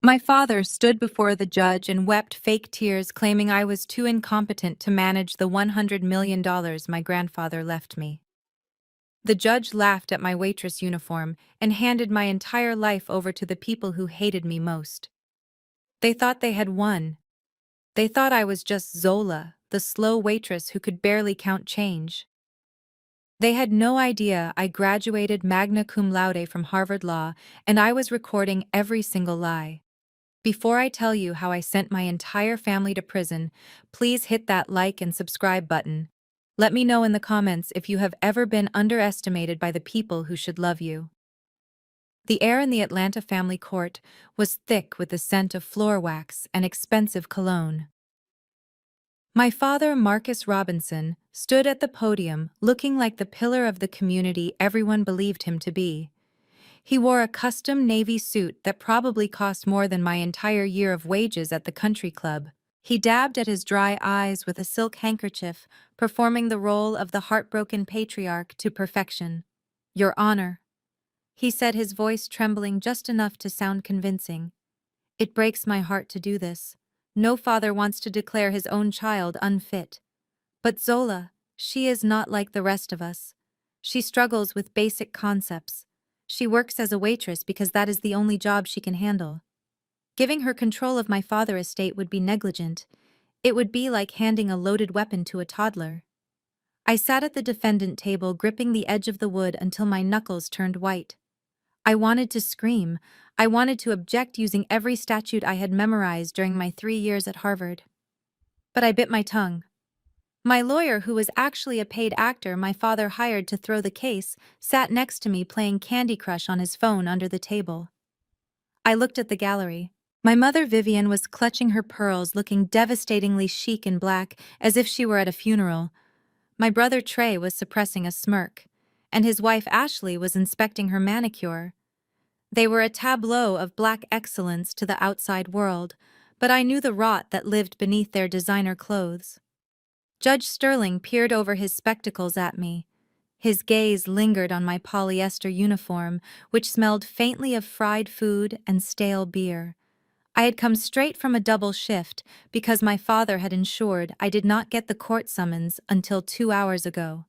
My father stood before the judge and wept fake tears, claiming I was too incompetent to manage the $100 million my grandfather left me. The judge laughed at my waitress uniform and handed my entire life over to the people who hated me most. They thought they had won. They thought I was just Zola, the slow waitress who could barely count change. They had no idea I graduated magna cum laude from Harvard Law, and I was recording every single lie. Before I tell you how I sent my entire family to prison, please hit that like and subscribe button. Let me know in the comments if you have ever been underestimated by the people who should love you. The air in the Atlanta family court was thick with the scent of floor wax and expensive cologne. My father, Marcus Robinson, stood at the podium looking like the pillar of the community everyone believed him to be. He wore a custom navy suit that probably cost more than my entire year of wages at the country club. He dabbed at his dry eyes with a silk handkerchief, performing the role of the heartbroken patriarch to perfection. "Your Honor," he said, his voice trembling just enough to sound convincing. "It breaks my heart to do this. No father wants to declare his own child unfit. But Zola, she is not like the rest of us. She struggles with basic concepts. She works as a waitress because that is the only job she can handle. Giving her control of my father's estate would be negligent. It would be like handing a loaded weapon to a toddler." I sat at the defendant table, gripping the edge of the wood until my knuckles turned white. I wanted to scream. I wanted to object using every statute I had memorized during my 3 years at Harvard. But I bit my tongue. My lawyer, who was actually a paid actor my father hired to throw the case, sat next to me playing Candy Crush on his phone under the table. I looked at the gallery. My mother Vivian was clutching her pearls, looking devastatingly chic in black, as if she were at a funeral. My brother Trey was suppressing a smirk, and his wife Ashley was inspecting her manicure. They were a tableau of black excellence to the outside world, but I knew the rot that lived beneath their designer clothes. Judge Sterling peered over his spectacles at me. His gaze lingered on my polyester uniform, which smelled faintly of fried food and stale beer. I had come straight from a double shift because my father had ensured I did not get the court summons until 2 hours ago.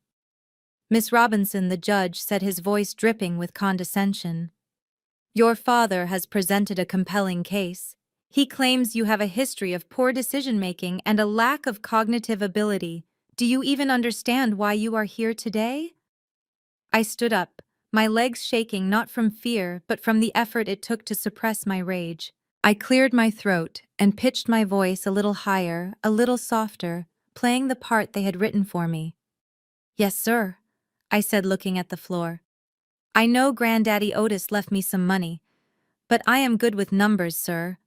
"Miss Robinson," the judge said, his voice dripping with condescension, "your father has presented a compelling case. He claims you have a history of poor decision-making and a lack of cognitive ability. Do you even understand why you are here today?" I stood up, my legs shaking not from fear but from the effort it took to suppress my rage. I cleared my throat and pitched my voice a little higher, a little softer, playing the part they had written for me. "Yes, sir," I said, looking at the floor. "I know Granddaddy Otis left me some money, but I am good with numbers, sir.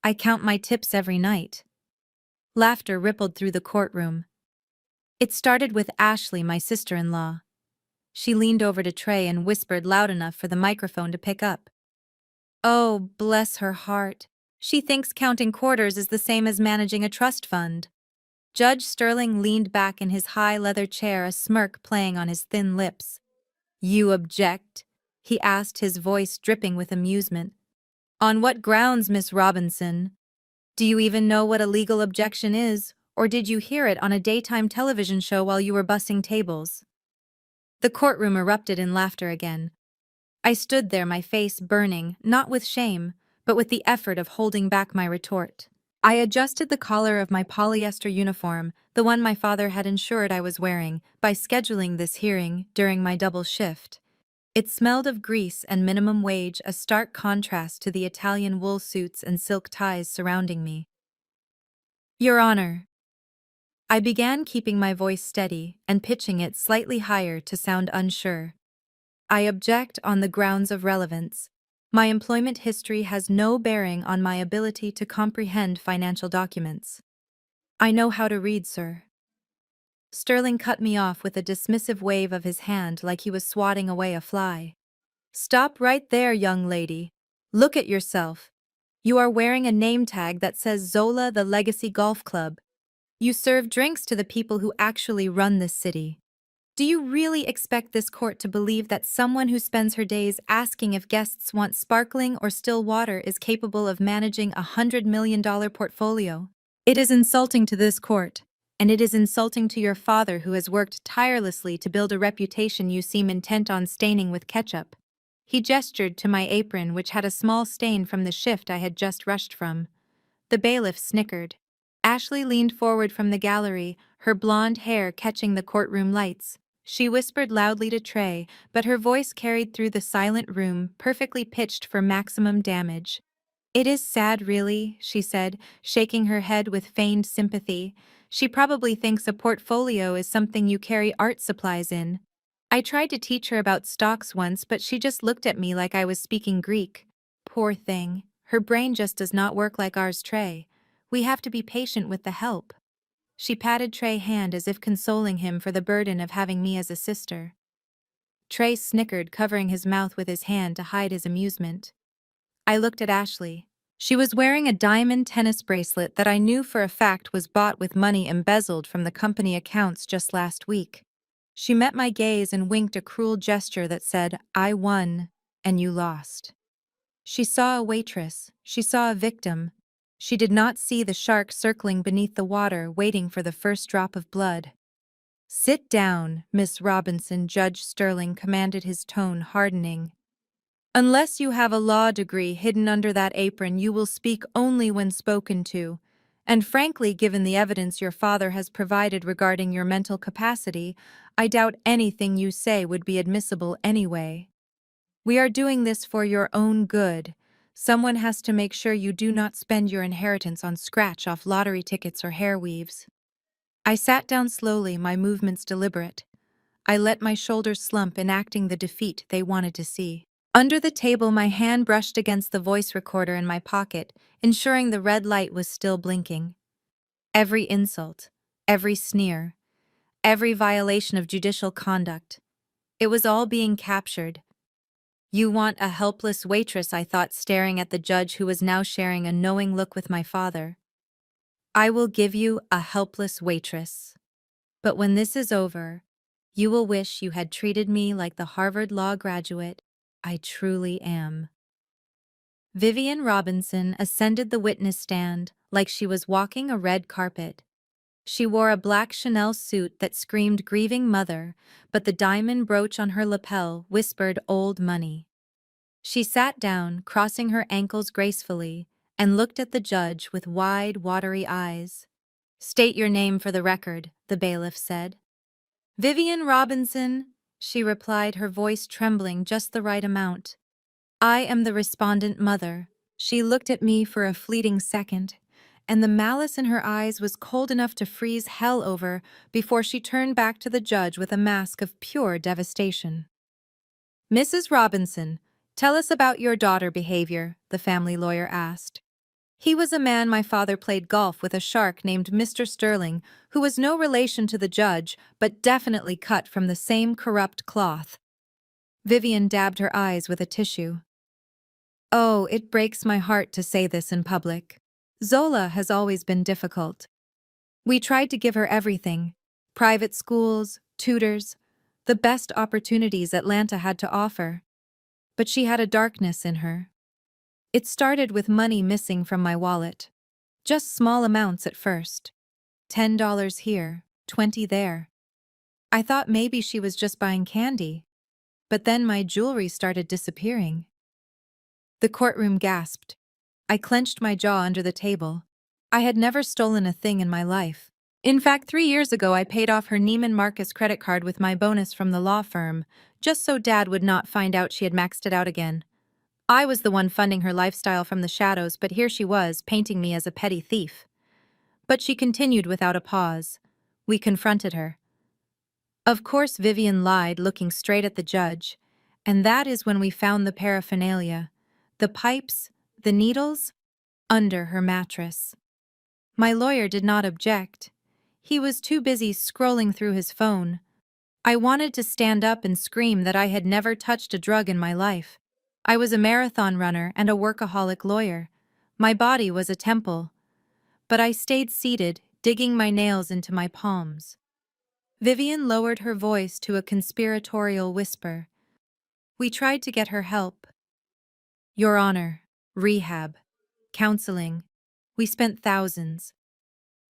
I count my tips every night." Laughter rippled through the courtroom. It started with Ashley, my sister-in-law. She leaned over to Trey and whispered loud enough for the microphone to pick up. "Oh, bless her heart. She thinks counting quarters is the same as managing a trust fund." Judge Sterling leaned back in his high leather chair, a smirk playing on his thin lips. "You object?" he asked, his voice dripping with amusement. "On what grounds, Miss Robinson? Do you even know what a legal objection is, or did you hear it on a daytime television show while you were bussing tables?" The courtroom erupted in laughter again. I stood there, my face burning, not with shame, but with the effort of holding back my retort. I adjusted the collar of my polyester uniform, the one my father had ensured I was wearing, by scheduling this hearing during my double shift. It smelled of grease and minimum wage, a stark contrast to the Italian wool suits and silk ties surrounding me. "Your Honor," I began, keeping my voice steady and pitching it slightly higher to sound unsure. "I object on the grounds of relevance. My employment history has no bearing on my ability to comprehend financial documents." "I know how to read, sir." Sterling cut me off with a dismissive wave of his hand like he was swatting away a fly. "Stop right there, young lady. Look at yourself. You are wearing a name tag that says Zola the Legacy Golf Club. You serve drinks to the people who actually run this city. Do you really expect this court to believe that someone who spends her days asking if guests want sparkling or still water is capable of managing $100 million portfolio? It is insulting to this court, and it is insulting to your father who has worked tirelessly to build a reputation you seem intent on staining with ketchup. He gestured to my apron, which had a small stain from the shift I had just rushed from. The bailiff snickered. Ashley leaned forward from the gallery, her blonde hair catching the courtroom lights. She whispered loudly to Trey, but her voice carried through the silent room, perfectly pitched for maximum damage. "It is sad, really," she said, shaking her head with feigned sympathy. "She probably thinks a portfolio is something you carry art supplies in. I tried to teach her about stocks once, but she just looked at me like I was speaking Greek. Poor thing. Her brain just does not work like ours, Trey. We have to be patient with the help." She patted Trey's hand as if consoling him for the burden of having me as a sister. Trey snickered, covering his mouth with his hand to hide his amusement. I looked at Ashley. She was wearing a diamond tennis bracelet that I knew for a fact was bought with money embezzled from the company accounts just last week. She met my gaze and winked a cruel gesture that said, "I won, and you lost." She saw a waitress. She saw a victim. She did not see the shark circling beneath the water, waiting for the first drop of blood. "Sit down, Miss Robinson," Judge Sterling commanded, his tone hardening. "Unless you have a law degree hidden under that apron, you will speak only when spoken to. And frankly, given the evidence your father has provided regarding your mental capacity, I doubt anything you say would be admissible anyway. We are doing this for your own good. Someone has to make sure you do not spend your inheritance on scratch-off lottery tickets or hair weaves." I sat down slowly, my movements deliberate. I let my shoulders slump, enacting the defeat they wanted to see. Under the table, my hand brushed against the voice recorder in my pocket, ensuring the red light was still blinking. Every insult, every sneer, every violation of judicial conduct, it was all being captured. "You want a helpless waitress," I thought, staring at the judge who was now sharing a knowing look with my father. "I will give you a helpless waitress. But when this is over, you will wish you had treated me like the Harvard Law graduate I truly am." Vivian Robinson ascended the witness stand like she was walking a red carpet. She wore a black Chanel suit that screamed grieving mother, but the diamond brooch on her lapel whispered old money. She sat down, crossing her ankles gracefully, and looked at the judge with wide, watery eyes. "State your name for the record," the bailiff said. "Vivian Robinson," she replied, her voice trembling just the right amount. "I am the respondent mother." She looked at me for a fleeting second, and the malice in her eyes was cold enough to freeze hell over before she turned back to the judge with a mask of pure devastation. "Mrs. Robinson, tell us about your daughter behavior," the family lawyer asked. He was a man my father played golf with, a shark named Mr. Sterling, who was no relation to the judge, but definitely cut from the same corrupt cloth. Vivian dabbed her eyes with a tissue. "Oh, it breaks my heart to say this in public. Zola has always been difficult. We tried to give her everything: private schools, tutors, the best opportunities Atlanta had to offer. But she had a darkness in her. It started with money missing from my wallet. Just small amounts at first. $10 here, 20 there. I thought maybe she was just buying candy. But then my jewelry started disappearing." The courtroom gasped. I clenched my jaw under the table. I had never stolen a thing in my life. In fact, 3 years ago I paid off her Neiman Marcus credit card with my bonus from the law firm, just so Dad would not find out she had maxed it out again. I was the one funding her lifestyle from the shadows, but here she was, painting me as a petty thief. But she continued without a pause. We confronted her. Of course Vivian lied, looking straight at the judge, and that is when we found the paraphernalia, the pipes, the needles, under her mattress. My lawyer did not object. He was too busy scrolling through his phone. I wanted to stand up and scream that I had never touched a drug in my life. I was a marathon runner and a workaholic lawyer. My body was a temple. But I stayed seated, digging my nails into my palms. Vivian lowered her voice to a conspiratorial whisper. We tried to get her help. Your Honor, rehab, counseling. We spent thousands.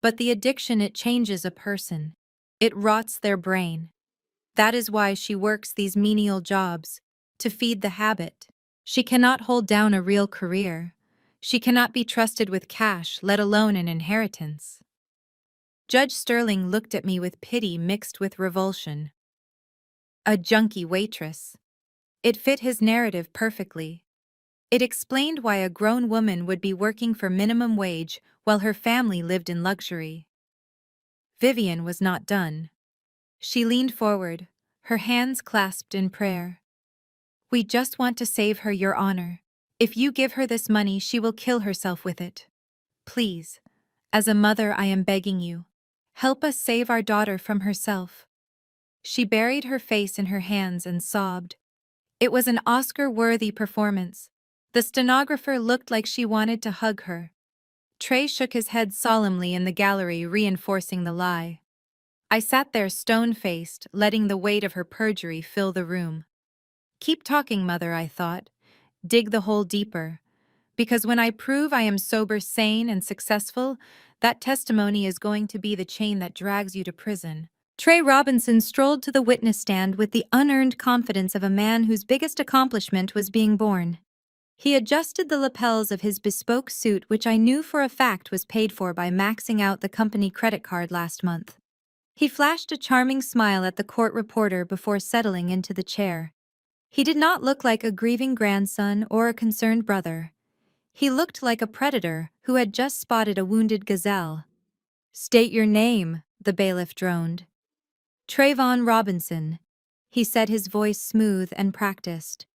But the addiction, it changes a person. It rots their brain. That is why she works these menial jobs, to feed the habit. She cannot hold down a real career. She cannot be trusted with cash, let alone an inheritance. Judge Sterling looked at me with pity mixed with revulsion. A junkie waitress. It fit his narrative perfectly. It explained why a grown woman would be working for minimum wage while her family lived in luxury. Vivian was not done. She leaned forward, her hands clasped in prayer. We just want to save her, Your Honor. If you give her this money, she will kill herself with it. Please, as a mother, I am begging you. Help us save our daughter from herself. She buried her face in her hands and sobbed. It was an Oscar-worthy performance. The stenographer looked like she wanted to hug her. Trey shook his head solemnly in the gallery, reinforcing the lie. I sat there stone-faced, letting the weight of her perjury fill the room. Keep talking, Mother, I thought. Dig the hole deeper. Because when I prove I am sober, sane, and successful, that testimony is going to be the chain that drags you to prison. Trey Robinson strolled to the witness stand with the unearned confidence of a man whose biggest accomplishment was being born. He adjusted the lapels of his bespoke suit, which I knew for a fact was paid for by maxing out the company credit card last month. He flashed a charming smile at the court reporter before settling into the chair. He did not look like a grieving grandson or a concerned brother. He looked like a predator who had just spotted a wounded gazelle. State your name, the bailiff droned. Trayvon Robinson, he said, his voice smooth and practiced.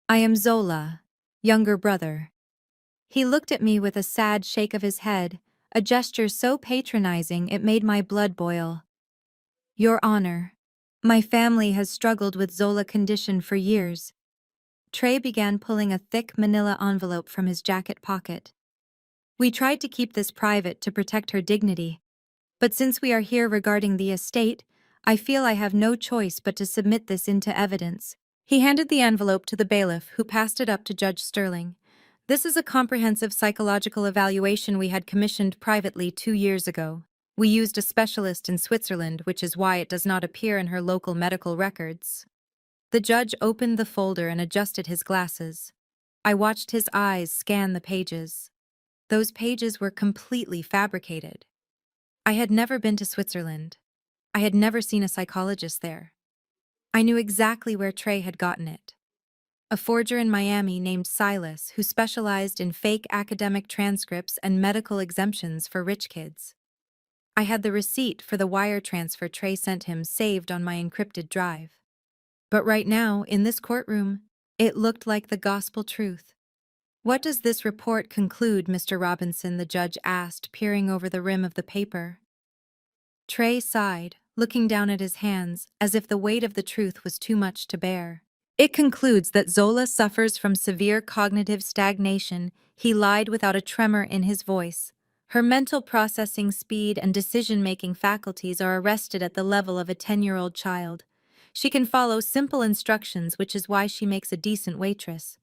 I am Zola, younger brother. He looked at me with a sad shake of his head, a gesture so patronizing it made my blood boil. Your Honor, my family has struggled with Zola condition for years. Trey began pulling a thick manila envelope from his jacket pocket. We tried to keep this private to protect her dignity. But since we are here regarding the estate, I feel I have no choice but to submit this into evidence. He handed the envelope to the bailiff, who passed it up to Judge Sterling. This is a comprehensive psychological evaluation we had commissioned privately 2 years ago. We used a specialist in Switzerland, which is why it does not appear in her local medical records. The judge opened the folder and adjusted his glasses. I watched his eyes scan the pages. Those pages were completely fabricated. I had never been to Switzerland. I had never seen a psychologist there. I knew exactly where Trey had gotten it. A forger in Miami named Silas, who specialized in fake academic transcripts and medical exemptions for rich kids. I had the receipt for the wire transfer Trey sent him saved on my encrypted drive. But right now, in this courtroom, it looked like the gospel truth. What does this report conclude, Mr. Robinson? The judge asked, peering over the rim of the paper. Trey sighed, looking down at his hands, as if the weight of the truth was too much to bear. It concludes that Zola suffers from severe cognitive stagnation. He lied without a tremor in his voice. Her mental processing speed and decision-making faculties are arrested at the level of a 10-year-old child. She can follow simple instructions, which is why she makes a decent waitress.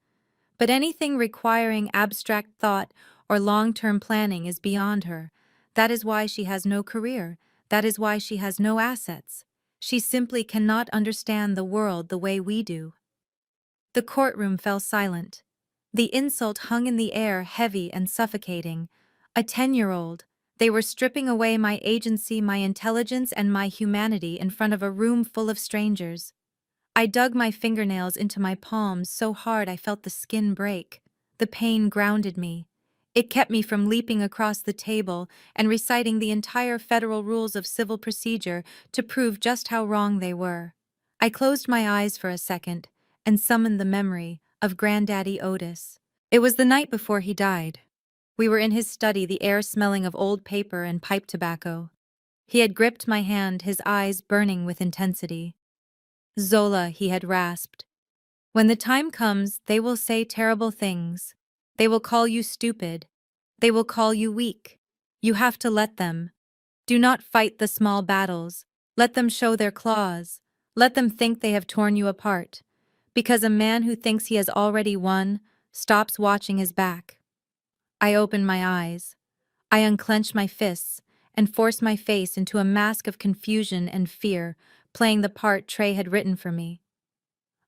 But anything requiring abstract thought or long-term planning is beyond her. That is why she has no career. That is why she has no assets. She simply cannot understand the world the way we do. The courtroom fell silent. The insult hung in the air, heavy and suffocating. A 10-year-old. They were stripping away my agency, my intelligence, and my humanity in front of a room full of strangers. I dug my fingernails into my palms so hard I felt the skin break. The pain grounded me. It kept me from leaping across the table and reciting the entire federal rules of civil procedure to prove just how wrong they were. I closed my eyes for a second and summoned the memory of Granddaddy Otis. It was the night before he died. We were in his study, the air smelling of old paper and pipe tobacco. He had gripped my hand, his eyes burning with intensity. Zola, he had rasped. When the time comes, they will say terrible things. They will call you stupid. They will call you weak. You have to let them. Do not fight the small battles. Let them show their claws. Let them think they have torn you apart. Because a man who thinks he has already won stops watching his back. I open my eyes. I unclench my fists and force my face into a mask of confusion and fear, playing the part Trey had written for me.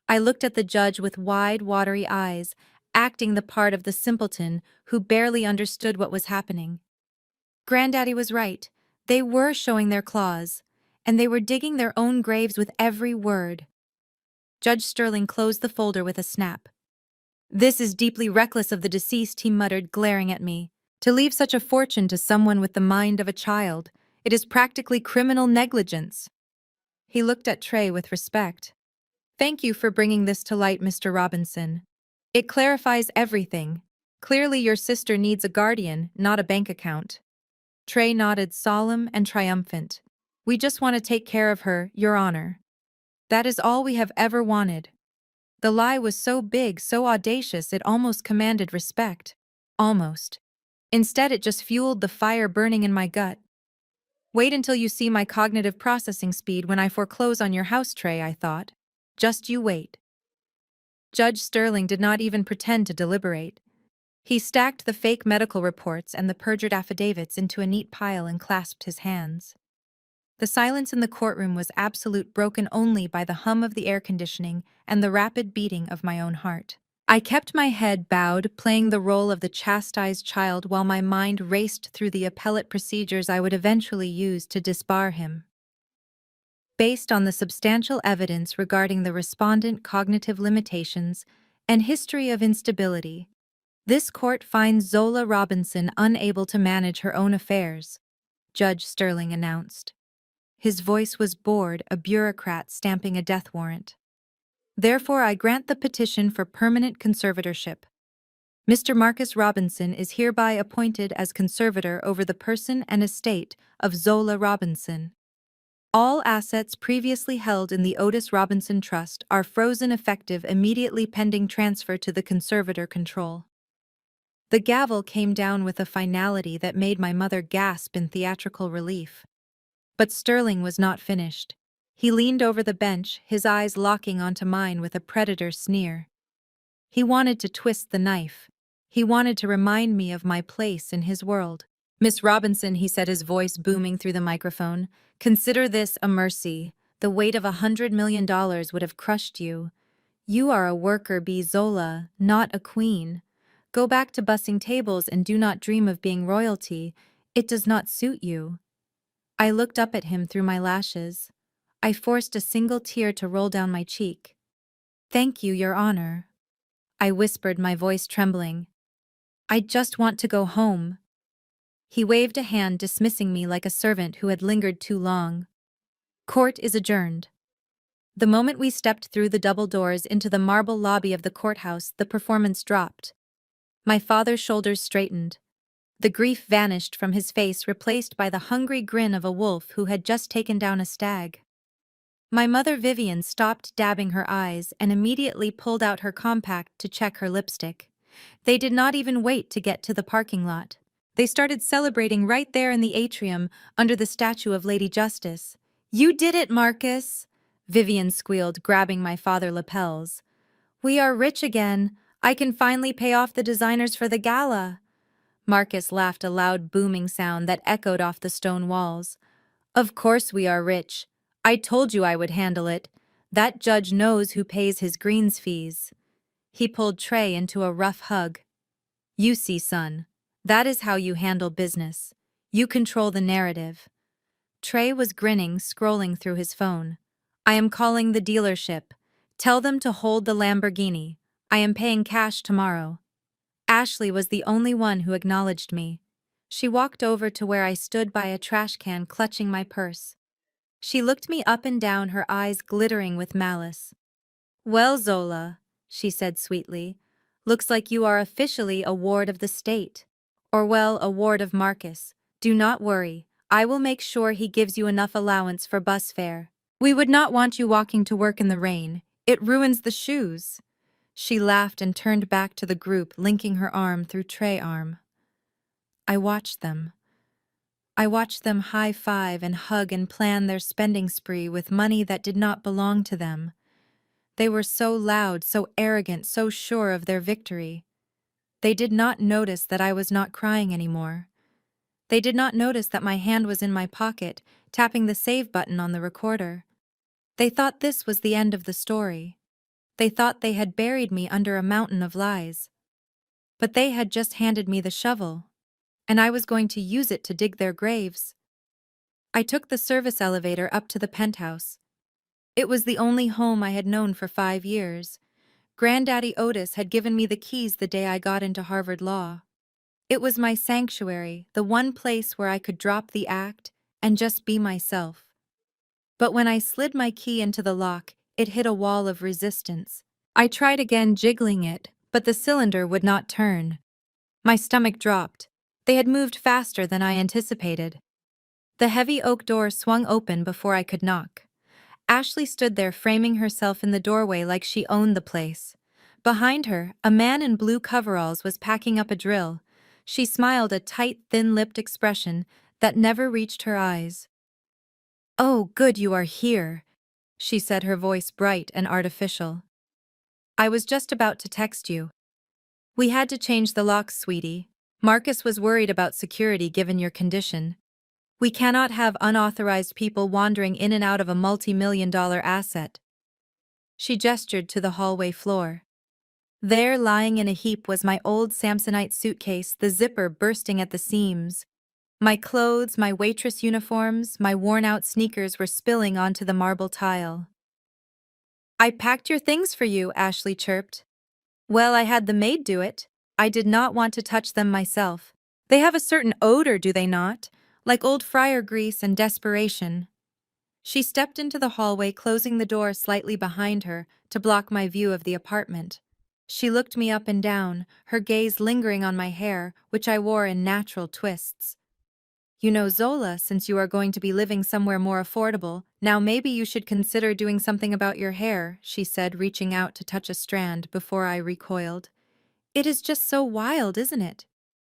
I looked at the judge with wide, watery eyes, acting the part of the simpleton who barely understood what was happening. Granddaddy was right. They were showing their claws, and they were digging their own graves with every word. Judge Sterling closed the folder with a snap. "This is deeply reckless of the deceased," he muttered, glaring at me. "To leave such a fortune to someone with the mind of a child, it is practically criminal negligence." He looked at Trey with respect. "Thank you for bringing this to light, Mr. Robinson. It clarifies everything. Clearly your sister needs a guardian, not a bank account." Trey nodded, solemn and triumphant. "We just want to take care of her, Your Honor. That is all we have ever wanted." The lie was so big, so audacious, it almost commanded respect. Almost. Instead, it just fueled the fire burning in my gut. "Wait until you see my cognitive processing speed when I foreclose on your house, Trey," I thought. "Just you wait." Judge Sterling did not even pretend to deliberate. He stacked the fake medical reports and the perjured affidavits into a neat pile and clasped his hands. The silence in the courtroom was absolute, broken only by the hum of the air conditioning and the rapid beating of my own heart. I kept my head bowed, playing the role of the chastised child while my mind raced through the appellate procedures I would eventually use to disbar him. Based on the substantial evidence regarding the respondent cognitive limitations and history of instability, this court finds Zola Robinson unable to manage her own affairs, Judge Sterling announced. His voice was bored, a bureaucrat stamping a death warrant. "Therefore, I grant the petition for permanent conservatorship. Mr. Marcus Robinson is hereby appointed as conservator over the person and estate of Zola Robinson. All assets previously held in the Otis Robinson Trust are frozen effective immediately pending transfer to the conservator control." The gavel came down with a finality that made my mother gasp in theatrical relief. But Sterling was not finished. He leaned over the bench, his eyes locking onto mine with a predator sneer. He wanted to twist the knife. He wanted to remind me of my place in his world. "Miss Robinson," he said, his voice booming through the microphone, "consider this a mercy. The weight of $100 million would have crushed you. You are a worker bee, Zola, not a queen. Go back to bussing tables and do not dream of being royalty. It does not suit you." I looked up at him through my lashes. I forced a single tear to roll down my cheek. "Thank you, Your Honor," I whispered, my voice trembling. "I just want to go home." He waved a hand, dismissing me like a servant who had lingered too long. "Court is adjourned." The moment we stepped through the double doors into the marble lobby of the courthouse, the performance dropped. My father's shoulders straightened. The grief vanished from his face, replaced by the hungry grin of a wolf who had just taken down a stag. My mother Vivian stopped dabbing her eyes and immediately pulled out her compact to check her lipstick. They did not even wait to get to the parking lot. They started celebrating right there in the atrium under the statue of Lady Justice. "You did it, Marcus!" Vivian squealed, grabbing my father's lapels. "We are rich again. I can finally pay off the designers for the gala." Marcus laughed, a loud booming sound that echoed off the stone walls. "Of course we are rich. I told you I would handle it. That judge knows who pays his greens fees." He pulled Trey into a rough hug. "You see, son, that is how you handle business. You control the narrative." Trey was grinning, scrolling through his phone. "I am calling the dealership. Tell them to hold the Lamborghini. I am paying cash tomorrow." Ashley was the only one who acknowledged me. She walked over to where I stood by a trash can, clutching my purse. She looked me up and down, her eyes glittering with malice. "Well, Zola," she said sweetly, "looks like you are officially a ward of the state. Or, well, a ward of Marcus. Do not worry. I will make sure he gives you enough allowance for bus fare. We would not want you walking to work in the rain. It ruins the shoes." She laughed and turned back to the group, linking her arm through Trey's arm. I watched them. I watched them high-five and hug and plan their spending spree with money that did not belong to them. They were so loud, so arrogant, so sure of their victory. They did not notice that I was not crying anymore. They did not notice that my hand was in my pocket, tapping the save button on the recorder. They thought this was the end of the story. They thought they had buried me under a mountain of lies. But they had just handed me the shovel, and I was going to use it to dig their graves. I took the service elevator up to the penthouse. It was the only home I had known for 5 years. Granddaddy Otis had given me the keys the day I got into Harvard Law. It was my sanctuary, the one place where I could drop the act and just be myself. But when I slid my key into the lock, it hit a wall of resistance. I tried again jiggling it, but the cylinder would not turn. My stomach dropped. They had moved faster than I anticipated. The heavy oak door swung open before I could knock. Ashley stood there framing herself in the doorway like she owned the place. Behind her, a man in blue coveralls was packing up a drill. She smiled a tight, thin-lipped expression that never reached her eyes. "Oh, good you are here," she said, her voice bright and artificial. "I was just about to text you. We had to change the locks, sweetie. Marcus was worried about security given your condition. We cannot have unauthorized people wandering in and out of a multi-million-dollar asset." She gestured to the hallway floor. There, lying in a heap, was my old Samsonite suitcase, the zipper bursting at the seams. My clothes, my waitress uniforms, my worn-out sneakers were spilling onto the marble tile. "I packed your things for you," Ashley chirped. "Well, I had the maid do it. I did not want to touch them myself. They have a certain odor, do they not? Like old fryer grease and desperation." She stepped into the hallway, closing the door slightly behind her to block my view of the apartment. She looked me up and down, her gaze lingering on my hair, which I wore in natural twists. "You know, Zola, since you are going to be living somewhere more affordable, now maybe you should consider doing something about your hair," she said, reaching out to touch a strand before I recoiled. "It is just so wild, isn't it?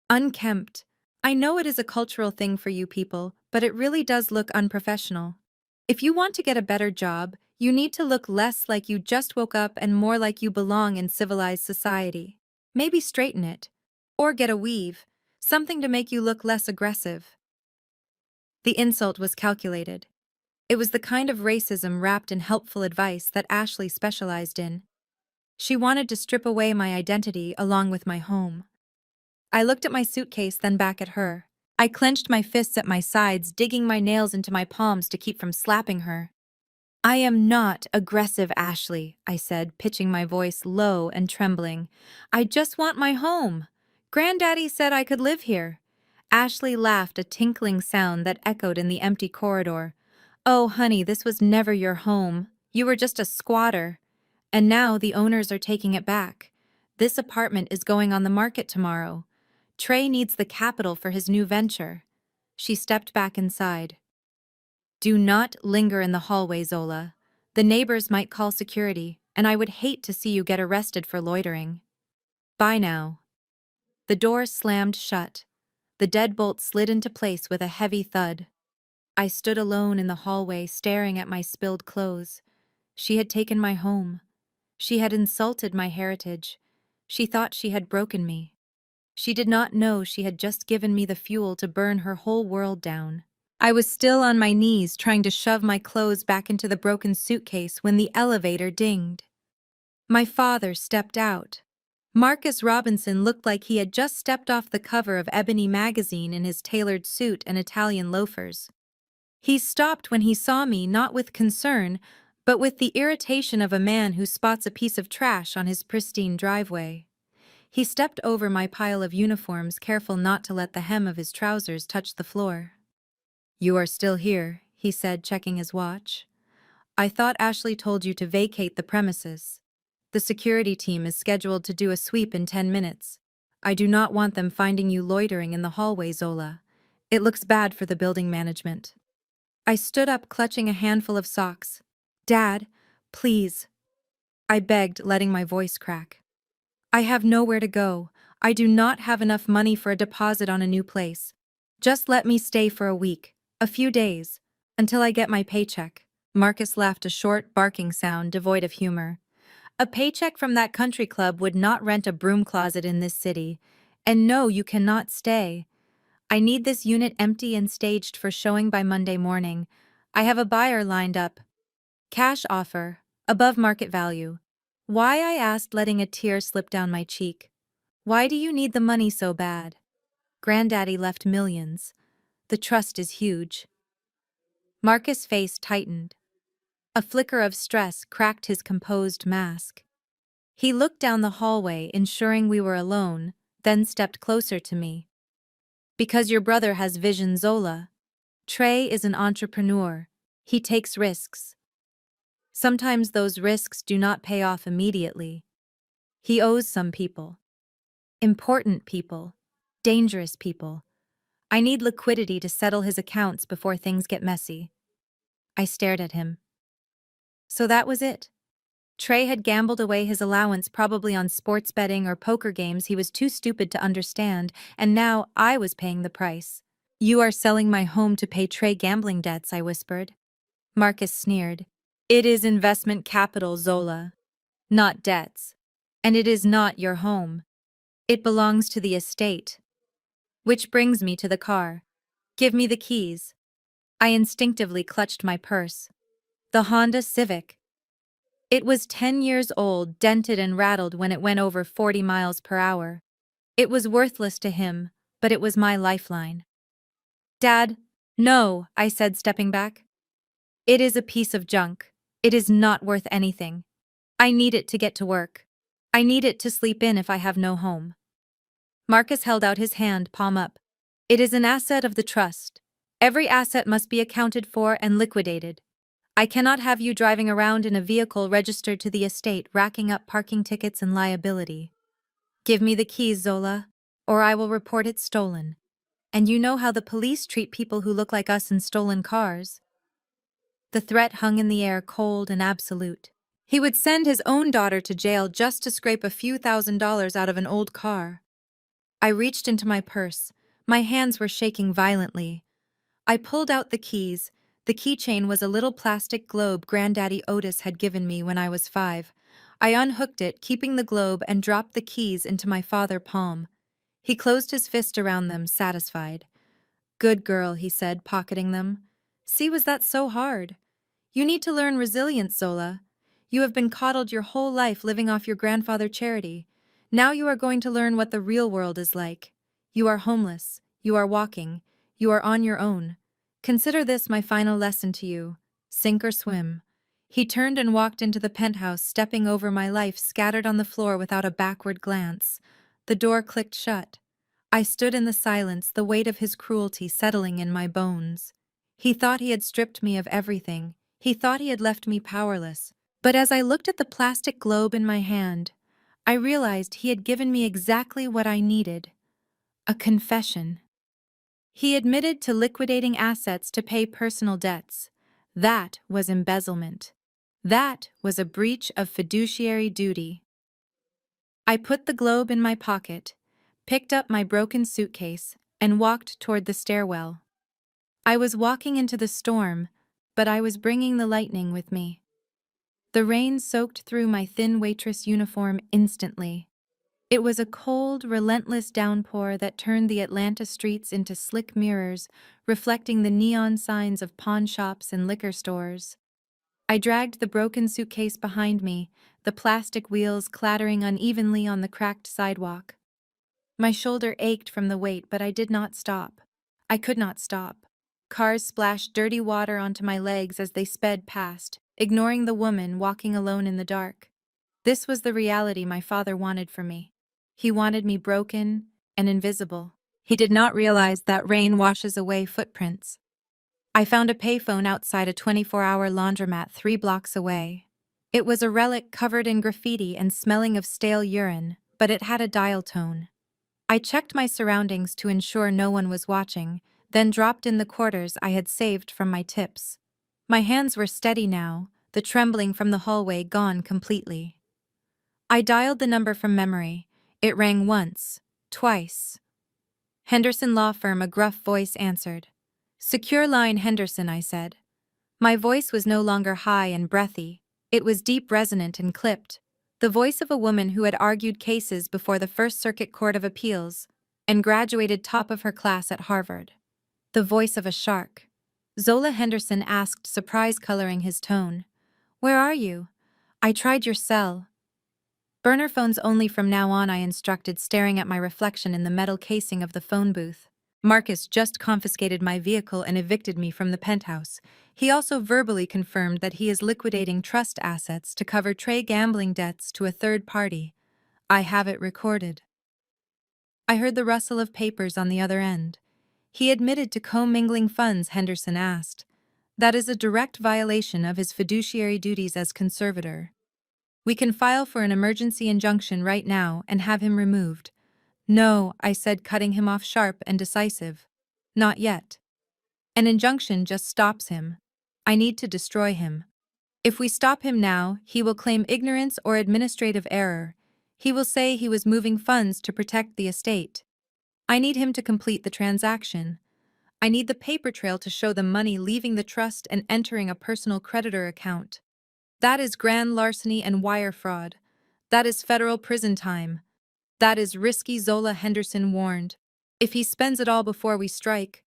Unkempt. I know it is a cultural thing for you people, but it really does look unprofessional. If you want to get a better job, you need to look less like you just woke up and more like you belong in civilized society. Maybe straighten it. Or get a weave, something to make you look less aggressive." The insult was calculated. It was the kind of racism wrapped in helpful advice that Ashley specialized in. She wanted to strip away my identity along with my home. I looked at my suitcase, then back at her. I clenched my fists at my sides, digging my nails into my palms to keep from slapping her. "I am not aggressive, Ashley," I said, pitching my voice low and trembling. "I just want my home. Granddaddy said I could live here." Ashley laughed, a tinkling sound that echoed in the empty corridor. "Oh, honey, this was never your home. You were just a squatter. And now the owners are taking it back. This apartment is going on the market tomorrow. Trey needs the capital for his new venture." She stepped back inside. "Do not linger in the hallway, Zola. The neighbors might call security, and I would hate to see you get arrested for loitering. Bye now." The door slammed shut. The deadbolt slid into place with a heavy thud. I stood alone in the hallway, staring at my spilled clothes. She had taken my home. She had insulted my heritage. She thought she had broken me. She did not know she had just given me the fuel to burn her whole world down. I was still on my knees trying to shove my clothes back into the broken suitcase when the elevator dinged. My father stepped out. Marcus Robinson looked like he had just stepped off the cover of Ebony magazine in his tailored suit and Italian loafers. He stopped when he saw me, not with concern, but with the irritation of a man who spots a piece of trash on his pristine driveway. He stepped over my pile of uniforms, careful not to let the hem of his trousers touch the floor. "You are still here," he said, checking his watch. "I thought Ashley told you to vacate the premises. The security team is scheduled to do a sweep in 10 minutes. I do not want them finding you loitering in the hallway, Zola. It looks bad for the building management." I stood up, clutching a handful of socks. "Dad, please," I begged, letting my voice crack. "I have nowhere to go. I do not have enough money for a deposit on a new place. Just let me stay for a week, a few days, until I get my paycheck. Marcus laughed, a short, barking sound devoid of humor. A paycheck from that country club would not rent a broom closet in this city. And no, you cannot stay. I need this unit empty and staged for showing by Monday morning. I have a buyer lined up. Cash offer, above market value. Why? I asked, letting a tear slip down my cheek. Why do you need the money so bad? Granddaddy left millions. The trust is huge. Marcus' face tightened. A flicker of stress cracked his composed mask. He looked down the hallway, ensuring we were alone, then stepped closer to me. Because your brother has vision, Zola. Trey is an entrepreneur. He takes risks. Sometimes those risks do not pay off immediately. He owes some people. Important people. Dangerous people. I need liquidity to settle his accounts before things get messy. I stared at him. So that was it. Trey had gambled away his allowance, probably on sports betting or poker games he was too stupid to understand, and now I was paying the price. You are selling my home to pay Trey gambling debts, I whispered. Marcus sneered. It is investment capital, Zola. Not debts. And it is not your home. It belongs to the estate. Which brings me to the car. Give me the keys. I instinctively clutched my purse. The Honda Civic. It was 10 years old, dented and rattled when it went over 40 miles per hour. It was worthless to him, but it was my lifeline. Dad, no, I said, stepping back. It is a piece of junk. It is not worth anything. I need it to get to work. I need it to sleep in if I have no home. Marcus held out his hand, palm up. It is an asset of the trust. Every asset must be accounted for and liquidated. I cannot have you driving around in a vehicle registered to the estate, racking up parking tickets and liability. Give me the keys, Zola, or I will report it stolen. And you know how the police treat people who look like us in stolen cars. The threat hung in the air, cold and absolute. He would send his own daughter to jail just to scrape a few $1,000s out of an old car. I reached into my purse. My hands were shaking violently. I pulled out the keys. The keychain was a little plastic globe Granddaddy Otis had given me when I was 5. I unhooked it, keeping the globe, and dropped the keys into my father's palm. He closed his fist around them, satisfied. Good girl, he said, pocketing them. See, was that so hard? You need to learn resilience, Zola. You have been coddled your whole life living off your grandfather's charity. Now you are going to learn what the real world is like. You are homeless. You are walking. You are on your own. Consider this my final lesson to you. Sink or swim. He turned and walked into the penthouse, stepping over my life scattered on the floor without a backward glance. The door clicked shut. I stood in the silence, the weight of his cruelty settling in my bones. He thought he had stripped me of everything. He thought he had left me powerless. But as I looked at the plastic globe in my hand, I realized he had given me exactly what I needed. A confession. He admitted to liquidating assets to pay personal debts. That was embezzlement. That was a breach of fiduciary duty. I put the globe in my pocket, picked up my broken suitcase, and walked toward the stairwell. I was walking into the storm, but I was bringing the lightning with me. The rain soaked through my thin waitress uniform instantly. It was a cold, relentless downpour that turned the Atlanta streets into slick mirrors, reflecting the neon signs of pawn shops and liquor stores. I dragged the broken suitcase behind me, the plastic wheels clattering unevenly on the cracked sidewalk. My shoulder ached from the weight, but I did not stop. I could not stop. Cars splashed dirty water onto my legs as they sped past, ignoring the woman walking alone in the dark. This was the reality my father wanted for me. He wanted me broken and invisible. He did not realize that rain washes away footprints. I found a payphone outside a 24-hour laundromat 3 blocks away. It was a relic covered in graffiti and smelling of stale urine, but it had a dial tone. I checked my surroundings to ensure no one was watching, then dropped in the quarters I had saved from my tips. My hands were steady now, the trembling from the hallway gone completely. I dialed the number from memory. It rang once, twice. Henderson Law Firm, a gruff voice answered. Secure line, Henderson, I said. My voice was no longer high and breathy. It was deep, resonant, and clipped. The voice of a woman who had argued cases before the First Circuit Court of Appeals and graduated top of her class at Harvard. The voice of a shark. Zola Henderson asked, surprise coloring his tone. Where are you? I tried your cell. Burner phones only from now on, I instructed, staring at my reflection in the metal casing of the phone booth. Marcus just confiscated my vehicle and evicted me from the penthouse. He also verbally confirmed that he is liquidating trust assets to cover Trey gambling debts to a third party. I have it recorded. I heard the rustle of papers on the other end. He admitted to commingling funds, Henderson asked. That is a direct violation of his fiduciary duties as conservator. We can file for an emergency injunction right now and have him removed. No, I said, cutting him off sharp and decisive. Not yet. An injunction just stops him. I need to destroy him. If we stop him now, he will claim ignorance or administrative error. He will say he was moving funds to protect the estate. I need him to complete the transaction. I need the paper trail to show the money leaving the trust and entering a personal creditor account. That is grand larceny and wire fraud. That is federal prison time. That is risky, Zola Henderson warned. If he spends it all before we strike.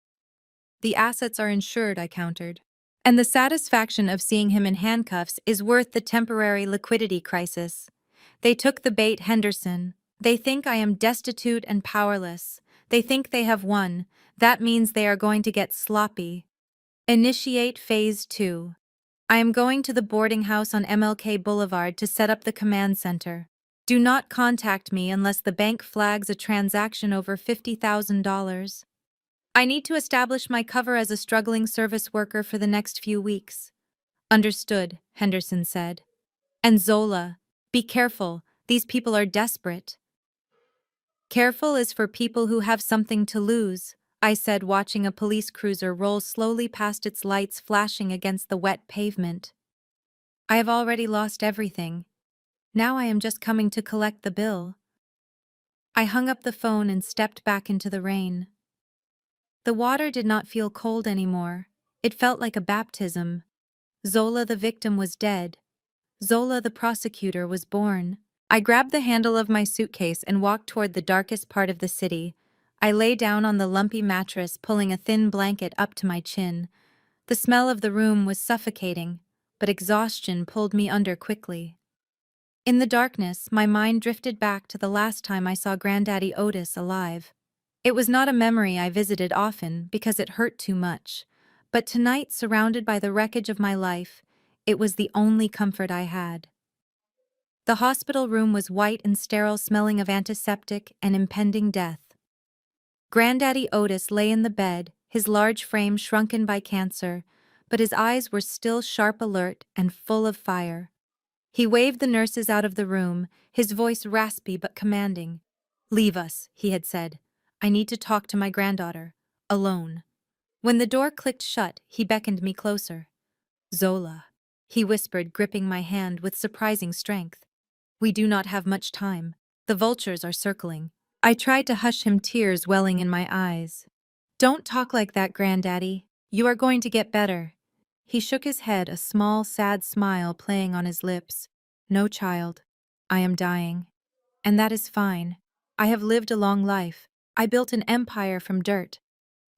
The assets are insured, I countered. And the satisfaction of seeing him in handcuffs is worth the temporary liquidity crisis. They took the bait, Henderson. They think I am destitute and powerless. They think they have won. That means they are going to get sloppy. Initiate Phase 2. I am going to the boarding house on MLK Boulevard to set up the command center. Do not contact me unless the bank flags a transaction over $50,000. I need to establish my cover as a struggling service worker for the next few weeks. Understood, Henderson said. And Zola, be careful, these people are desperate. Careful is for people who have something to lose, I said, watching a police cruiser roll slowly past, its lights flashing against the wet pavement. I have already lost everything. Now I am just coming to collect the bill. I hung up the phone and stepped back into the rain. The water did not feel cold anymore. It felt like a baptism. Zola the victim was dead. Zola the prosecutor was born. I grabbed the handle of my suitcase and walked toward the darkest part of the city. I lay down on the lumpy mattress, pulling a thin blanket up to my chin. The smell of the room was suffocating, but exhaustion pulled me under quickly. In the darkness, my mind drifted back to the last time I saw Granddaddy Otis alive. It was not a memory I visited often because it hurt too much, but tonight, surrounded by the wreckage of my life, it was the only comfort I had. The hospital room was white and sterile, smelling of antiseptic and impending death. Granddaddy Otis lay in the bed, his large frame shrunken by cancer, but his eyes were still sharp, alert, and full of fire. He waved the nurses out of the room, his voice raspy but commanding. Leave us, he had said. I need to talk to my granddaughter. Alone. When the door clicked shut, he beckoned me closer. Zola, he whispered, gripping my hand with surprising strength. We do not have much time. The vultures are circling. I tried to hush him, tears welling in my eyes. Don't talk like that, Granddaddy. You are going to get better. He shook his head, a small, sad smile playing on his lips. No, child. I am dying. And that is fine. I have lived a long life. I built an empire from dirt.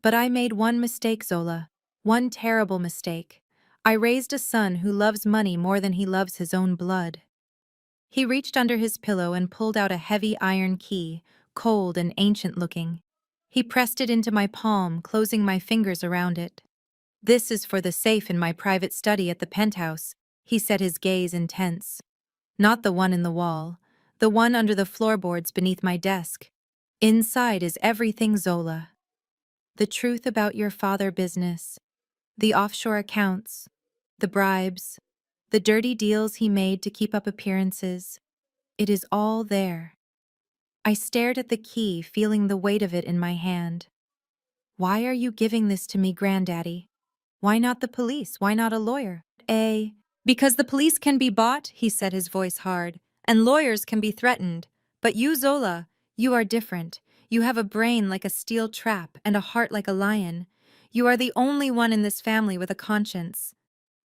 But I made one mistake, Zola. One terrible mistake. I raised a son who loves money more than he loves his own blood. He reached under his pillow and pulled out a heavy iron key, cold and ancient-looking. He pressed it into my palm, closing my fingers around it. This is for the safe in my private study at the penthouse, he said, his gaze intense. Not the one in the wall, the one under the floorboards beneath my desk. Inside is everything, Zola. The truth about your father business, the offshore accounts, the bribes, the dirty deals he made to keep up appearances. It is all there. I stared at the key, feeling the weight of it in my hand. Why are you giving this to me, Granddaddy? Why not the police? Why not a lawyer? Because the police can be bought, he said, his voice hard, and lawyers can be threatened. But you, Zola, you are different. You have a brain like a steel trap and a heart like a lion. You are the only one in this family with a conscience."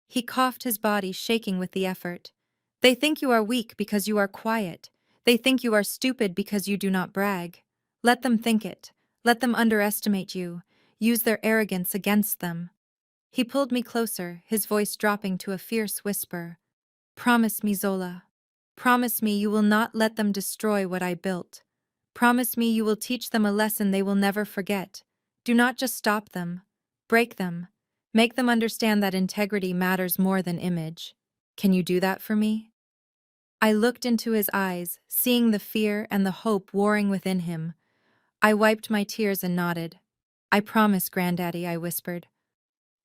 He coughed, his body shaking with the effort. "They think you are weak because you are quiet. They think you are stupid because you do not brag. Let them think it. Let them underestimate you. Use their arrogance against them." He pulled me closer, his voice dropping to a fierce whisper. "Promise me, Zola. Promise me you will not let them destroy what I built. Promise me you will teach them a lesson they will never forget. Do not just stop them. Break them. Make them understand that integrity matters more than image. Can you do that for me?" I looked into his eyes, seeing the fear and the hope warring within him. I wiped my tears and nodded. "I promise, Granddaddy," I whispered.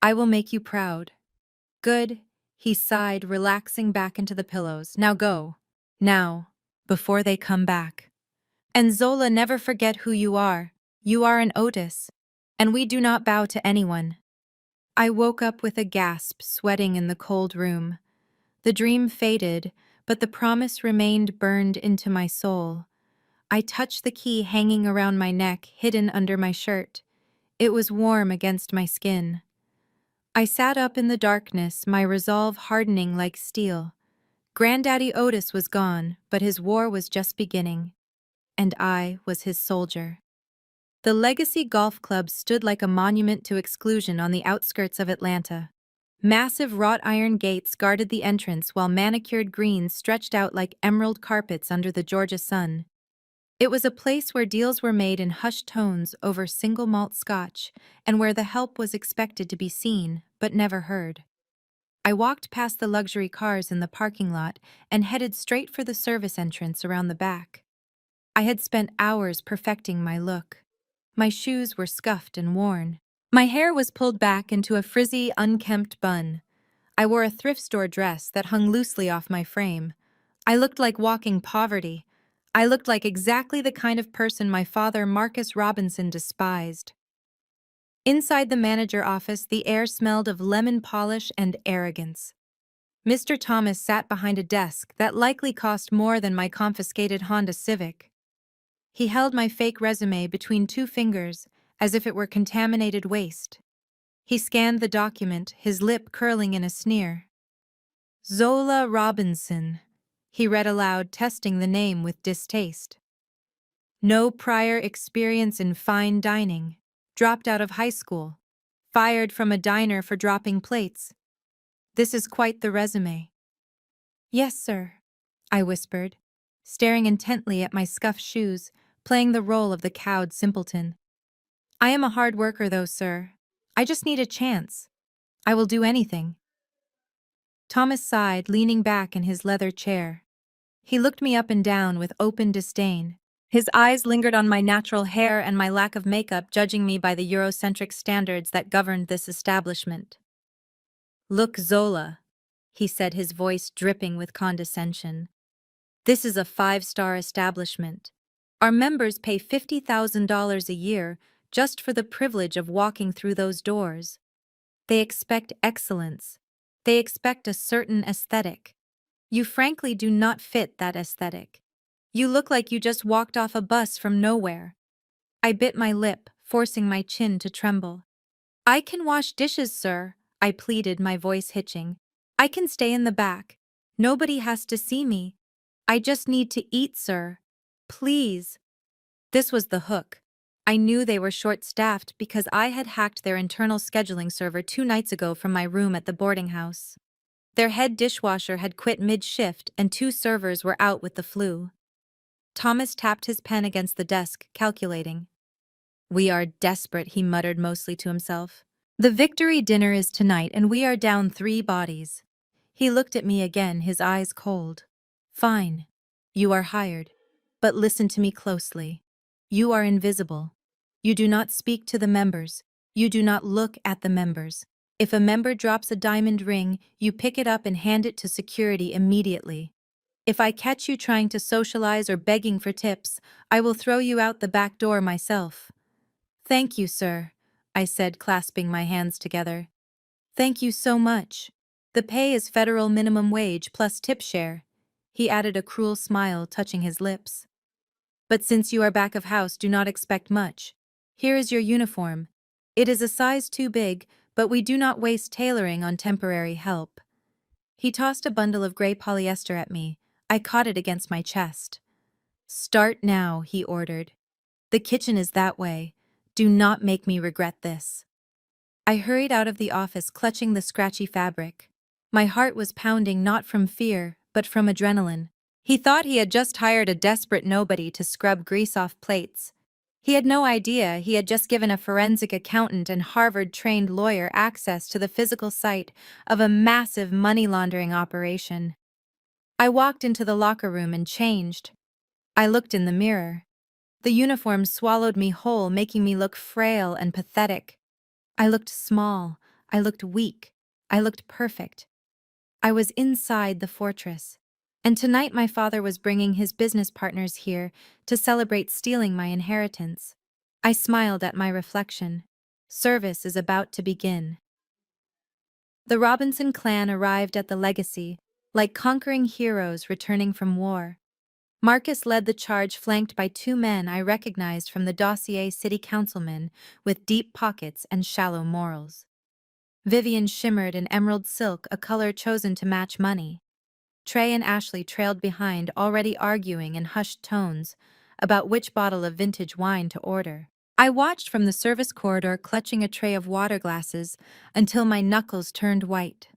"I will make you proud." "Good," he sighed, relaxing back into the pillows. "Now go. Now, before they come back. And Zola, never forget who you are. You are an Otis. And we do not bow to anyone." I woke up with a gasp, sweating in the cold room. The dream faded, but the promise remained burned into my soul. I touched the key hanging around my neck, hidden under my shirt. It was warm against my skin. I sat up in the darkness, my resolve hardening like steel. Granddaddy Otis was gone, but his war was just beginning. And I was his soldier. The Legacy Golf Club stood like a monument to exclusion on the outskirts of Atlanta. Massive wrought iron gates guarded the entrance while manicured greens stretched out like emerald carpets under the Georgia sun. It was a place where deals were made in hushed tones over single malt scotch, and where the help was expected to be seen, but never heard. I walked past the luxury cars in the parking lot and headed straight for the service entrance around the back. I had spent hours perfecting my look. My shoes were scuffed and worn. My hair was pulled back into a frizzy, unkempt bun. I wore a thrift store dress that hung loosely off my frame. I looked like walking poverty. I looked like exactly the kind of person my father, Marcus Robinson, despised. Inside the manager office, the air smelled of lemon polish and arrogance. Mr. Thomas sat behind a desk that likely cost more than my confiscated Honda Civic. He held my fake resume between two fingers, as if it were contaminated waste. He scanned the document, his lip curling in a sneer. "Zola Robinson," he read aloud, testing the name with distaste. "No prior experience in fine dining. Dropped out of high school. Fired from a diner for dropping plates. This is quite the resume." "Yes, sir," I whispered, staring intently at my scuffed shoes, playing the role of the cowed simpleton. "I am a hard worker, though, sir. I just need a chance. I will do anything." Thomas sighed, leaning back in his leather chair. He looked me up and down with open disdain. His eyes lingered on my natural hair and my lack of makeup, judging me by the Eurocentric standards that governed this establishment. "Look, Zola," he said, his voice dripping with condescension. "This is a five-star establishment. Our members pay $50,000 a year just for the privilege of walking through those doors. They expect excellence. They expect a certain aesthetic. You frankly do not fit that aesthetic. You look like you just walked off a bus from nowhere." I bit my lip, forcing my chin to tremble. "I can wash dishes, sir," I pleaded, my voice hitching. "I can stay in the back. Nobody has to see me. I just need to eat, sir. Please." This was the hook. I knew they were short-staffed because I had hacked their internal scheduling server 2 nights ago from my room at the boarding house. Their head dishwasher had quit mid-shift and 2 servers were out with the flu. Thomas tapped his pen against the desk, calculating. "We are desperate," he muttered, mostly to himself. "The victory dinner is tonight and we are down 3 bodies." He looked at me again, his eyes cold. "Fine. You are hired. But listen to me closely. You are invisible. You do not speak to the members. You do not look at the members. If a member drops a diamond ring, you pick it up and hand it to security immediately. If I catch you trying to socialize or begging for tips, I will throw you out the back door myself." "Thank you, sir," I said, clasping my hands together. "Thank you so much. The pay is federal minimum wage plus tip share." He added, a cruel smile touching his lips. But since you are back of house, do not expect much. Here is your uniform. It is a size too big, but we do not waste tailoring on temporary help. He tossed a bundle of gray polyester at me. I caught it against my chest. Start now, he ordered. The kitchen is that way. Do not make me regret this. I hurried out of the office, clutching the scratchy fabric. My heart was pounding not from fear, but from adrenaline. He thought he had just hired a desperate nobody to scrub grease off plates. He had no idea he had just given a forensic accountant and Harvard-trained lawyer access to the physical site of a massive money laundering operation. I walked into the locker room and changed. I looked in the mirror. The uniform swallowed me whole, making me look frail and pathetic. I looked small. I looked weak. I looked perfect. I was inside the fortress. And tonight my father was bringing his business partners here to celebrate stealing my inheritance. I smiled at my reflection. Service is about to begin. The Robinson clan arrived at the legacy, like conquering heroes returning from war. Marcus led the charge, flanked by two men I recognized from the dossier, city councilmen with deep pockets and shallow morals. Vivian shimmered in emerald silk, a color chosen to match money. Trey and Ashley trailed behind, already arguing in hushed tones about which bottle of vintage wine to order. I watched from the service corridor, clutching a tray of water glasses until my knuckles turned white.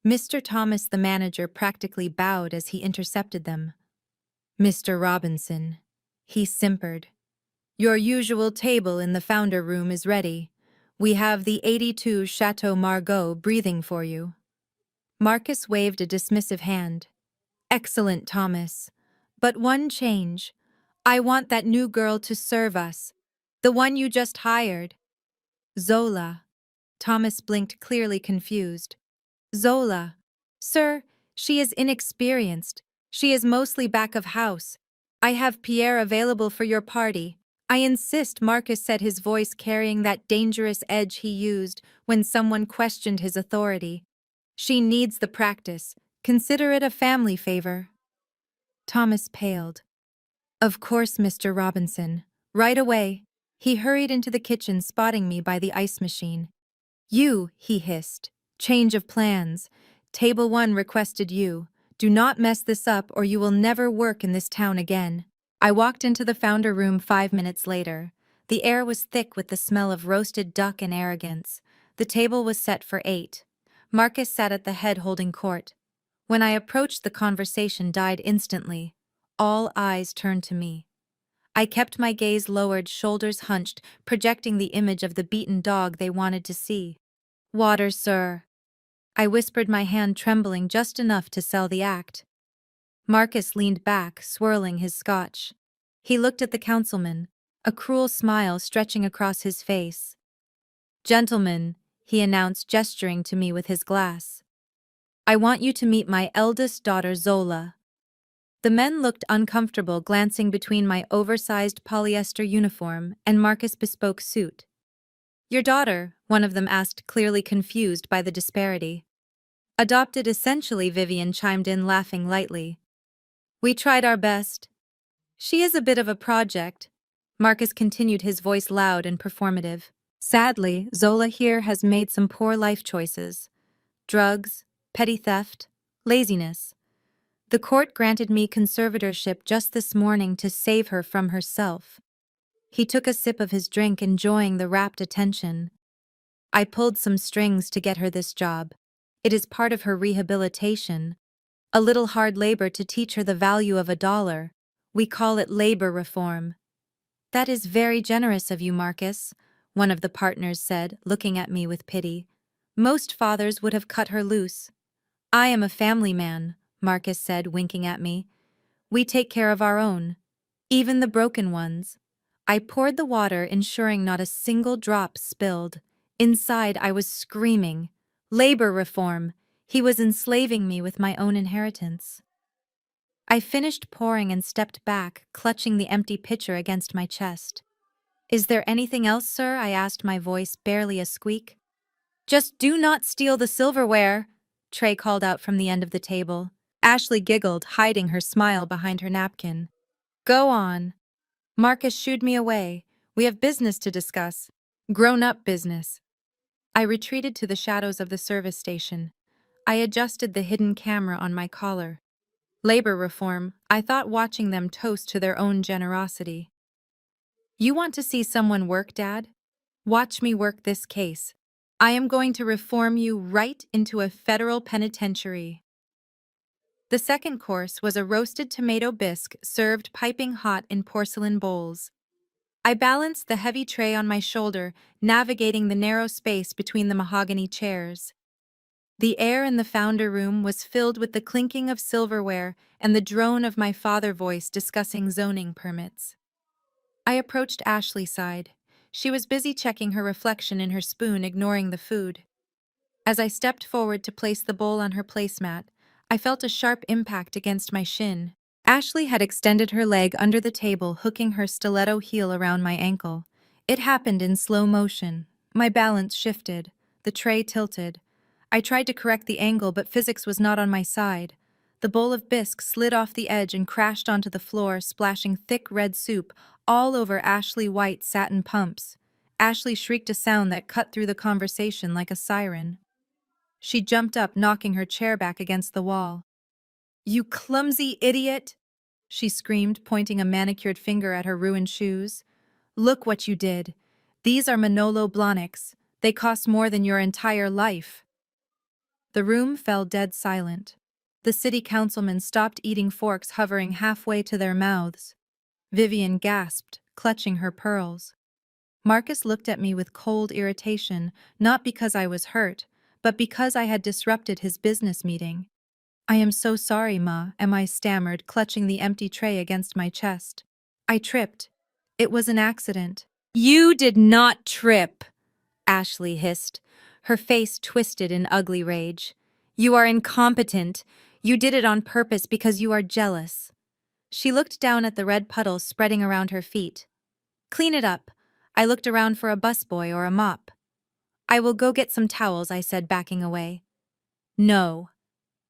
Mr. Thomas, the manager, practically bowed as he intercepted them. Mr. Robinson, he simpered. Your usual table in the founder room is ready. We have the 82 Chateau Margaux breathing for you. Marcus waved a dismissive hand. Excellent, Thomas. But one change. I want that new girl to serve us. The one you just hired. Zola. Thomas blinked, clearly confused. Zola. Sir, she is inexperienced. She is mostly back of house. I have Pierre available for your party. I insist, Marcus said, his voice carrying that dangerous edge he used when someone questioned his authority. She needs the practice. Consider it a family favor. Thomas paled. Of course, Mr. Robinson. Right away. He hurried into the kitchen, spotting me by the ice machine. You, he hissed. Change of plans. Table 1 requested you. Do not mess this up or you will never work in this town again. I walked into the founder room 5 minutes later. The air was thick with the smell of roasted duck and arrogance. The table was set for 8. Marcus sat at the head holding court. When I approached, the conversation died instantly. All eyes turned to me. I kept my gaze lowered, shoulders hunched, projecting the image of the beaten dog they wanted to see. Water, sir. I whispered, my hand trembling just enough to sell the act. Marcus leaned back, swirling his scotch. He looked at the councilman, a cruel smile stretching across his face. Gentlemen, he announced, gesturing to me with his glass. I want you to meet my eldest daughter, Zola. The men looked uncomfortable, glancing between my oversized polyester uniform and Marcus' bespoke suit. Your daughter, one of them asked, clearly confused by the disparity. Adopted, essentially, Vivian chimed in, laughing lightly. We tried our best. She is a bit of a project. Marcus continued, his voice loud and performative. Sadly, Zola here has made some poor life choices. Drugs, petty theft, laziness. The court granted me conservatorship just this morning to save her from herself. He took a sip of his drink, enjoying the rapt attention. I pulled some strings to get her this job. It is part of her rehabilitation. A little hard labor to teach her the value of $1. We call it labor reform. That is very generous of you, Marcus, one of the partners said, looking at me with pity. Most fathers would have cut her loose. I am a family man, Marcus said, winking at me. We take care of our own, even the broken ones. I poured the water, ensuring not a single drop spilled. Inside, I was screaming. Labor reform! He was enslaving me with my own inheritance. I finished pouring and stepped back, clutching the empty pitcher against my chest. Is there anything else, sir? I asked, my voice barely a squeak. Just do not steal the silverware, Trey called out from the end of the table. Ashley giggled, hiding her smile behind her napkin. Go on. Marcus shooed me away. We have business to discuss. Grown-up business. I retreated to the shadows of the service station. I adjusted the hidden camera on my collar. Labor reform, I thought, watching them toast to their own generosity. You want to see someone work, Dad? Watch me work this case. I am going to reform you right into a federal penitentiary. The second course was a roasted tomato bisque served piping hot in porcelain bowls. I balanced the heavy tray on my shoulder, navigating the narrow space between the mahogany chairs. The air in the founder room was filled with the clinking of silverware and the drone of my father's voice discussing zoning permits. I approached Ashley's side. She was busy checking her reflection in her spoon, ignoring the food. As I stepped forward to place the bowl on her placemat, I felt a sharp impact against my shin. Ashley had extended her leg under the table, hooking her stiletto heel around my ankle. It happened in slow motion. My balance shifted. The tray tilted. I tried to correct the angle, but physics was not on my side. The bowl of bisque slid off the edge and crashed onto the floor, splashing thick red soup all over Ashley White's satin pumps. Ashley shrieked a sound that cut through the conversation like a siren. She jumped up, knocking her chair back against the wall. "You clumsy idiot!" she screamed, pointing a manicured finger at her ruined shoes. "Look what you did. These are Manolo Blahniks. They cost more than your entire life." The room fell dead silent. The city councilmen stopped eating, forks hovering halfway to their mouths. Vivian gasped, clutching her pearls. Marcus looked at me with cold irritation, not because I was hurt, but because I had disrupted his business meeting. "I am so sorry, Ma," I stammered, clutching the empty tray against my chest. "I tripped. It was an accident." "You did not trip," Ashley hissed, her face twisted in ugly rage. "You are incompetent. You did it on purpose because you are jealous." She looked down at the red puddles spreading around her feet. "Clean it up." I looked around for a busboy or a mop. "I will go get some towels," I said, backing away. "No,"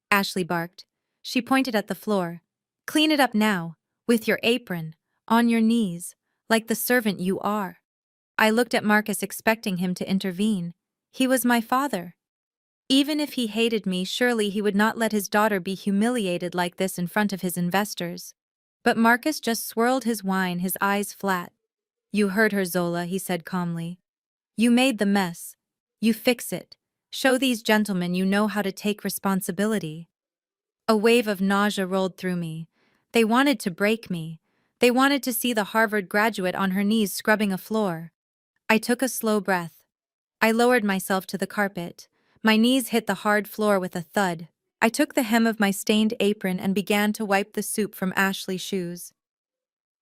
Ashley barked. She pointed at the floor. "Clean it up now, with your apron, on your knees, like the servant you are." I looked at Marcus, expecting him to intervene. He was my father. Even if he hated me, surely he would not let his daughter be humiliated like this in front of his investors. But Marcus just swirled his wine, his eyes flat. "You heard her, Zola," he said calmly. "You made the mess. You fix it. Show these gentlemen you know how to take responsibility." A wave of nausea rolled through me. They wanted to break me. They wanted to see the Harvard graduate on her knees scrubbing a floor. I took a slow breath. I lowered myself to the carpet. My knees hit the hard floor with a thud. I took the hem of my stained apron and began to wipe the soup from Ashley's shoes.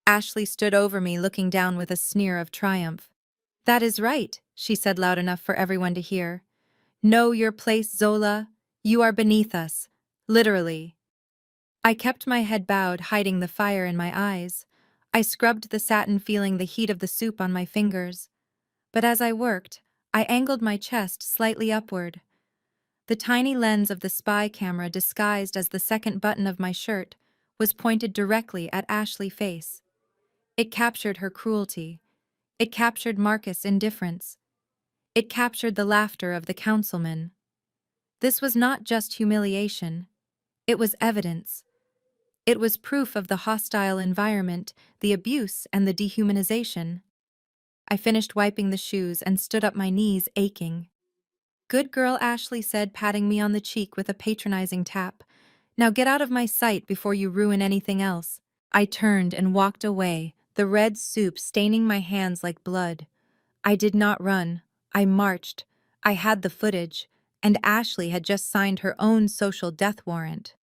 Ashley stood over me, looking down with a sneer of triumph. "That is right," she said loud enough for everyone to hear. "Know your place, Zola. You are beneath us. Literally." I kept my head bowed, hiding the fire in my eyes. I scrubbed the satin, feeling the heat of the soup on my fingers. But as I worked, I angled my chest slightly upward. The tiny lens of the spy camera, disguised as the second button of my shirt, was pointed directly at Ashley's face. It captured her cruelty. It captured Marcus' indifference. It captured the laughter of the councilmen. This was not just humiliation. It was evidence. It was proof of the hostile environment, the abuse, and the dehumanization. I finished wiping the shoes and stood up, my knees aching. "Good girl," Ashley said, patting me on the cheek with a patronizing tap. "Now get out of my sight before you ruin anything else." I turned and walked away, the red soup staining my hands like blood. I did not run. I marched. I had the footage, and Ashley had just signed her own social death warrant.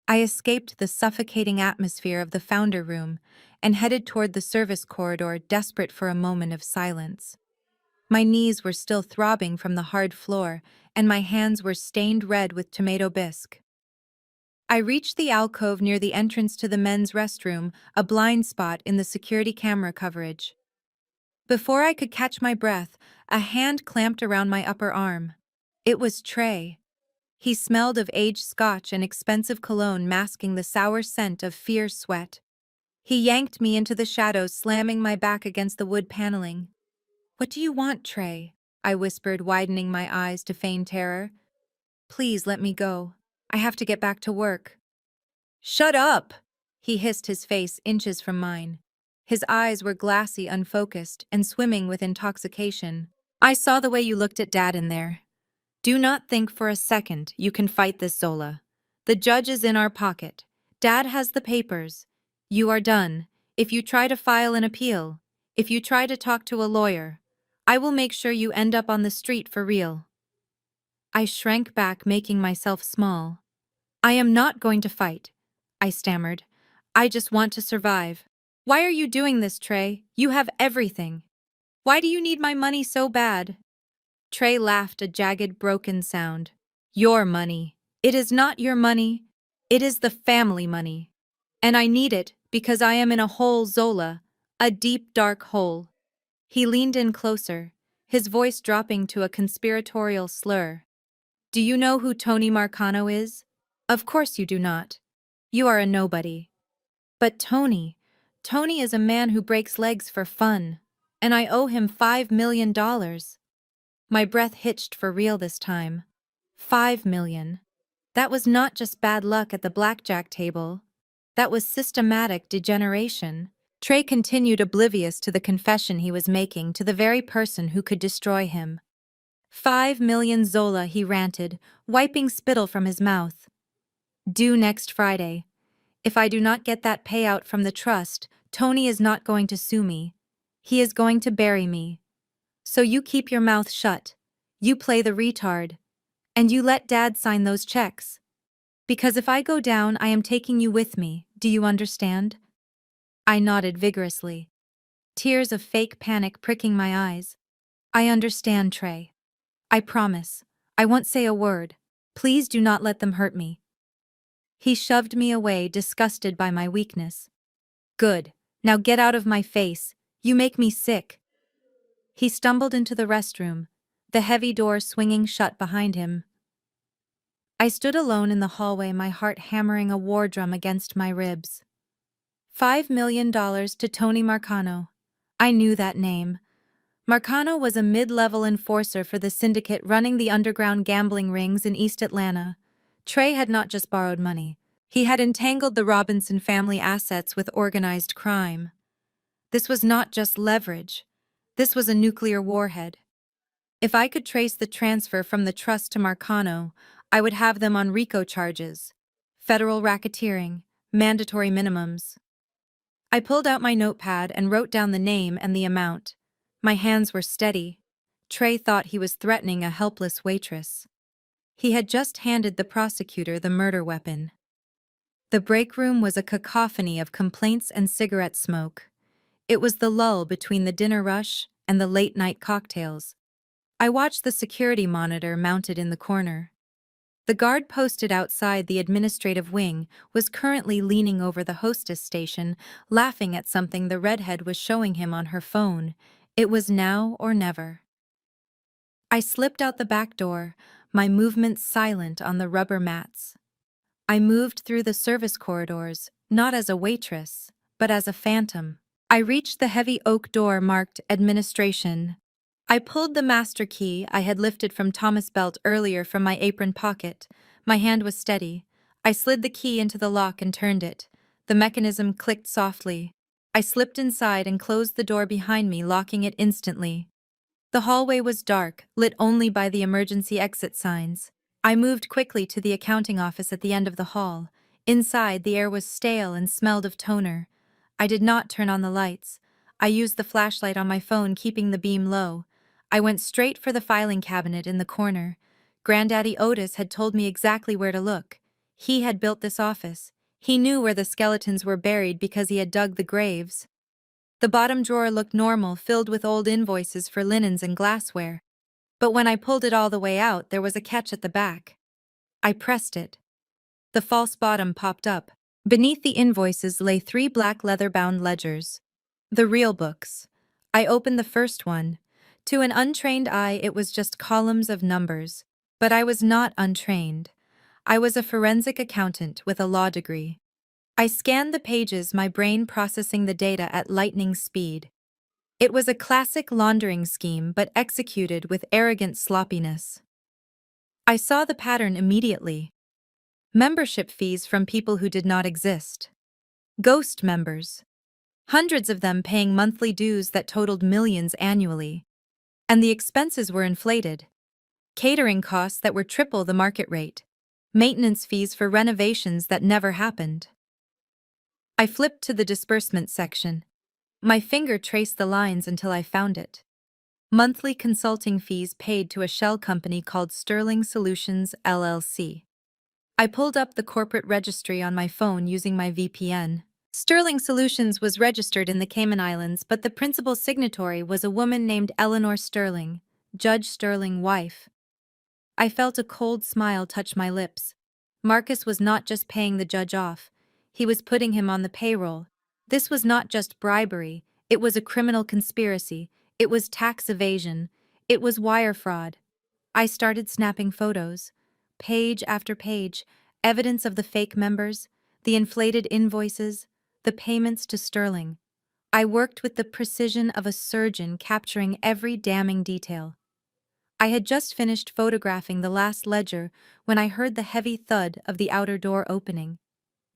I escaped the suffocating atmosphere of the founder room and headed toward the service corridor, desperate for a moment of silence. My knees were still throbbing from the hard floor, and my hands were stained red with tomato bisque. I reached the alcove near the entrance to the men's restroom, a blind spot in the security camera coverage. Before I could catch my breath, a hand clamped around my upper arm. It was Trey. He smelled of aged scotch and expensive cologne, masking the sour scent of fierce sweat. He yanked me into the shadows, slamming my back against the wood paneling. "What do you want, Trey?" I whispered, widening my eyes to feign terror. "Please let me go. I have to get back to work." "Shut up!" He hissed, his face inches from mine. His eyes were glassy, unfocused, and swimming with intoxication. "I saw the way you looked at Dad in there. Do not think for a second you can fight this, Zola. The judge is in our pocket. Dad has the papers. You are done. If you try to file an appeal, if you try to talk to a lawyer, I will make sure you end up on the street for real." I shrank back, making myself small. "I am not going to fight," I stammered. "I just want to survive." "Why are you doing this, Trey? You have everything. Why do you need my money so bad?" Trey laughed, a jagged, broken sound. "Your money. It is not your money. It is the family money. And I need it because I am in a hole, Zola. A deep, dark hole." He leaned in closer, his voice dropping to a conspiratorial slur. "Do you know who Tony Marcano is? Of course you do not. You are a nobody. But Tony is a man who breaks legs for fun, and I owe him $5 million. My breath hitched for real this time. 5 million. That was not just bad luck at the blackjack table. That was systematic degeneration. Trey continued, oblivious to the confession he was making to the very person who could destroy him. 5 million, Zola, he ranted, wiping spittle from his mouth. Due next Friday. If I do not get that payout from the trust, Tony is not going to sue me. He is going to bury me. So you keep your mouth shut. You play the retard. And you let Dad sign those checks. Because if I go down, I am taking you with me, do you understand? I nodded vigorously, tears of fake panic pricking my eyes. I understand, Trey. I promise. I won't say a word. Please do not let them hurt me. He shoved me away, disgusted by my weakness. Good. Now get out of my face. You make me sick. He stumbled into the restroom, the heavy door swinging shut behind him. I stood alone in the hallway, my heart hammering a war drum against my ribs. $5 million to Tony Marcano. I knew that name. Marcano was a mid-level enforcer for the syndicate running the underground gambling rings in East Atlanta. Trey had not just borrowed money. He had entangled the Robinson family assets with organized crime. This was not just leverage. This was a nuclear warhead. If I could trace the transfer from the trust to Marcano, I would have them on RICO charges, federal racketeering, mandatory minimums. I pulled out my notepad and wrote down the name and the amount. My hands were steady. Trey thought he was threatening a helpless waitress. He had just handed the prosecutor the murder weapon. The break room was a cacophony of complaints and cigarette smoke. It was the lull between the dinner rush and the late-night cocktails. I watched the security monitor mounted in the corner. The guard posted outside the administrative wing was currently leaning over the hostess station, laughing at something the redhead was showing him on her phone. It was now or never. I slipped out the back door, my movements silent on the rubber mats. I moved through the service corridors, not as a waitress, but as a phantom. I reached the heavy oak door marked Administration. I pulled the master key I had lifted from Thomas' belt earlier from my apron pocket. My hand was steady. I slid the key into the lock and turned it. The mechanism clicked softly. I slipped inside and closed the door behind me, locking it instantly. The hallway was dark, lit only by the emergency exit signs. I moved quickly to the accounting office at the end of the hall. Inside, the air was stale and smelled of toner. I did not turn on the lights. I used the flashlight on my phone, keeping the beam low. I went straight for the filing cabinet in the corner. Granddaddy Otis had told me exactly where to look. He had built this office. He knew where the skeletons were buried because he had dug the graves. The bottom drawer looked normal, filled with old invoices for linens and glassware. But when I pulled it all the way out, there was a catch at the back. I pressed it. The false bottom popped up. Beneath the invoices lay 3 black leather-bound ledgers. The real books. I opened the first one. To an untrained eye, it was just columns of numbers. But I was not untrained. I was a forensic accountant with a law degree. I scanned the pages, my brain processing the data at lightning speed. It was a classic laundering scheme, but executed with arrogant sloppiness. I saw the pattern immediately. Membership fees from people who did not exist. Ghost members. Hundreds of them paying monthly dues that totaled millions annually. And the expenses were inflated. Catering costs that were triple the market rate. Maintenance fees for renovations that never happened. I flipped to the disbursement section. My finger traced the lines until I found it. Monthly consulting fees paid to a shell company called Sterling Solutions LLC. I pulled up the corporate registry on my phone using my VPN. Sterling Solutions was registered in the Cayman Islands, but the principal signatory was a woman named Eleanor Sterling, Judge Sterling's wife. I felt a cold smile touch my lips. Marcus was not just paying the judge off, he was putting him on the payroll. This was not just bribery, it was a criminal conspiracy, it was tax evasion, it was wire fraud. I started snapping photos. Page after page, evidence of the fake members, the inflated invoices, the payments to Sterling. I worked with the precision of a surgeon, capturing every damning detail. I had just finished photographing the last ledger when I heard the heavy thud of the outer door opening.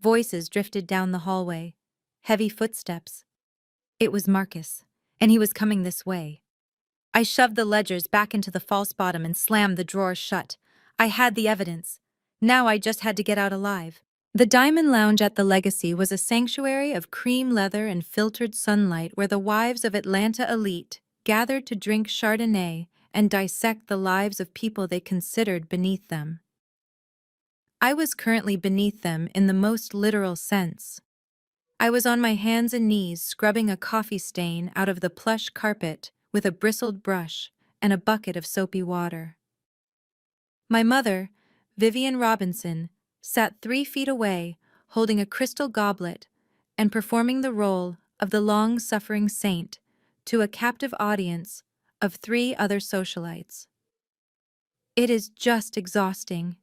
Voices drifted down the hallway. Heavy footsteps. It was Marcus, and he was coming this way. I shoved the ledgers back into the false bottom and slammed the drawer shut. I had the evidence. Now I just had to get out alive. The Diamond Lounge at the Legacy was a sanctuary of cream leather and filtered sunlight where the wives of Atlanta elite gathered to drink Chardonnay and dissect the lives of people they considered beneath them. I was currently beneath them in the most literal sense. I was on my hands and knees scrubbing a coffee stain out of the plush carpet with a bristled brush and a bucket of soapy water. My mother, Vivian Robinson, sat 3 feet away, holding a crystal goblet and performing the role of the long-suffering saint to a captive audience of 3 other socialites. It is just exhausting.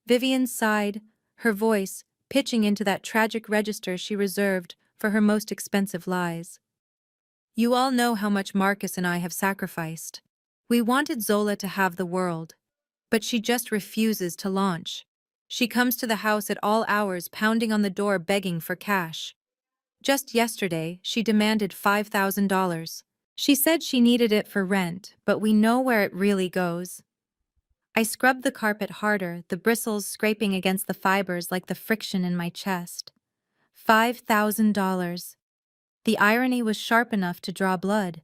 Vivian sighed, her voice pitching into that tragic register she reserved for her most expensive lies. You all know how much Marcus and I have sacrificed. We wanted Zola to have the world, but she just refuses to launch. She comes to the house at all hours, pounding on the door begging for cash. Just yesterday, she demanded $5,000. She said she needed it for rent, but we know where it really goes. I scrubbed the carpet harder, the bristles scraping against the fibers like the friction in my chest. $5,000. The irony was sharp enough to draw blood.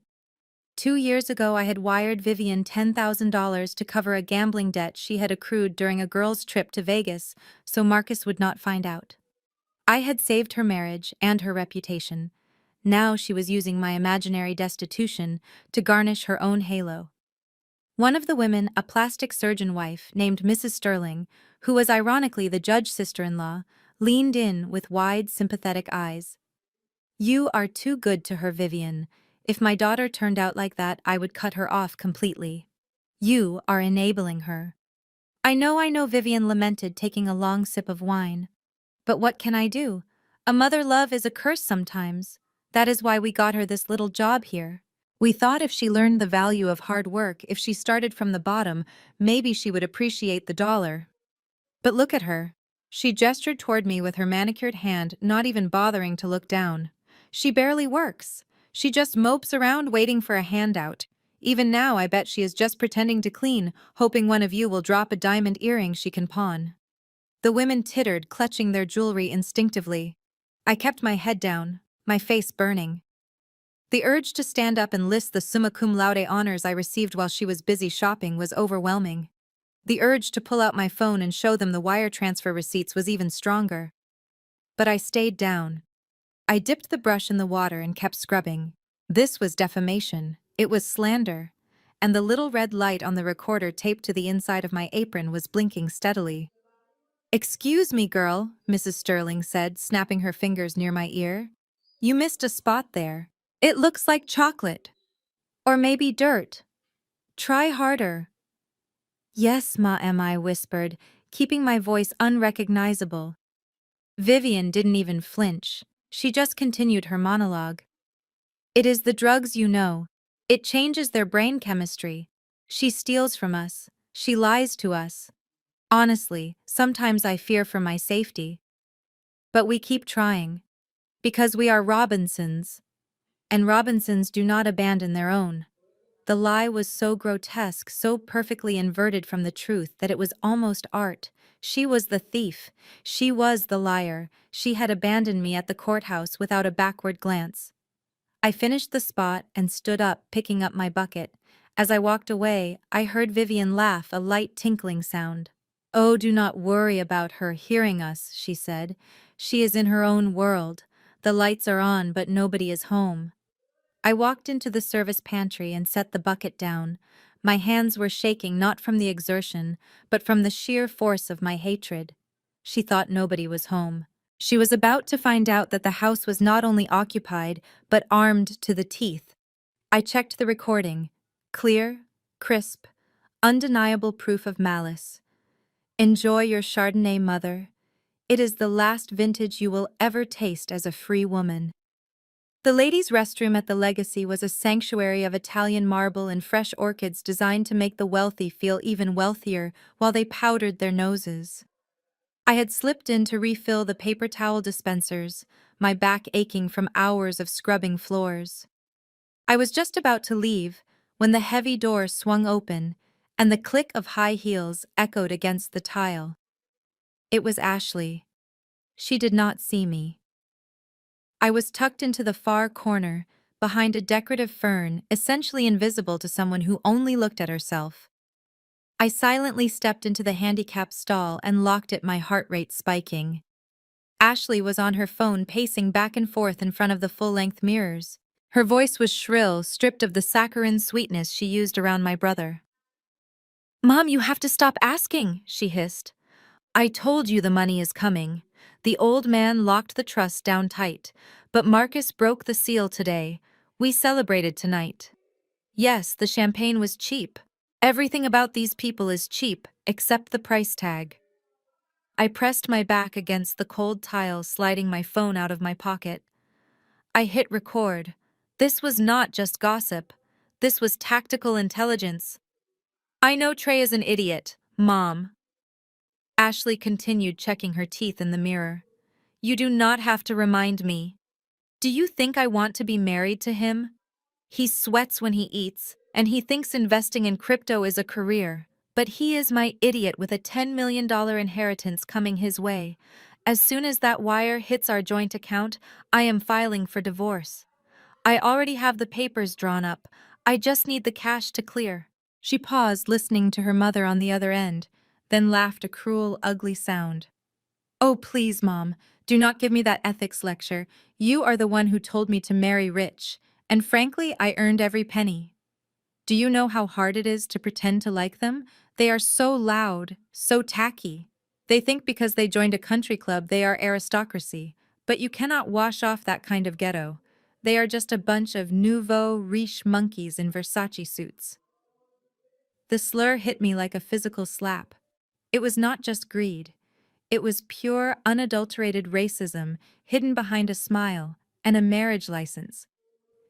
2 years ago, I had wired Vivian $10,000 to cover a gambling debt she had accrued during a girls' trip to Vegas so Marcus would not find out. I had saved her marriage and her reputation. Now she was using my imaginary destitution to garnish her own halo. One of the women, a plastic surgeon wife named Mrs. Sterling, who was ironically the judge's sister-in-law, leaned in with wide, sympathetic eyes. You are too good to her, Vivian. If my daughter turned out like that, I would cut her off completely. You are enabling her. I know, Vivian lamented, taking a long sip of wine. But what can I do? A mother love is a curse sometimes. That is why we got her this little job here. We thought if she learned the value of hard work, if she started from the bottom, maybe she would appreciate the dollar. But look at her. She gestured toward me with her manicured hand, not even bothering to look down. She barely works. She just mopes around waiting for a handout. Even now, I bet she is just pretending to clean, hoping one of you will drop a diamond earring she can pawn. The women tittered, clutching their jewelry instinctively. I kept my head down, my face burning. The urge to stand up and list the summa cum laude honors I received while she was busy shopping was overwhelming. The urge to pull out my phone and show them the wire transfer receipts was even stronger. But I stayed down. I dipped the brush in the water and kept scrubbing. This was defamation. It was slander. And the little red light on the recorder taped to the inside of my apron was blinking steadily. "Excuse me, girl," Mrs. Sterling said, snapping her fingers near my ear. "You missed a spot there. It looks like chocolate. Or maybe dirt. Try harder." "Yes, Ma," I whispered, keeping my voice unrecognizable. Vivian didn't even flinch. She just continued her monologue. It is the drugs, you know. It changes their brain chemistry. She steals from us. She lies to us. Honestly, sometimes I fear for my safety. But we keep trying. Because we are Robinsons. And Robinsons do not abandon their own. The lie was so grotesque, so perfectly inverted from the truth that it was almost art. She was the thief. She was the liar. She had abandoned me at the courthouse without a backward glance. I finished the spot and stood up, picking up my bucket. As I walked away, I heard Vivian laugh, a light tinkling sound. "Oh, do not worry about her hearing us," she said. "She is in her own world. The lights are on, but nobody is home." I walked into the service pantry and set the bucket down. My hands were shaking not from the exertion, but from the sheer force of my hatred. She thought nobody was home. She was about to find out that the house was not only occupied, but armed to the teeth. I checked the recording. Clear, crisp, undeniable proof of malice. "Enjoy your Chardonnay, mother. It is the last vintage you will ever taste as a free woman." The ladies' restroom at the Legacy was a sanctuary of Italian marble and fresh orchids designed to make the wealthy feel even wealthier while they powdered their noses. I had slipped in to refill the paper towel dispensers, my back aching from hours of scrubbing floors. I was just about to leave when the heavy door swung open and the click of high heels echoed against the tile. It was Ashley. She did not see me. I was tucked into the far corner, behind a decorative fern, essentially invisible to someone who only looked at herself. I silently stepped into the handicap stall and locked it, my heart rate spiking. Ashley was on her phone, pacing back and forth in front of the full-length mirrors. Her voice was shrill, stripped of the saccharine sweetness she used around my brother. "Mom, you have to stop asking," she hissed. "I told you the money is coming." The old man locked the trust down tight, but Marcus broke the seal today. We celebrated tonight. Yes, the champagne was cheap. Everything about these people is cheap, except the price tag. I pressed my back against the cold tile, sliding my phone out of my pocket. I hit record. This was not just gossip. This was tactical intelligence. "I know Trey is an idiot, Mom." Ashley continued, checking her teeth in the mirror. "You do not have to remind me. Do you think I want to be married to him? He sweats when he eats, and he thinks investing in crypto is a career. But he is my idiot with a $10 million inheritance coming his way. As soon as that wire hits our joint account, I am filing for divorce. I already have the papers drawn up. I just need the cash to clear." She paused, listening to her mother on the other end, then laughed a cruel, ugly sound. "Oh, please, Mom, do not give me that ethics lecture. You are the one who told me to marry rich, and frankly, I earned every penny. Do you know how hard it is to pretend to like them? They are so loud, so tacky. They think because they joined a country club they are aristocracy, but you cannot wash off that kind of ghetto. They are just a bunch of nouveau riche monkeys in Versace suits." The slur hit me like a physical slap. It was not just greed. It was pure, unadulterated racism hidden behind a smile and a marriage license.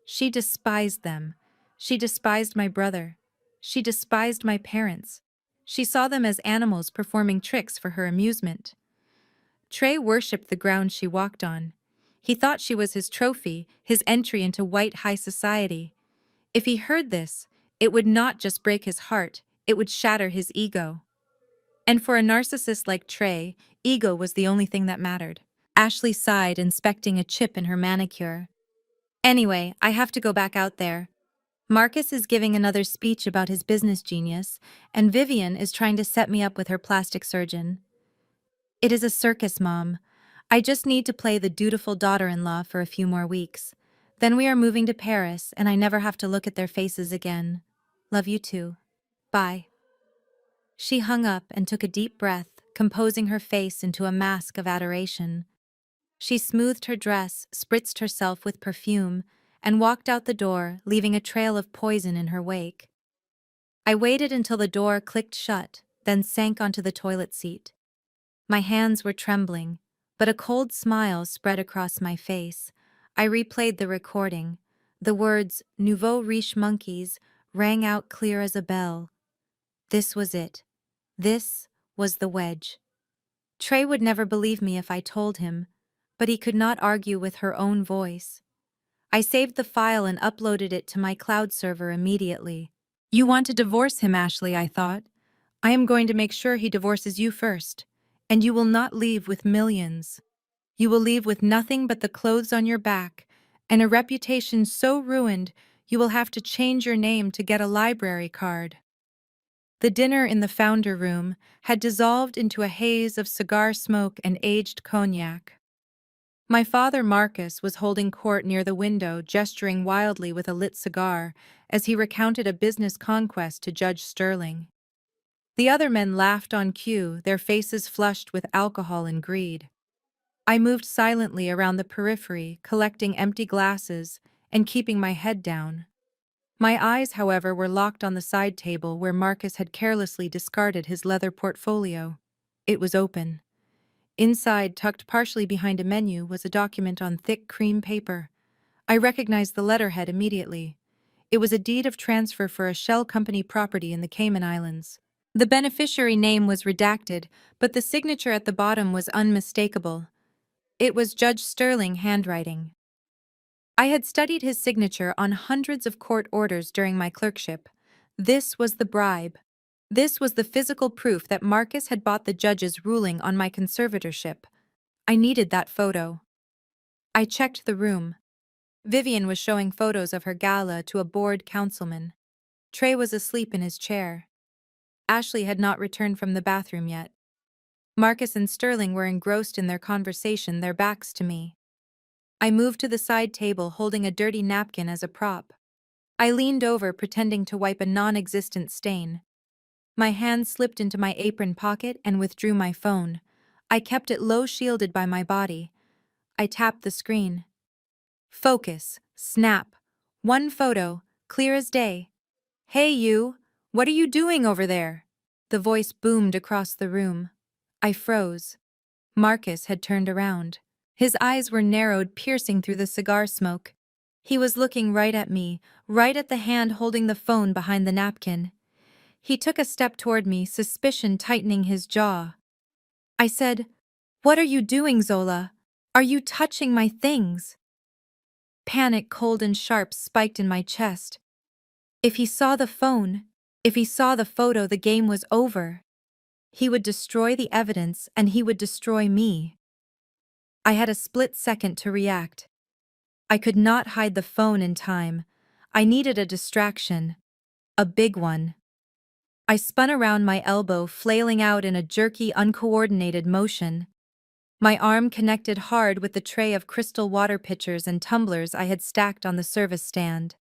She despised them. She despised my brother. She despised my parents. She saw them as animals performing tricks for her amusement. Trey worshipped the ground she walked on. He thought she was his trophy, his entry into white high society. If he heard this, it would not just break his heart, it would shatter his ego. And for a narcissist like Trey, ego was the only thing that mattered. Ashley sighed, inspecting a chip in her manicure. "Anyway, I have to go back out there. Marcus is giving another speech about his business genius, and Vivian is trying to set me up with her plastic surgeon. It is a circus, Mom. I just need to play the dutiful daughter-in-law for a few more weeks. Then we are moving to Paris, and I never have to look at their faces again. Love you too. Bye." She hung up and took a deep breath, composing her face into a mask of adoration. She smoothed her dress, spritzed herself with perfume, and walked out the door, leaving a trail of poison in her wake. I waited until the door clicked shut, then sank onto the toilet seat. My hands were trembling, but a cold smile spread across my face. I replayed the recording. The words, "Nouveau riche monkeys," rang out clear as a bell. This was it. This was the wedge. Trey would never believe me if I told him, but he could not argue with her own voice. I saved the file and uploaded it to my cloud server immediately. "You want to divorce him, Ashley," I thought. "I am going to make sure he divorces you first. And you will not leave with millions. You will leave with nothing but the clothes on your back, and a reputation so ruined you will have to change your name to get a library card." The dinner in the founder room had dissolved into a haze of cigar smoke and aged cognac. My father, Marcus, was holding court near the window, gesturing wildly with a lit cigar as he recounted a business conquest to Judge Sterling. The other men laughed on cue, their faces flushed with alcohol and greed. I moved silently around the periphery, collecting empty glasses and keeping my head down. My eyes, however, were locked on the side table where Marcus had carelessly discarded his leather portfolio. It was open. Inside, tucked partially behind a menu, was a document on thick cream paper. I recognized the letterhead immediately. It was a deed of transfer for a shell company property in the Cayman Islands. The beneficiary name was redacted, but the signature at the bottom was unmistakable. It was Judge Sterling handwriting. I had studied his signature on hundreds of court orders during my clerkship. This was the bribe. This was the physical proof that Marcus had bought the judge's ruling on my conservatorship. I needed that photo. I checked the room. Vivian was showing photos of her gala to a bored councilman. Trey was asleep in his chair. Ashley had not returned from the bathroom yet. Marcus and Sterling were engrossed in their conversation, their backs to me. I moved to the side table holding a dirty napkin as a prop. I leaned over, pretending to wipe a non-existent stain. My hand slipped into my apron pocket and withdrew my phone. I kept it low, shielded by my body. I tapped the screen. Focus. Snap. One photo, clear as day. "Hey you, what are you doing over there?" The voice boomed across the room. I froze. Marcus had turned around. His eyes were narrowed, piercing through the cigar smoke. He was looking right at me, right at the hand holding the phone behind the napkin. He took a step toward me, suspicion tightening his jaw. I said, "What are you doing, Zola? Are you touching my things?" Panic, cold and sharp, spiked in my chest. If he saw the phone, if he saw the photo, the game was over. He would destroy the evidence, and he would destroy me. I had a split second to react. I could not hide the phone in time. I needed a distraction. A big one. I spun around, my elbow flailing out in a jerky, uncoordinated motion. My arm connected hard with the tray of crystal water pitchers and tumblers I had stacked on the service stand.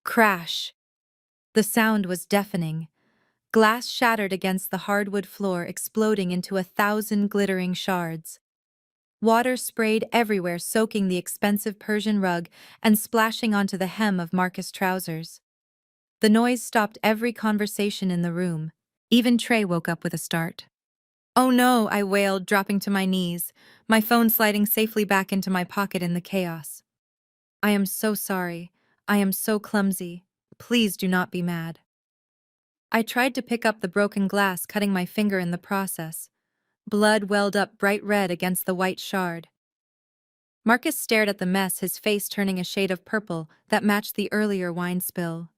Crash. The sound was deafening. Glass shattered against the hardwood floor, exploding into 1,000 glittering shards. Water sprayed everywhere, soaking the expensive Persian rug and splashing onto the hem of Marcus' trousers. The noise stopped every conversation in the room. Even Trey woke up with a start. "Oh no," I wailed, dropping to my knees, my phone sliding safely back into my pocket in the chaos. "I am so sorry. I am so clumsy. Please do not be mad." I tried to pick up the broken glass, cutting my finger in the process. Blood welled up bright red against the white shard. Marcus stared at the mess, his face turning a shade of purple that matched the earlier wine spill.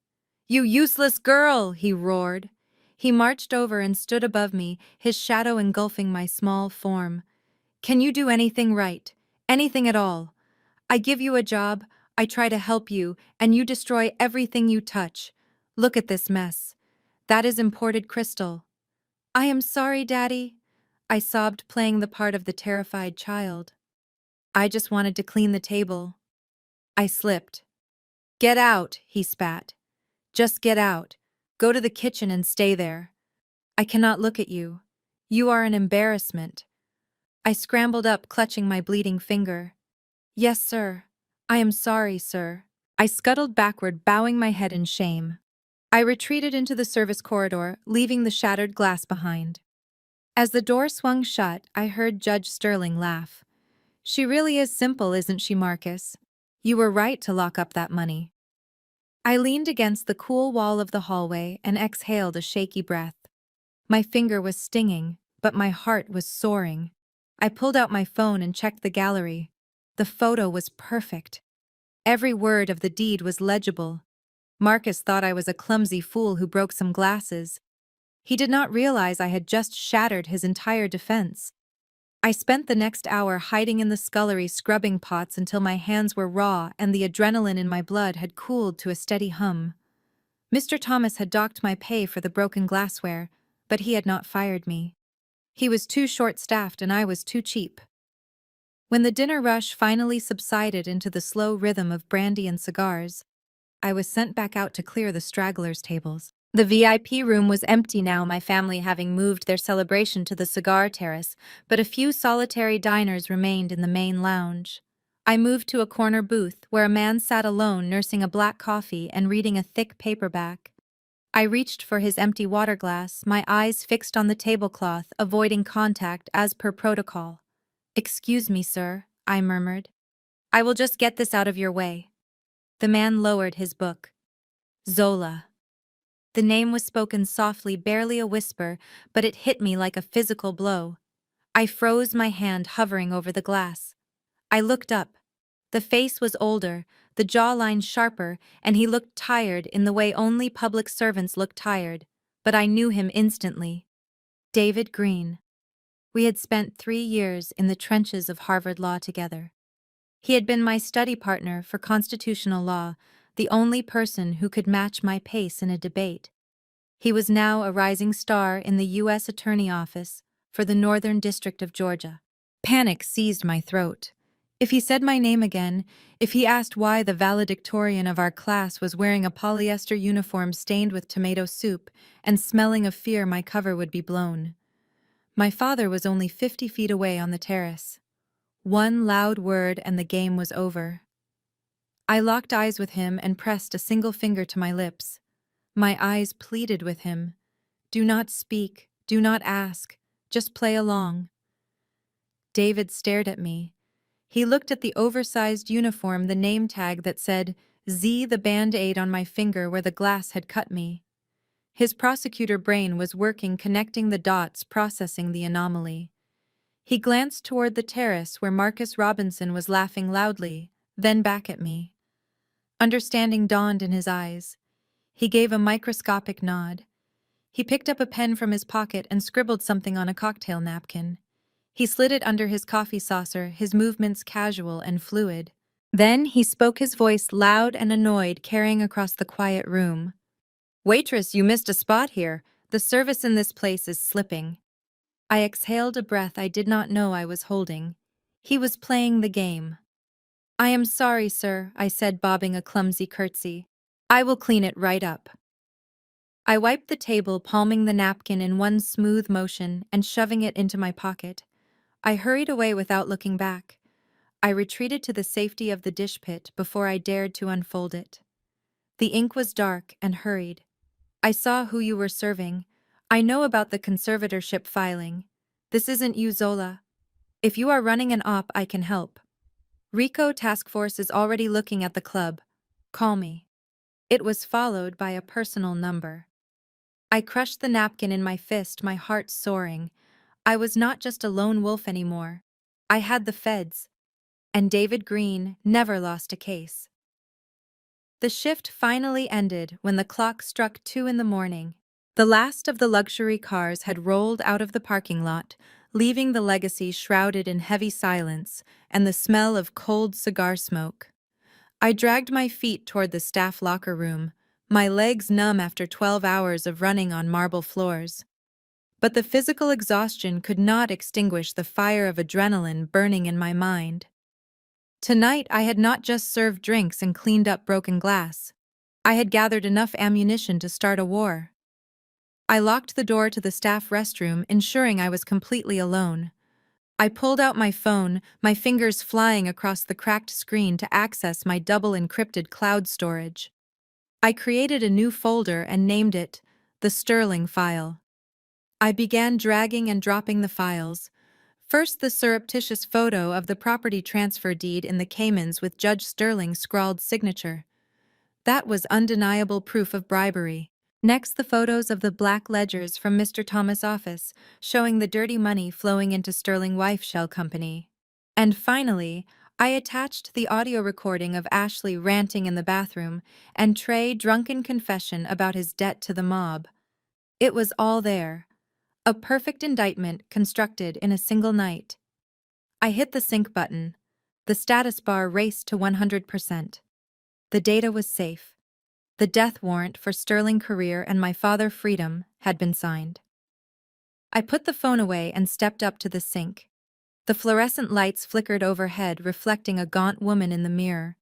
"You useless girl!" he roared. He marched over and stood above me, his shadow engulfing my small form. "Can you do anything right? Anything at all? I give you a job, I try to help you, and you destroy everything you touch. Look at this mess. That is imported crystal." "I am sorry, Daddy," I sobbed, playing the part of the terrified child. "I just wanted to clean the table." I slipped. "Get out," he spat. "Just get out. Go to the kitchen and stay there. I cannot look at you. You are an embarrassment." I scrambled up, clutching my bleeding finger. "Yes, sir. I am sorry, sir." I scuttled backward, bowing my head in shame. I retreated into the service corridor, leaving the shattered glass behind. As the door swung shut, I heard Judge Sterling laugh. She really is simple, isn't she, Marcus? You were right to lock up that money. I leaned against the cool wall of the hallway and exhaled a shaky breath. My finger was stinging, but my heart was soaring. I pulled out my phone and checked the gallery. The photo was perfect. Every word of the deed was legible. Marcus thought I was a clumsy fool who broke some glasses. He did not realize I had just shattered his entire defense. I spent the next hour hiding in the scullery scrubbing pots until my hands were raw and the adrenaline in my blood had cooled to a steady hum. Mr. Thomas had docked my pay for the broken glassware, but he had not fired me. He was too short-staffed and I was too cheap. When the dinner rush finally subsided into the slow rhythm of brandy and cigars, I was sent back out to clear the stragglers' tables. The VIP room was empty now, my family having moved their celebration to the cigar terrace, but a few solitary diners remained in the main lounge. I moved to a corner booth where a man sat alone nursing a black coffee and reading a thick paperback. I reached for his empty water glass, my eyes fixed on the tablecloth, avoiding contact as per protocol. "Excuse me, sir," I murmured. "I will just get this out of your way." The man lowered his book. Zola. The name was spoken softly, barely a whisper, but it hit me like a physical blow. I froze, my hand hovering over the glass. I looked up. The face was older, the jawline sharper, and he looked tired in the way only public servants look tired, but I knew him instantly. David Green. We had spent 3 years in the trenches of Harvard Law together. He had been my study partner for constitutional law, the only person who could match my pace in a debate. He was now a rising star in the U.S. Attorney Office for the Northern District of Georgia. Panic seized my throat. If he said my name again, if he asked why the valedictorian of our class was wearing a polyester uniform stained with tomato soup and smelling of fear, my cover would be blown. My father was only 50 feet away on the terrace. One loud word and the game was over. I locked eyes with him and pressed a single finger to my lips. My eyes pleaded with him. Do not speak, do not ask, just play along. David stared at me. He looked at the oversized uniform, the name tag that said Z, the band-aid on my finger where the glass had cut me. His prosecutor brain was working, connecting the dots, processing the anomaly. He glanced toward the terrace where Marcus Robinson was laughing loudly, then back at me. Understanding dawned in his eyes. He gave a microscopic nod. He picked up a pen from his pocket and scribbled something on a cocktail napkin. He slid it under his coffee saucer, his movements casual and fluid. Then he spoke, his voice loud and annoyed, carrying across the quiet room. "Waitress, you missed a spot here. The service in this place is slipping." I exhaled a breath I did not know I was holding. He was playing the game. "I am sorry, sir," I said, bobbing a clumsy curtsy. "I will clean it right up." I wiped the table, palming the napkin in one smooth motion and shoving it into my pocket. I hurried away without looking back. I retreated to the safety of the dish pit before I dared to unfold it. The ink was dark and hurried. "I saw who you were serving. I know about the conservatorship filing. This isn't you, Zola. If you are running an op, I can help. Rico Task Force is already looking at the club. Call me." It was followed by a personal number. I crushed the napkin in my fist, my heart soaring. I was not just a lone wolf anymore. I had the feds. And David Green never lost a case. The shift finally ended when the clock struck 2 in the morning. The last of the luxury cars had rolled out of the parking lot, leaving the legacy shrouded in heavy silence and the smell of cold cigar smoke. I dragged my feet toward the staff locker room, my legs numb after 12 hours of running on marble floors. But the physical exhaustion could not extinguish the fire of adrenaline burning in my mind. Tonight I had not just served drinks and cleaned up broken glass. I had gathered enough ammunition to start a war. I locked the door to the staff restroom, ensuring I was completely alone. I pulled out my phone, my fingers flying across the cracked screen to access my double-encrypted cloud storage. I created a new folder and named it the Sterling File. I began dragging and dropping the files. First, the surreptitious photo of the property transfer deed in the Caymans with Judge Sterling's scrawled signature. That was undeniable proof of bribery. Next, the photos of the black ledgers from Mr. Thomas' office, showing the dirty money flowing into Sterling Wife Shell Company. And finally, I attached the audio recording of Ashley ranting in the bathroom and Trey's drunken confession about his debt to the mob. It was all there. A perfect indictment constructed in a single night. I hit the sync button. The status bar raced to 100%. The data was safe. The death warrant for Sterling Career and my father Freedom had been signed. I put the phone away and stepped up to the sink. The fluorescent lights flickered overhead, reflecting a gaunt woman in the mirror.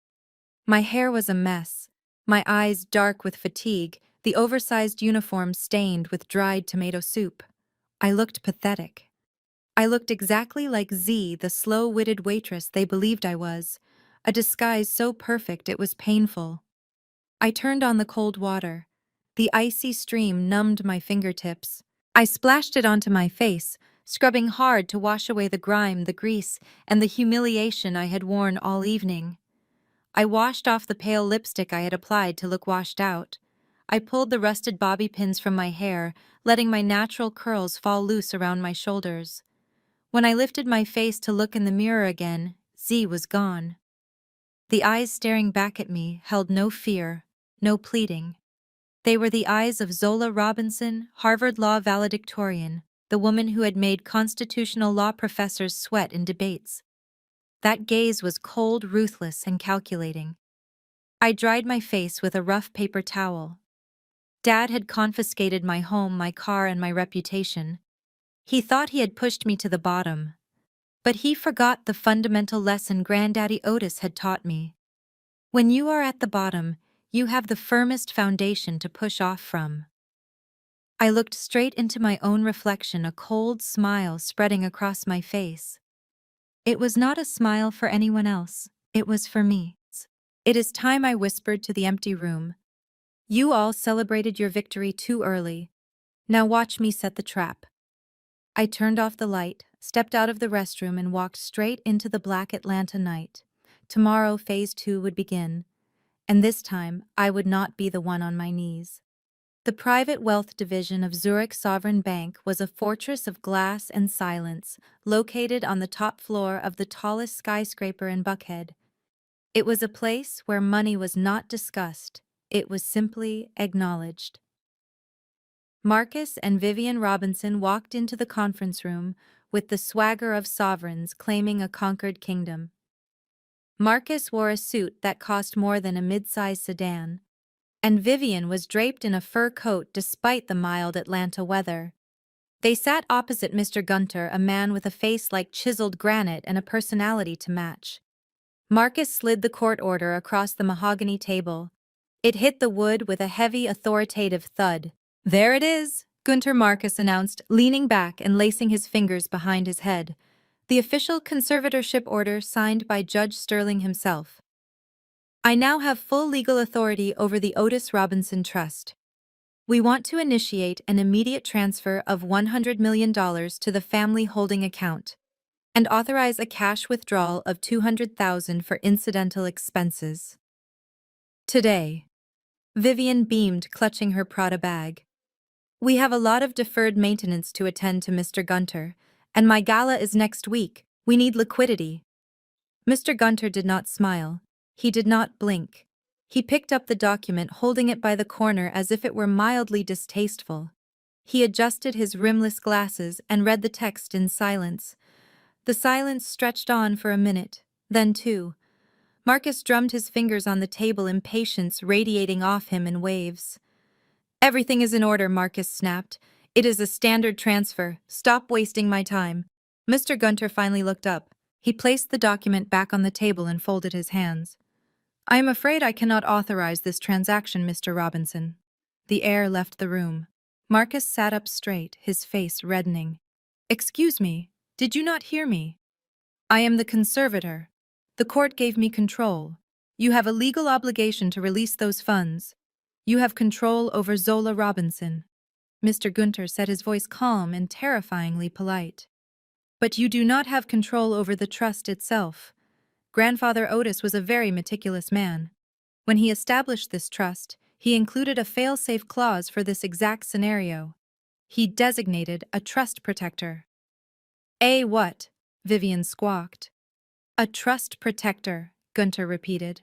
My hair was a mess, my eyes dark with fatigue, the oversized uniform stained with dried tomato soup. I looked pathetic. I looked exactly like Z, the slow-witted waitress they believed I was, a disguise so perfect it was painful. I turned on the cold water. The icy stream numbed my fingertips. I splashed it onto my face, scrubbing hard to wash away the grime, the grease, and the humiliation I had worn all evening. I washed off the pale lipstick I had applied to look washed out. I pulled the rusted bobby pins from my hair, letting my natural curls fall loose around my shoulders. When I lifted my face to look in the mirror again, Z was gone. The eyes staring back at me held no fear, no pleading. They were the eyes of Zola Robinson, Harvard Law valedictorian, the woman who had made constitutional law professors sweat in debates. That gaze was cold, ruthless, and calculating. I dried my face with a rough paper towel. Dad had confiscated my home, my car, and my reputation. He thought he had pushed me to the bottom. But he forgot the fundamental lesson Granddaddy Otis had taught me. When you are at the bottom, you have the firmest foundation to push off from. I looked straight into my own reflection, a cold smile spreading across my face. It was not a smile for anyone else, it was for me. It is time, I whispered to the empty room. You all celebrated your victory too early. Now watch me set the trap. I turned off the light, stepped out of the restroom, and walked straight into the black Atlanta night. Tomorrow, Phase 2 would begin, and this time I would not be the one on my knees. The private wealth division of Zurich Sovereign Bank was a fortress of glass and silence, located on the top floor of the tallest skyscraper in Buckhead. It was a place where money was not discussed, it was simply acknowledged. Marcus and Vivian Robinson walked into the conference room with the swagger of sovereigns claiming a conquered kingdom. Marcus wore a suit that cost more than a mid-size sedan, and Vivian was draped in a fur coat despite the mild Atlanta weather. They sat opposite Mr. Gunter, a man with a face like chiseled granite and a personality to match. Marcus slid the court order across the mahogany table. It hit the wood with a heavy, authoritative thud. There it is, Gunter Marcus announced, leaning back and lacing his fingers behind his head. The official conservatorship order signed by Judge Sterling himself. I now have full legal authority over the Otis Robinson Trust. We want to initiate an immediate transfer of $100 million to the family holding account and authorize a cash withdrawal of $200,000 for incidental expenses. Today. Vivian beamed, clutching her Prada bag. We have a lot of deferred maintenance to attend to, Mr. Gunter, and my gala is next week. We need liquidity. Mr. Gunter did not smile. He did not blink. He picked up the document, holding it by the corner as if it were mildly distasteful. He adjusted his rimless glasses and read the text in silence. The silence stretched on for a minute, then two. Marcus drummed his fingers on the table, impatience radiating off him in waves. Everything is in order, Marcus snapped. It is a standard transfer. Stop wasting my time. Mr. Gunter finally looked up. He placed the document back on the table and folded his hands. I am afraid I cannot authorize this transaction, Mr. Robinson. The air left the room. Marcus sat up straight, his face reddening. Excuse me, did you not hear me? I am the conservator. The court gave me control. You have a legal obligation to release those funds. You have control over Zola Robinson. Mr. Gunter said, his voice calm and terrifyingly polite. But you do not have control over the trust itself. Grandfather Otis was a very meticulous man. When he established this trust, he included a fail-safe clause for this exact scenario. He designated a trust protector. "A what?" Vivian squawked. "A trust protector," Gunter repeated.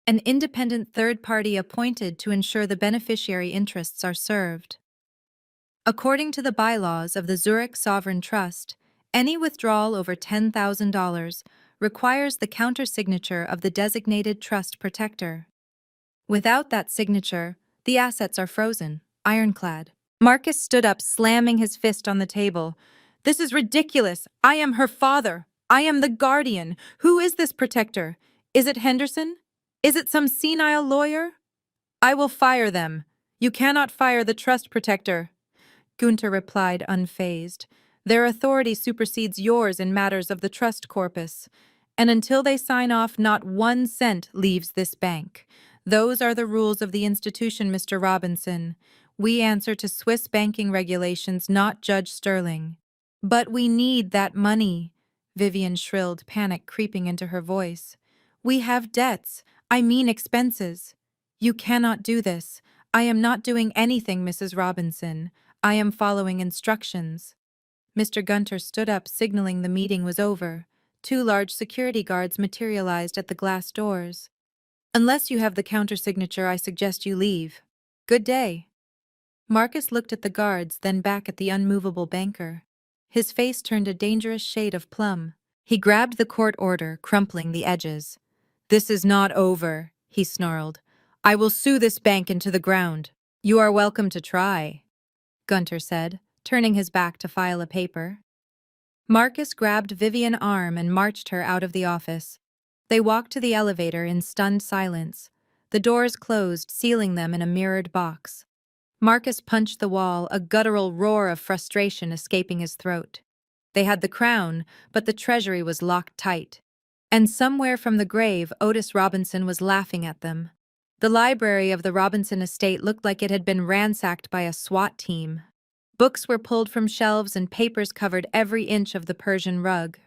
"An independent third party appointed to ensure the beneficiary interests are served." According to the bylaws of the Zurich Sovereign Trust, any withdrawal over $10,000 requires the countersignature of the designated trust protector. Without that signature, the assets are frozen, ironclad. Marcus stood up, slamming his fist on the table. "This is ridiculous. I am her father. I am the guardian. Who is this protector? Is it Henderson? Is it some senile lawyer? I will fire them. You cannot fire the trust protector." Gunter replied, unfazed. "Their authority supersedes yours in matters of the trust corpus, and until they sign off, not 1 cent leaves this bank. Those are the rules of the institution, Mr. Robinson. We answer to Swiss banking regulations, not Judge Sterling." "But we need that money," Vivian shrilled, panic creeping into her voice. "We have debts. I mean expenses." "You cannot do this. I am not doing anything, Mrs. Robinson. I am following instructions." Mr. Gunter stood up, signaling the meeting was over. 2 large security guards materialized at the glass doors. "Unless you have the countersignature, I suggest you leave. Good day." Marcus looked at the guards, then back at the unmovable banker. His face turned a dangerous shade of plum. He grabbed the court order, crumpling the edges. "This is not over," he snarled. "I will sue this bank into the ground." "You are welcome to try," Gunter said, turning his back to file a paper. Marcus grabbed Vivian's arm and marched her out of the office. They walked to the elevator in stunned silence. The doors closed, sealing them in a mirrored box. Marcus punched the wall, a guttural roar of frustration escaping his throat. They had the crown, but the treasury was locked tight. And somewhere from the grave, Otis Robinson was laughing at them. The library of the Robinson estate looked like it had been ransacked by a SWAT team. Books were pulled from shelves and papers covered every inch of the Persian rug.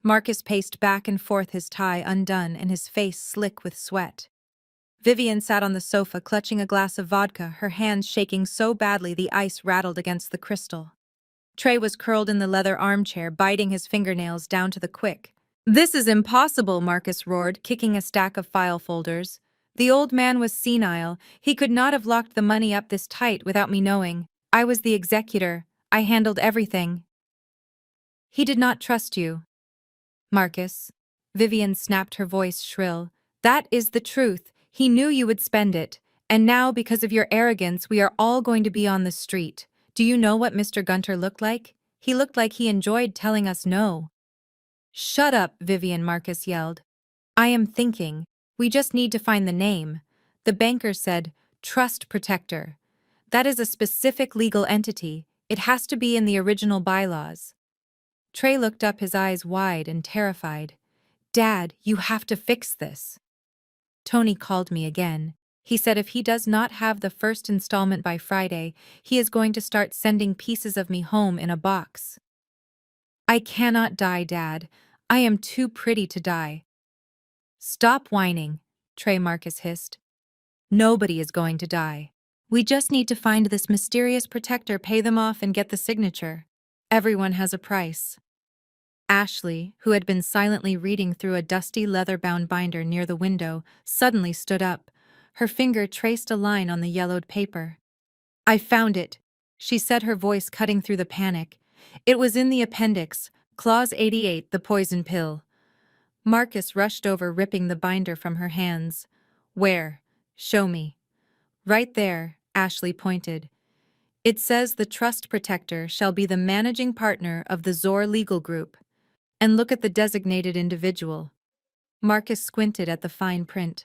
Marcus paced back and forth, his tie undone and his face slick with sweat. Vivian sat on the sofa, clutching a glass of vodka, her hands shaking so badly the ice rattled against the crystal. Trey was curled in the leather armchair, biting his fingernails down to the quick. "This is impossible," Marcus roared, kicking a stack of file folders. "The old man was senile. He could not have locked the money up this tight without me knowing. I was the executor. I handled everything." "He did not trust you, Marcus." Vivian snapped, her voice shrill. "That is the truth. He knew you would spend it. And now, because of your arrogance, we are all going to be on the street. Do you know what Mr. Gunter looked like? He looked like he enjoyed telling us no." "Shut up, Vivian," Marcus yelled. "I am thinking. We just need to find the name." The banker said, "Trust protector. That is a specific legal entity. It has to be in the original bylaws." Trey looked up, his eyes wide and terrified. "Dad, you have to fix this." Tony called me again. He said if he does not have the first installment by Friday, he is going to start sending pieces of me home in a box. "I cannot die, Dad. I am too pretty to die." "Stop whining," Trey Marcus hissed. "Nobody is going to die. We just need to find this mysterious protector, pay them off, and get the signature. Everyone has a price." Ashley, who had been silently reading through a dusty leather-bound binder near the window, suddenly stood up. Her finger traced a line on the yellowed paper. "I found it," she said, her voice cutting through the panic. "It was in the appendix, Clause 88, the poison pill." Marcus rushed over, ripping the binder from her hands. "Where? Show me." "Right there," Ashley pointed. "It says the trust protector shall be the managing partner of the Zor Legal Group. And look at the designated individual." Marcus squinted at the fine print.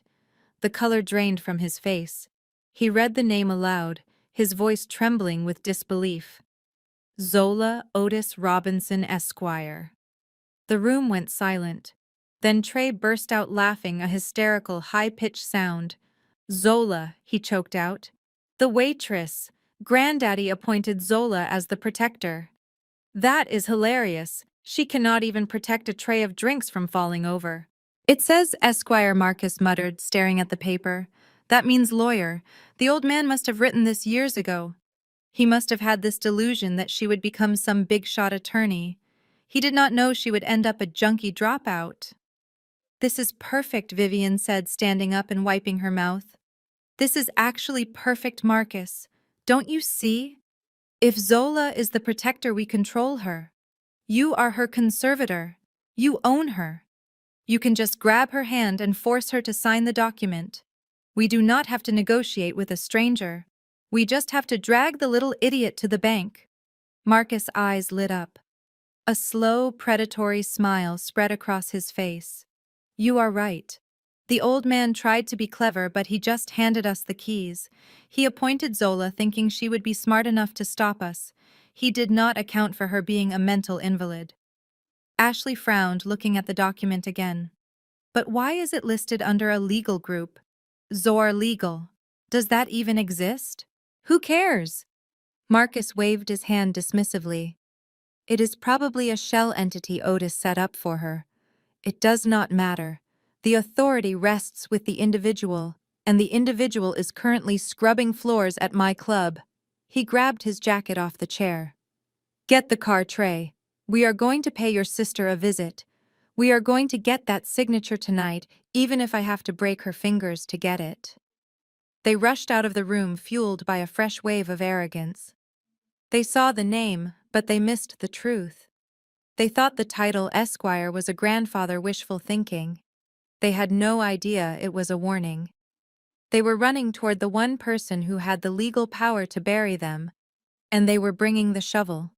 The color drained from his face. He read the name aloud, his voice trembling with disbelief. "Zola Otis Robinson, Esquire." The room went silent. Then Trey burst out laughing, a hysterical, high-pitched sound. "Zola," he choked out. "The waitress. Granddaddy appointed Zola as the protector. That is hilarious. She cannot even protect a tray of drinks from falling over. It says Esquire, Marcus muttered, staring at the paper. That means lawyer. The old man must have written this years ago. He must have had this delusion that she would become some big-shot attorney. He did not know she would end up a junkie dropout. This is perfect, Vivian said, standing up and wiping her mouth. This is actually perfect, Marcus. Don't you see? If Zola is the protector, we control her. You are her conservator. You own her. You can just grab her hand and force her to sign the document. We do not have to negotiate with a stranger. We just have to drag the little idiot to the bank. Marcus' eyes lit up. A slow, predatory smile spread across his face. You are right. The old man tried to be clever, but he just handed us the keys. He appointed Zola thinking she would be smart enough to stop us. He did not account for her being a mental invalid. Ashley frowned, looking at the document again. But why is it listed under a legal group? Zor Legal. Does that even exist? Who cares? Marcus waved his hand dismissively. It is probably a shell entity Otis set up for her. It does not matter. The authority rests with the individual, and the individual is currently scrubbing floors at my club. He grabbed his jacket off the chair. Get the car, Trey. We are going to pay your sister a visit. We are going to get that signature tonight, even if I have to break her fingers to get it. They rushed out of the room, fueled by a fresh wave of arrogance. They saw the name, but they missed the truth. They thought the title Esquire was a grandfather wishful thinking. They had no idea it was a warning. They were running toward the one person who had the legal power to bury them, and they were bringing the shovel.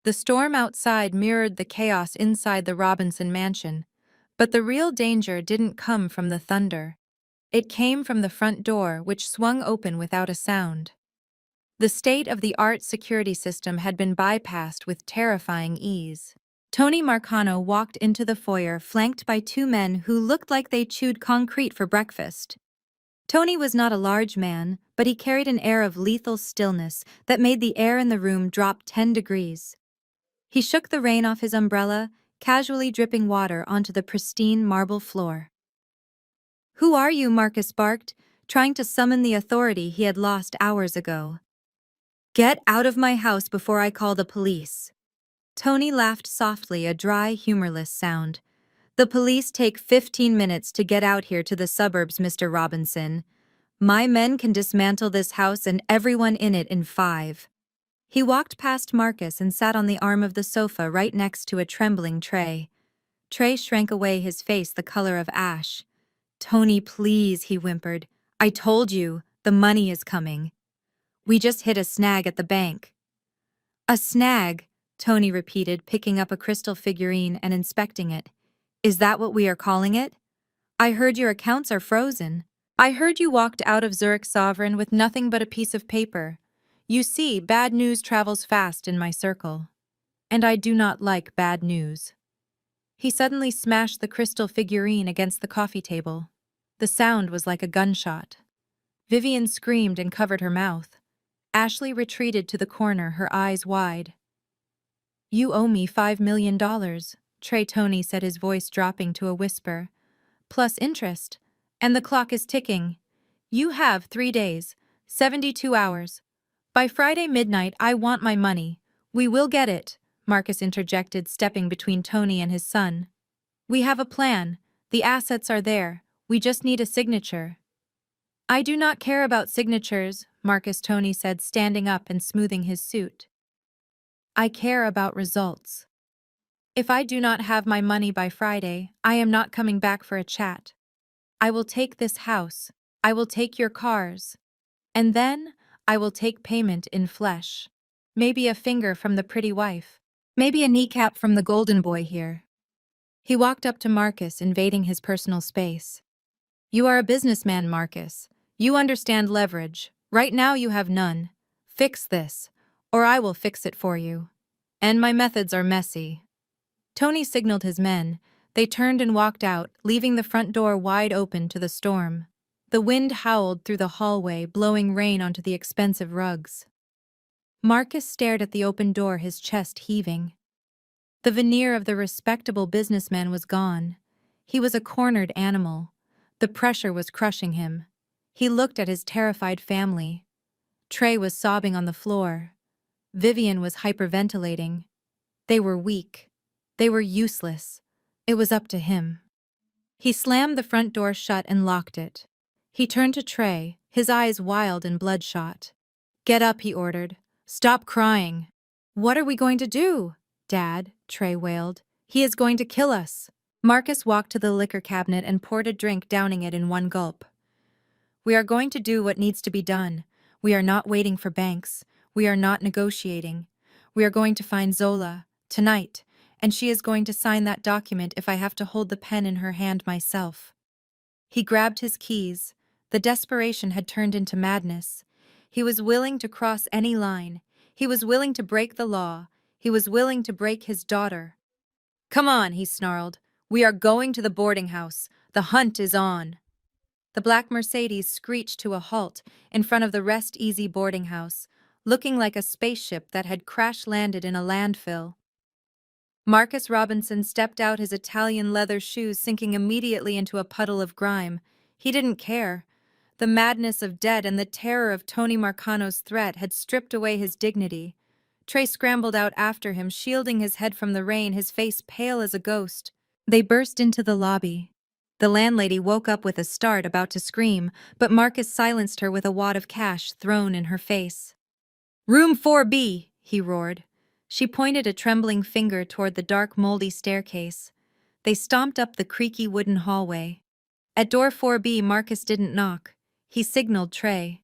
The storm outside mirrored the chaos inside the Robinson mansion, but the real danger didn't come from the thunder. It came from the front door, which swung open without a sound. The state-of-the-art security system had been bypassed with terrifying ease. Tony Marcano walked into the foyer, flanked by two men who looked like they chewed concrete for breakfast. Tony was not a large man, but he carried an air of lethal stillness that made the air in the room drop 10 degrees. He shook the rain off his umbrella, casually dripping water onto the pristine marble floor. "Who are you?" Marcus barked, trying to summon the authority he had lost hours ago. "Get out of my house before I call the police." Tony laughed softly, a dry, humorless sound. "The police take 15 minutes to get out here to the suburbs, Mr. Robinson. My men can dismantle this house and everyone in it in 5. He walked past Marcus and sat on the arm of the sofa right next to a trembling Trey. Trey shrank away, his face the color of ash. "Tony, please," he whimpered. "I told you, the money is coming. We just hit a snag at the bank." "A snag?" Tony repeated, picking up a crystal figurine and inspecting it. "Is that what we are calling it? I heard your accounts are frozen. I heard you walked out of Zurich Sovereign with nothing but a piece of paper. You see, bad news travels fast in my circle. And I do not like bad news." He suddenly smashed the crystal figurine against the coffee table. The sound was like a gunshot. Vivian screamed and covered her mouth. Ashley retreated to the corner, her eyes wide. "You owe me $5 million, Trey," Tony said, his voice dropping to a whisper. "Plus interest. And the clock is ticking. You have 3 days, 72 hours. By Friday midnight, I want my money. We will get it," Marcus interjected, stepping between Tony and his son. "We have a plan. The assets are there. We just need a signature." "I do not care about signatures," Marcus, Tony said, standing up and smoothing his suit. "I care about results. If I do not have my money by Friday, I am not coming back for a chat. I will take this house. I will take your cars. And then I will take payment in flesh. Maybe a finger from the pretty wife. Maybe a kneecap from the golden boy here." He walked up to Marcus, invading his personal space. "You are a businessman, Marcus. You understand leverage. Right now you have none. Fix this, or I will fix it for you. And my methods are messy." Tony signaled his men. They turned and walked out, leaving the front door wide open to the storm. The wind howled through the hallway, blowing rain onto the expensive rugs. Marcus stared at the open door, his chest heaving. The veneer of the respectable businessman was gone. He was a cornered animal. The pressure was crushing him. He looked at his terrified family. Trey was sobbing on the floor. Vivian was hyperventilating. They were weak. They were useless. It was up to him. He slammed the front door shut and locked it. He turned to Trey, his eyes wild and bloodshot. "Get up," he ordered. "Stop crying." "What are we going to do, Dad?" Trey wailed. "He is going to kill us." Marcus walked to the liquor cabinet and poured a drink, downing it in one gulp. "We are going to do what needs to be done. We are not waiting for Banks. We are not negotiating. We are going to find Zola, tonight, and she is going to sign that document if I have to hold the pen in her hand myself." He grabbed his keys. The desperation had turned into madness. He was willing to cross any line. He was willing to break the law. He was willing to break his daughter. "Come on," he snarled. "We are going to the boarding house. The hunt is on." The black Mercedes screeched to a halt in front of the Rest Easy boarding house, looking like a spaceship that had crash-landed in a landfill. Marcus Robinson stepped out, his Italian leather shoes sinking immediately into a puddle of grime. He didn't care. The madness of debt and the terror of Tony Marcano's threat had stripped away his dignity. Trey scrambled out after him, shielding his head from the rain, his face pale as a ghost. They burst into the lobby. The landlady woke up with a start, about to scream, but Marcus silenced her with a wad of cash thrown in her face. "Room 4B, he roared. She pointed a trembling finger toward the dark, moldy staircase. They stomped up the creaky wooden hallway. At door 4B, Marcus didn't knock. He signaled Trey.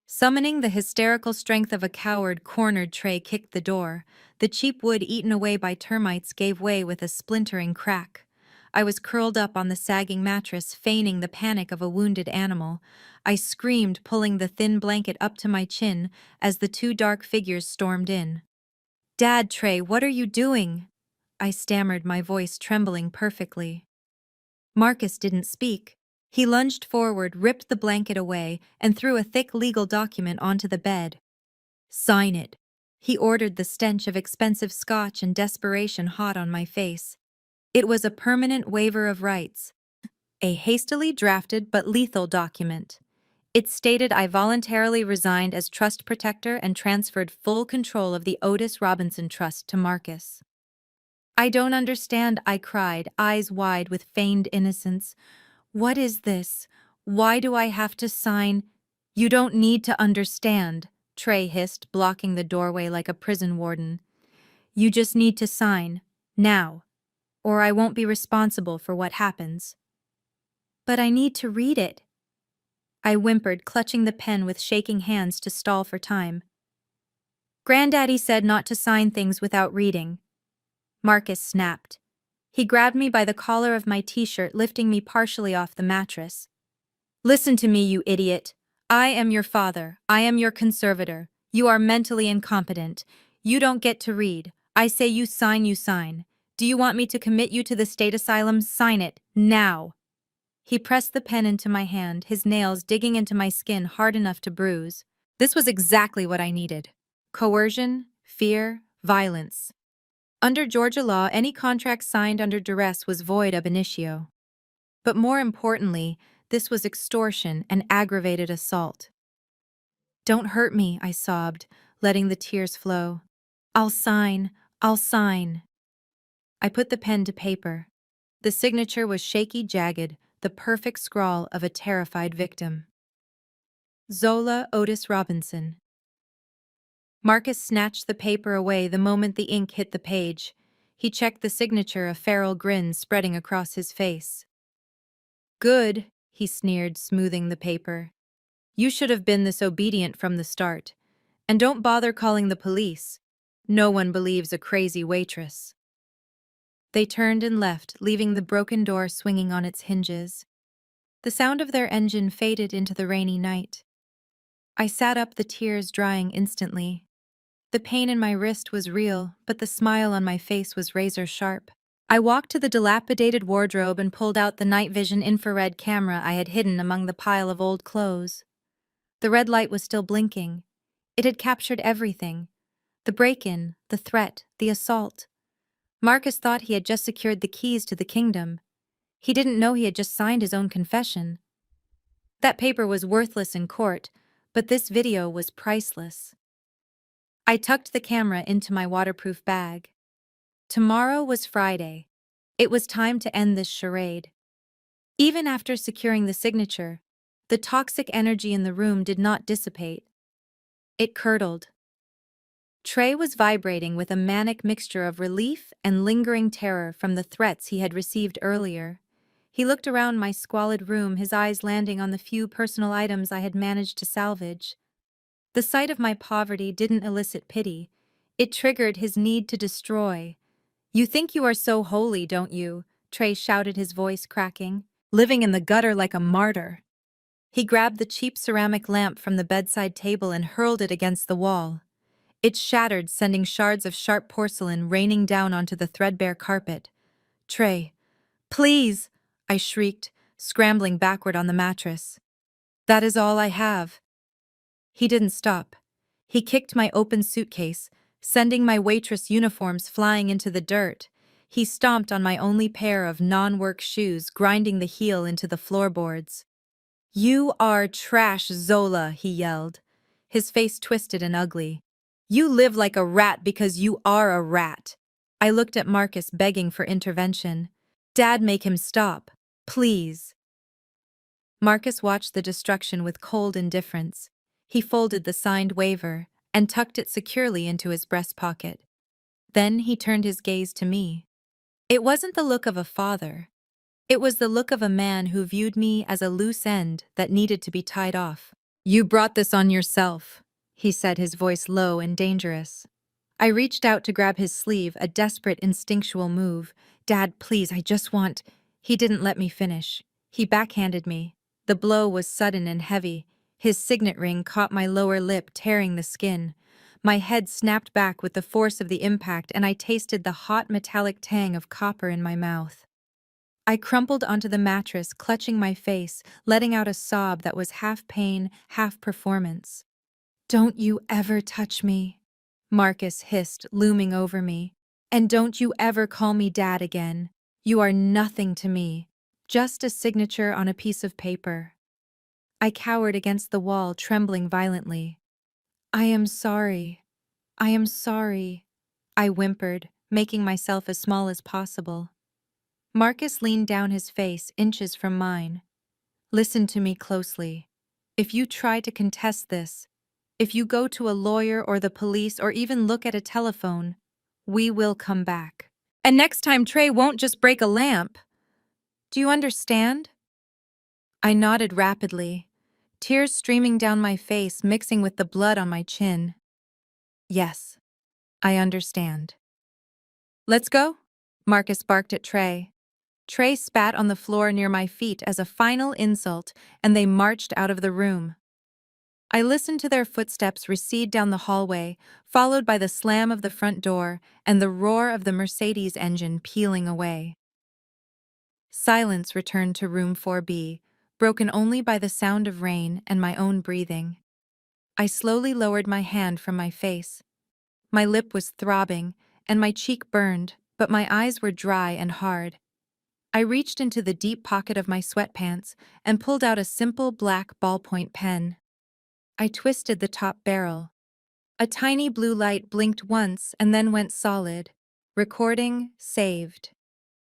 Summoning the hysterical strength of a coward, cornered Trey kicked the door. The cheap wood eaten away by termites gave way with a splintering crack. I was curled up on the sagging mattress, feigning the panic of a wounded animal. I screamed, pulling the thin blanket up to my chin as the two dark figures stormed in. "Dad, Trey, what are you doing?" I stammered, my voice trembling perfectly. Marcus didn't speak. He lunged forward, ripped the blanket away, and threw a thick legal document onto the bed. "Sign it," he ordered, the stench of expensive scotch and desperation hot on my face. It was a permanent waiver of rights. A hastily drafted but lethal document. It stated I voluntarily resigned as trust protector and transferred full control of the Otis Robinson Trust to Marcus. "I don't understand," I cried, eyes wide with feigned innocence. "What is this? Why do I have to sign?" "You don't need to understand," Trey hissed, blocking the doorway like a prison warden. "You just need to sign, now, or I won't be responsible for what happens." "But I need to read it," I whimpered, clutching the pen with shaking hands to stall for time. "Granddaddy said not to sign things without reading." Marcus snapped. He grabbed me by the collar of my t-shirt, lifting me partially off the mattress. "Listen to me, you idiot. I am your father. I am your conservator. You are mentally incompetent. You don't get to read. I say you sign, you sign. Do you want me to commit you to the state asylum? Sign it, now." He pressed the pen into my hand, his nails digging into my skin hard enough to bruise. This was exactly what I needed. Coercion, fear, violence. Under Georgia law, any contract signed under duress was void ab initio. But more importantly, this was extortion and aggravated assault. "Don't hurt me," I sobbed, letting the tears flow. I'll sign. I'll sign." I put the pen to paper. The signature was shaky, jagged, the perfect scrawl of a terrified victim. Zola Otis Robinson. Marcus snatched the paper away the moment the ink hit the page. He checked the signature, a feral grin spreading across his face. "Good," he sneered, smoothing the paper. "You should have been this obedient from the start. And don't bother calling the police. No one believes a crazy waitress." They turned and left, leaving the broken door swinging on its hinges. The sound of their engine faded into the rainy night. I sat up, the tears drying instantly. The pain in my wrist was real, but the smile on my face was razor sharp. I walked to the dilapidated wardrobe and pulled out the night vision infrared camera I had hidden among the pile of old clothes. The red light was still blinking. It had captured everything. The break-in, the threat, the assault. Marcus thought he had just secured the keys to the kingdom. He didn't know he had just signed his own confession. That paper was worthless in court, but this video was priceless. I tucked the camera into my waterproof bag. Tomorrow was Friday. It was time to end this charade. Even after securing the signature, the toxic energy in the room did not dissipate. It curdled. Trey was vibrating with a manic mixture of relief and lingering terror from the threats he had received earlier. He looked around my squalid room, his eyes landing on the few personal items I had managed to salvage. The sight of my poverty didn't elicit pity. It triggered his need to destroy. "You think you are so holy, don't you?" Trey shouted, his voice cracking. "Living in the gutter like a martyr." He grabbed the cheap ceramic lamp from the bedside table and hurled it against the wall. It shattered, sending shards of sharp porcelain raining down onto the threadbare carpet. "Trey, please!" I shrieked, scrambling backward on the mattress. "That is all I have." He didn't stop. He kicked my open suitcase, sending my waitress uniforms flying into the dirt. He stomped on my only pair of non-work shoes, grinding the heel into the floorboards. "You are trash, Zola," he yelled. His face twisted and ugly. "You live like a rat because you are a rat." I looked at Marcus, begging for intervention. "Dad, make him stop. Please." Marcus watched the destruction with cold indifference. He folded the signed waiver and tucked it securely into his breast pocket. Then he turned his gaze to me. It wasn't the look of a father. It was the look of a man who viewed me as a loose end that needed to be tied off. "You brought this on yourself," he said, his voice low and dangerous. I reached out to grab his sleeve, a desperate, instinctual move. "Dad, please, I just want—" He didn't let me finish. He backhanded me. The blow was sudden and heavy. His signet ring caught my lower lip, tearing the skin. My head snapped back with the force of the impact, and I tasted the hot metallic tang of copper in my mouth. I crumpled onto the mattress, clutching my face, letting out a sob that was half pain, half performance. "Don't you ever touch me," Marcus hissed, looming over me. "And don't you ever call me Dad again. You are nothing to me. Just a signature on a piece of paper." I cowered against the wall, trembling violently. "I am sorry. I am sorry," I whimpered, making myself as small as possible. Marcus leaned down, his face inches from mine. "Listen to me closely. If you try to contest this, if you go to a lawyer or the police or even look at a telephone, we will come back. And next time Trey won't just break a lamp. Do you understand?" I nodded rapidly, tears streaming down my face, mixing with the blood on my chin. "Yes, I understand." "Let's go," Marcus barked at Trey. Trey spat on the floor near my feet as a final insult, and they marched out of the room. I listened to their footsteps recede down the hallway, followed by the slam of the front door and the roar of the Mercedes engine peeling away. Silence returned to room 4B, broken only by the sound of rain and my own breathing. I slowly lowered my hand from my face. My lip was throbbing, and my cheek burned, but my eyes were dry and hard. I reached into the deep pocket of my sweatpants and pulled out a simple black ballpoint pen. I twisted the top barrel. A tiny blue light blinked once and then went solid. Recording saved.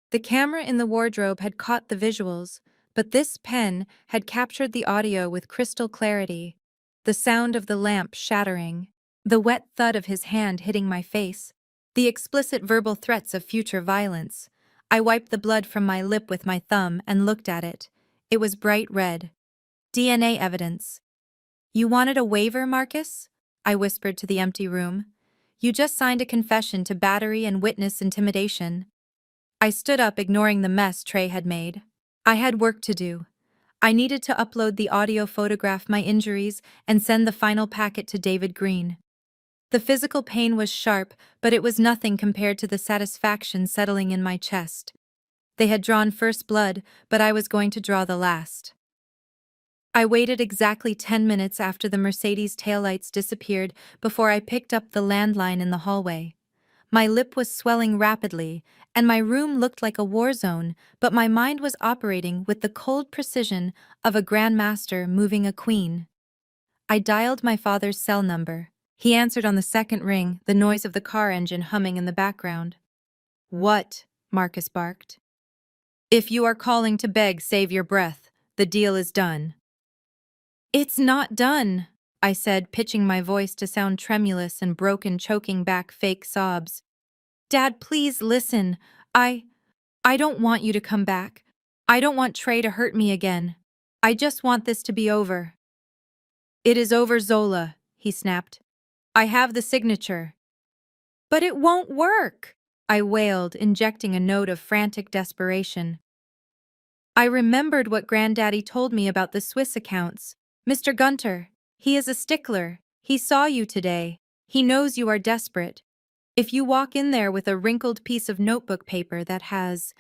The camera in the wardrobe had caught the visuals, but this pen had captured the audio with crystal clarity. The sound of the lamp shattering, the wet thud of his hand hitting my face, the explicit verbal threats of future violence. I wiped the blood from my lip with my thumb and looked at it. It was bright red. DNA evidence. "You wanted a waiver, Marcus?" I whispered to the empty room. "You just signed a confession to battery and witness intimidation." I stood up, ignoring the mess Trey had made. I had work to do. I needed to upload the audio, photograph my injuries, and send the final packet to David Green. The physical pain was sharp, but it was nothing compared to the satisfaction settling in my chest. They had drawn first blood, but I was going to draw the last. I waited exactly 10 minutes after the Mercedes taillights disappeared before I picked up the landline in the hallway. My lip was swelling rapidly, and my room looked like a war zone, but my mind was operating with the cold precision of a grandmaster moving a queen. I dialed my father's cell number. He answered on the second ring, the noise of the car engine humming in the background. "What?" Marcus barked. "If you are calling to beg, save your breath. The deal is done." "It's not done," I said, pitching my voice to sound tremulous and broken, choking back fake sobs. "Dad, please listen. I don't want you to come back. I don't want Trey to hurt me again. I just want this to be over." "It is over, Zola," he snapped. "I have the signature." "But it won't work," I wailed, injecting a note of frantic desperation. I remembered what Granddaddy told me about the Swiss accounts. "Mr. Gunter, he is a stickler. He saw you today. He knows you are desperate. If you walk in there with a wrinkled piece of notebook paper that has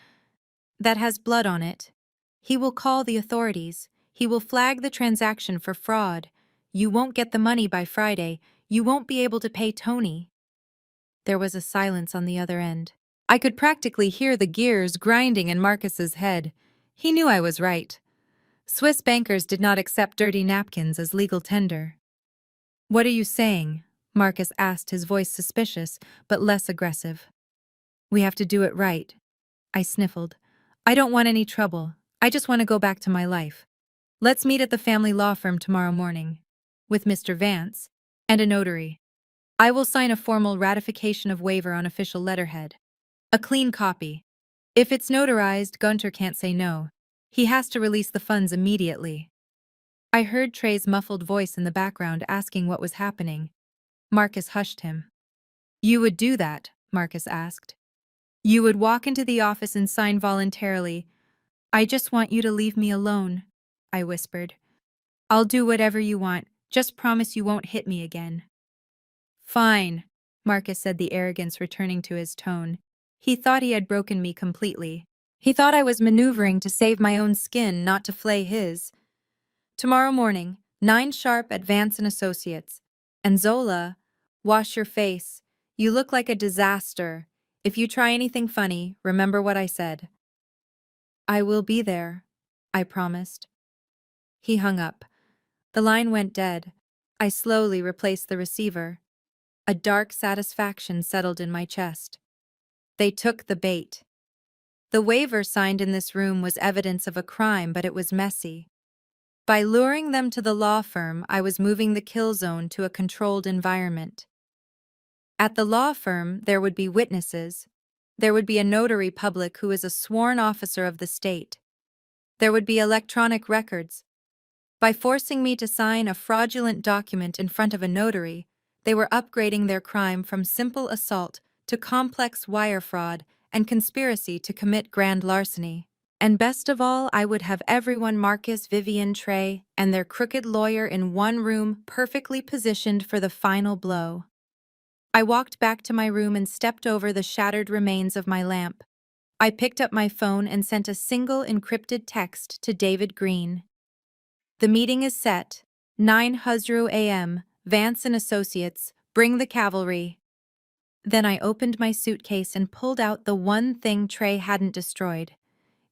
blood on it, he will call the authorities. He will flag the transaction for fraud. You won't get the money by Friday. You won't be able to pay Tony." There was a silence on the other end. I could practically hear the gears grinding in Marcus's head. He knew I was right. Swiss bankers did not accept dirty napkins as legal tender. "What are you saying?" Marcus asked, his voice suspicious, but less aggressive. "We have to do it right." I sniffled. "I don't want any trouble. I just want to go back to my life. Let's meet at the family law firm tomorrow morning. With Mr. Vance. And a notary. I will sign a formal ratification of waiver on official letterhead. A clean copy. If it's notarized, Gunter can't say no. He has to release the funds immediately." I heard Trey's muffled voice in the background asking what was happening. Marcus hushed him. "You would do that?" Marcus asked. "You would walk into the office and sign voluntarily." "I just want you to leave me alone," I whispered. "I'll do whatever you want. Just promise you won't hit me again." "Fine," Marcus said, the arrogance returning to his tone. He thought he had broken me completely. He thought I was maneuvering to save my own skin, not to flay his. "Tomorrow morning, 9 sharp at Vance and Associates. And Zola, wash your face. You look like a disaster. If you try anything funny, remember what I said." "I will be there," I promised. He hung up. The line went dead. I slowly replaced the receiver. A dark satisfaction settled in my chest. They took the bait. The waiver signed in this room was evidence of a crime, but it was messy. By luring them to the law firm, I was moving the kill zone to a controlled environment. At the law firm, there would be witnesses. There would be a notary public who is a sworn officer of the state. There would be electronic records. By forcing me to sign a fraudulent document in front of a notary, they were upgrading their crime from simple assault to complex wire fraud and conspiracy to commit grand larceny. And best of all, I would have everyone, Marcus, Vivian, Trey, and their crooked lawyer in one room, perfectly positioned for the final blow. I walked back to my room and stepped over the shattered remains of my lamp. I picked up my phone and sent a single encrypted text to David Green. "The meeting is set. 9 Huzru a.m. Vance and Associates. Bring the cavalry." Then I opened my suitcase and pulled out the one thing Trey hadn't destroyed.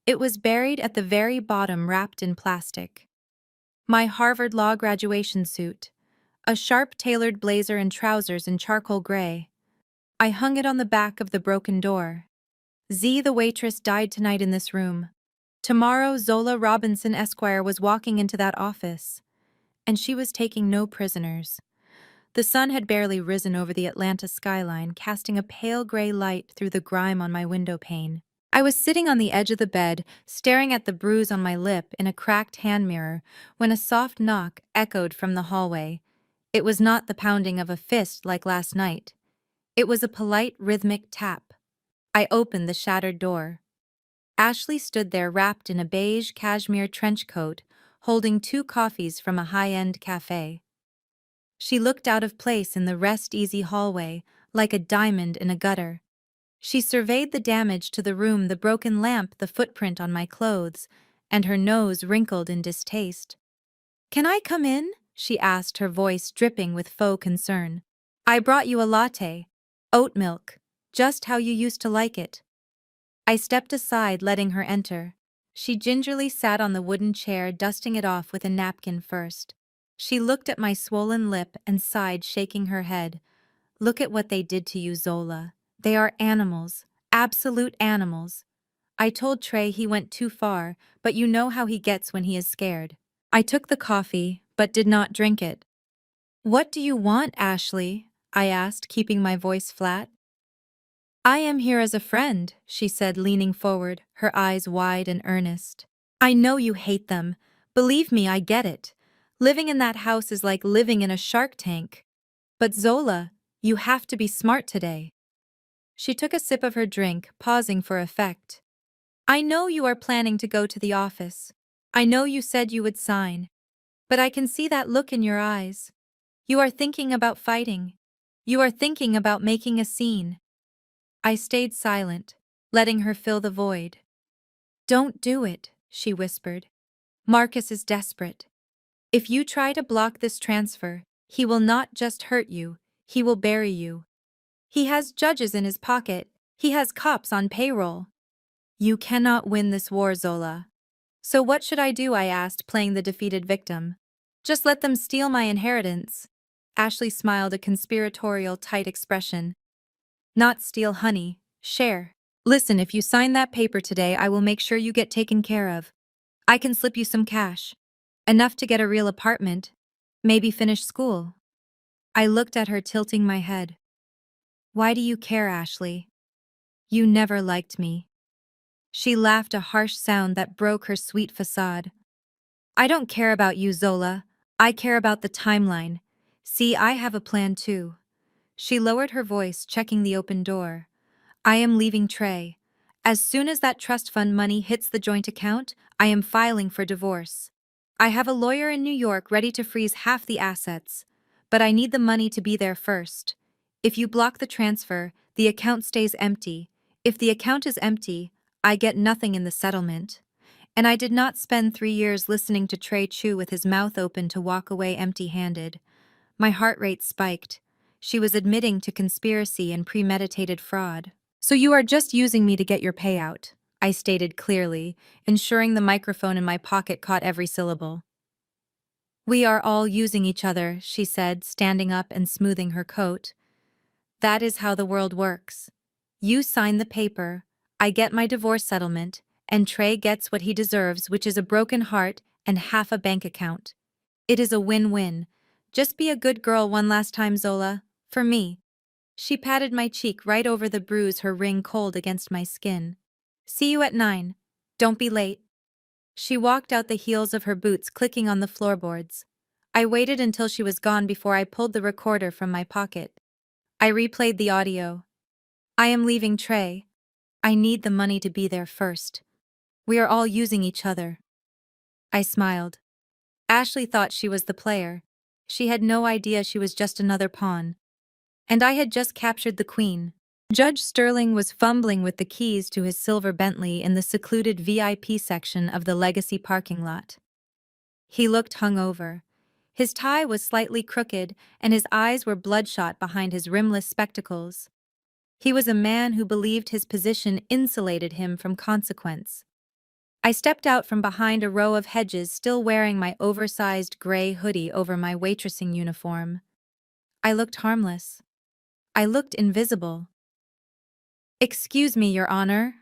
It was buried at the very bottom, wrapped in plastic. My Harvard Law graduation suit. A sharp-tailored blazer and trousers in charcoal gray. I hung it on the back of the broken door. Z, the waitress, died tonight in this room. Tomorrow, Zola Robinson Esquire was walking into that office. And she was taking no prisoners. The sun had barely risen over the Atlanta skyline, casting a pale gray light through the grime on my window pane. I was sitting on the edge of the bed, staring at the bruise on my lip in a cracked hand mirror, when a soft knock echoed from the hallway. It was not the pounding of a fist like last night. It was a polite, rhythmic tap. I opened the shattered door. Ashley stood there wrapped in a beige cashmere trench coat, holding 2 coffees from a high-end cafe. She looked out of place in the rest-easy hallway, like a diamond in a gutter. She surveyed the damage to the room, the broken lamp, the footprint on my clothes, and her nose wrinkled in distaste. "Can I come in?" she asked, her voice dripping with faux concern. "I brought you a latte. Oat milk. Just how you used to like it." I stepped aside, letting her enter. She gingerly sat on the wooden chair, dusting it off with a napkin first. She looked at my swollen lip and sighed, shaking her head. "Look at what they did to you, Zola. They are animals. Absolute animals. I told Trey he went too far, but you know how he gets when he is scared." I took the coffee, but did not drink it. "What do you want, Ashley?" I asked, keeping my voice flat. "I am here as a friend," she said, leaning forward, her eyes wide and earnest. "I know you hate them. Believe me, I get it. Living in that house is like living in a shark tank. But Zola, you have to be smart today." She took a sip of her drink, pausing for effect. "I know you are planning to go to the office. I know you said you would sign. But I can see that look in your eyes. You are thinking about fighting. You are thinking about making a scene." I stayed silent, letting her fill the void. "Don't do it," she whispered. "Marcus is desperate. If you try to block this transfer, he will not just hurt you, he will bury you. He has judges in his pocket, he has cops on payroll. You cannot win this war, Zola." "So what should I do?" I asked, playing the defeated victim. "Just let them steal my inheritance." Ashley smiled, a conspiratorial, tight expression. "Not steal, honey. Share. Listen, if you sign that paper today, I will make sure you get taken care of. I can slip you some cash. Enough to get a real apartment. Maybe finish school." I looked at her, tilting my head. "Why do you care, Ashley? You never liked me." She laughed, a harsh sound that broke her sweet facade. "I don't care about you, Zola. I care about the timeline. See, I have a plan too." She lowered her voice, checking the open door. "I am leaving Trey. As soon as that trust fund money hits the joint account, I am filing for divorce. I have a lawyer in New York ready to freeze half the assets. But I need the money to be there first. If you block the transfer, the account stays empty. If the account is empty, I get nothing in the settlement." And I did not spend 3 years listening to Trey chew with his mouth open to walk away empty-handed. My heart rate spiked. She was admitting to conspiracy and premeditated fraud. "So you are just using me to get your payout," I stated clearly, ensuring the microphone in my pocket caught every syllable. "We are all using each other," she said, standing up and smoothing her coat. "That is how the world works. You sign the paper, I get my divorce settlement, and Trey gets what he deserves, which is a broken heart and half a bank account. It is a win-win. Just be a good girl one last time, Zola. For me." She patted my cheek right over the bruise, her ring cold against my skin. "See you at 9. Don't be late." She walked out, the heels of her boots clicking on the floorboards. I waited until she was gone before I pulled the recorder from my pocket. I replayed the audio. "I am leaving Trey. I need the money to be there first. We are all using each other." I smiled. Ashley thought she was the player. She had no idea she was just another pawn. And I had just captured the queen. Judge Sterling was fumbling with the keys to his silver Bentley in the secluded VIP section of the Legacy parking lot. He looked hungover. His tie was slightly crooked, and his eyes were bloodshot behind his rimless spectacles. He was a man who believed his position insulated him from consequence. I stepped out from behind a row of hedges, still wearing my oversized gray hoodie over my waitressing uniform. I looked harmless. I looked invisible. "Excuse me, Your Honor,"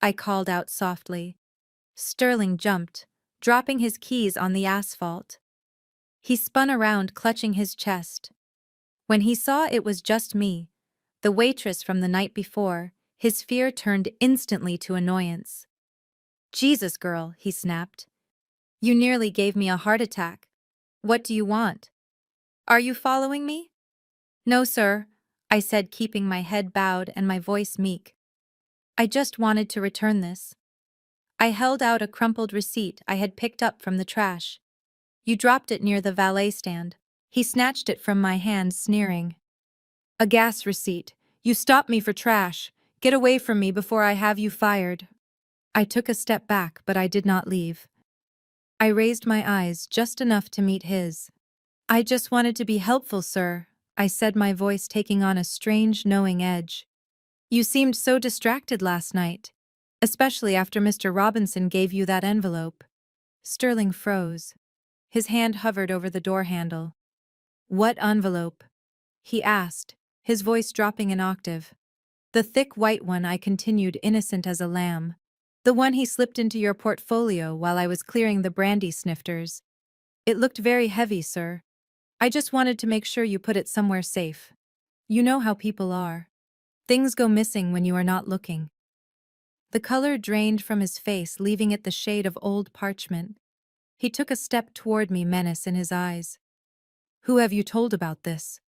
I called out softly. Sterling jumped, dropping his keys on the asphalt. He spun around, clutching his chest. When he saw it was just me, the waitress from the night before, his fear turned instantly to annoyance. "Jesus, girl," he snapped. "You nearly gave me a heart attack. What do you want? Are you following me?" "No, sir," I said, keeping my head bowed and my voice meek. "I just wanted to return this." I held out a crumpled receipt I had picked up from the trash. "You dropped it near the valet stand." He snatched it from my hand, sneering. A gas receipt. You stopped me for trash. Get away from me before I have you fired. I took a step back, but I did not leave. I raised my eyes just enough to meet his. I just wanted to be helpful, sir, I said, my voice taking on a strange, knowing edge. You seemed so distracted last night, especially after Mr. Robinson gave you that envelope. Sterling froze. His hand hovered over the door handle. What envelope? He asked, his voice dropping an octave. The thick white one, I continued, innocent as a lamb. The one he slipped into your portfolio while I was clearing the brandy snifters. It looked very heavy, sir. I just wanted to make sure you put it somewhere safe. You know how people are. Things go missing when you are not looking. The color drained from his face, leaving it the shade of old parchment. He took a step toward me, menace in his eyes. Who have you told about this?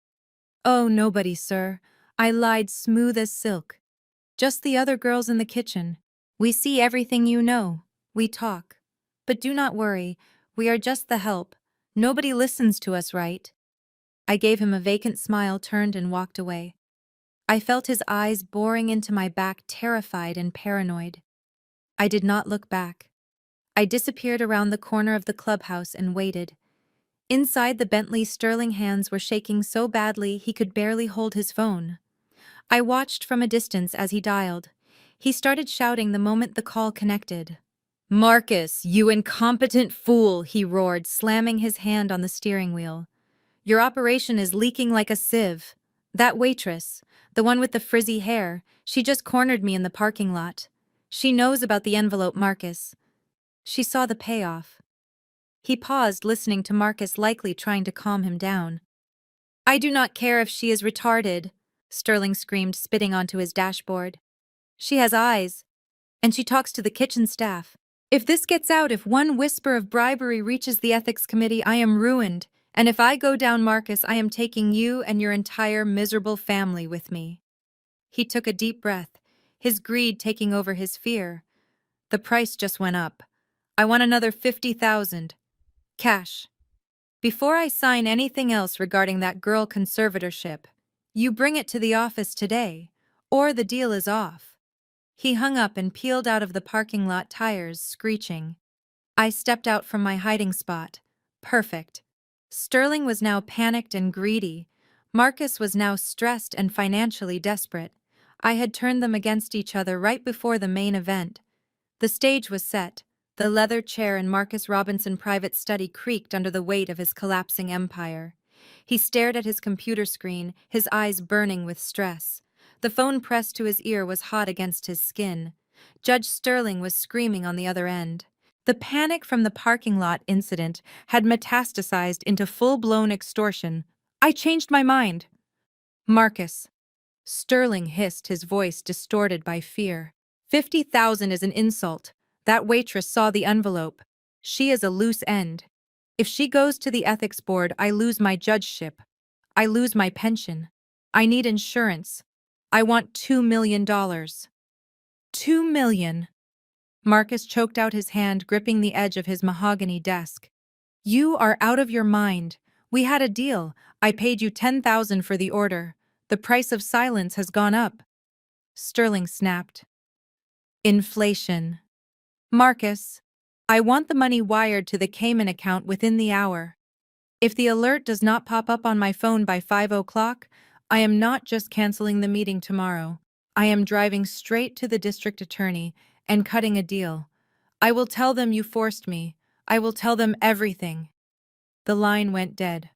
Oh, nobody, sir. I lied smooth as silk. Just the other girls in the kitchen. We see everything you know. We talk. But do not worry, we are just the help. Nobody listens to us, right? I gave him a vacant smile, turned and walked away. I felt his eyes boring into my back, terrified and paranoid. I did not look back. I disappeared around the corner of the clubhouse and waited. Inside the Bentley, Sterling hands were shaking so badly he could barely hold his phone. I watched from a distance as he dialed. He started shouting the moment the call connected. Marcus, you incompetent fool, he roared, slamming his hand on the steering wheel. Your operation is leaking like a sieve. That waitress, the one with the frizzy hair, she just cornered me in the parking lot. She knows about the envelope, Marcus. She saw the payoff. He paused, listening to Marcus, likely trying to calm him down. I do not care if she is retarded, Sterling screamed, spitting onto his dashboard. She has eyes, and she talks to the kitchen staff. If this gets out, if one whisper of bribery reaches the ethics committee, I am ruined. And if I go down, Marcus, I am taking you and your entire miserable family with me. He took a deep breath, his greed taking over his fear. The price just went up. I want another 50,000. Cash. Before I sign anything else regarding that girl conservatorship, you bring it to the office today, or the deal is off. He hung up and peeled out of the parking lot, tires screeching. I stepped out from my hiding spot. Perfect. Sterling was now panicked and greedy. Marcus was now stressed and financially desperate. I had turned them against each other right before the main event. The stage was set. The leather chair in Marcus Robinson's private study creaked under the weight of his collapsing empire. He stared at his computer screen, his eyes burning with stress. The phone pressed to his ear was hot against his skin. Judge Sterling was screaming on the other end. The panic from the parking lot incident had metastasized into full-blown extortion. I changed my mind. Marcus. Sterling hissed, his voice distorted by fear. 50,000 is an insult. That waitress saw the envelope. She is a loose end. If she goes to the ethics board, I lose my judgeship. I lose my pension. I need insurance. I want $2 million. $2 million. Marcus choked out his hand, gripping the edge of his mahogany desk. You are out of your mind. We had a deal. I paid you 10,000 for the order. The price of silence has gone up. Sterling snapped. Inflation. Marcus, I want the money wired to the Cayman account within the hour. If the alert does not pop up on my phone by 5 o'clock, I am not just canceling the meeting tomorrow. I am driving straight to the district attorney and cutting a deal. I will tell them you forced me. I will tell them everything. The line went dead.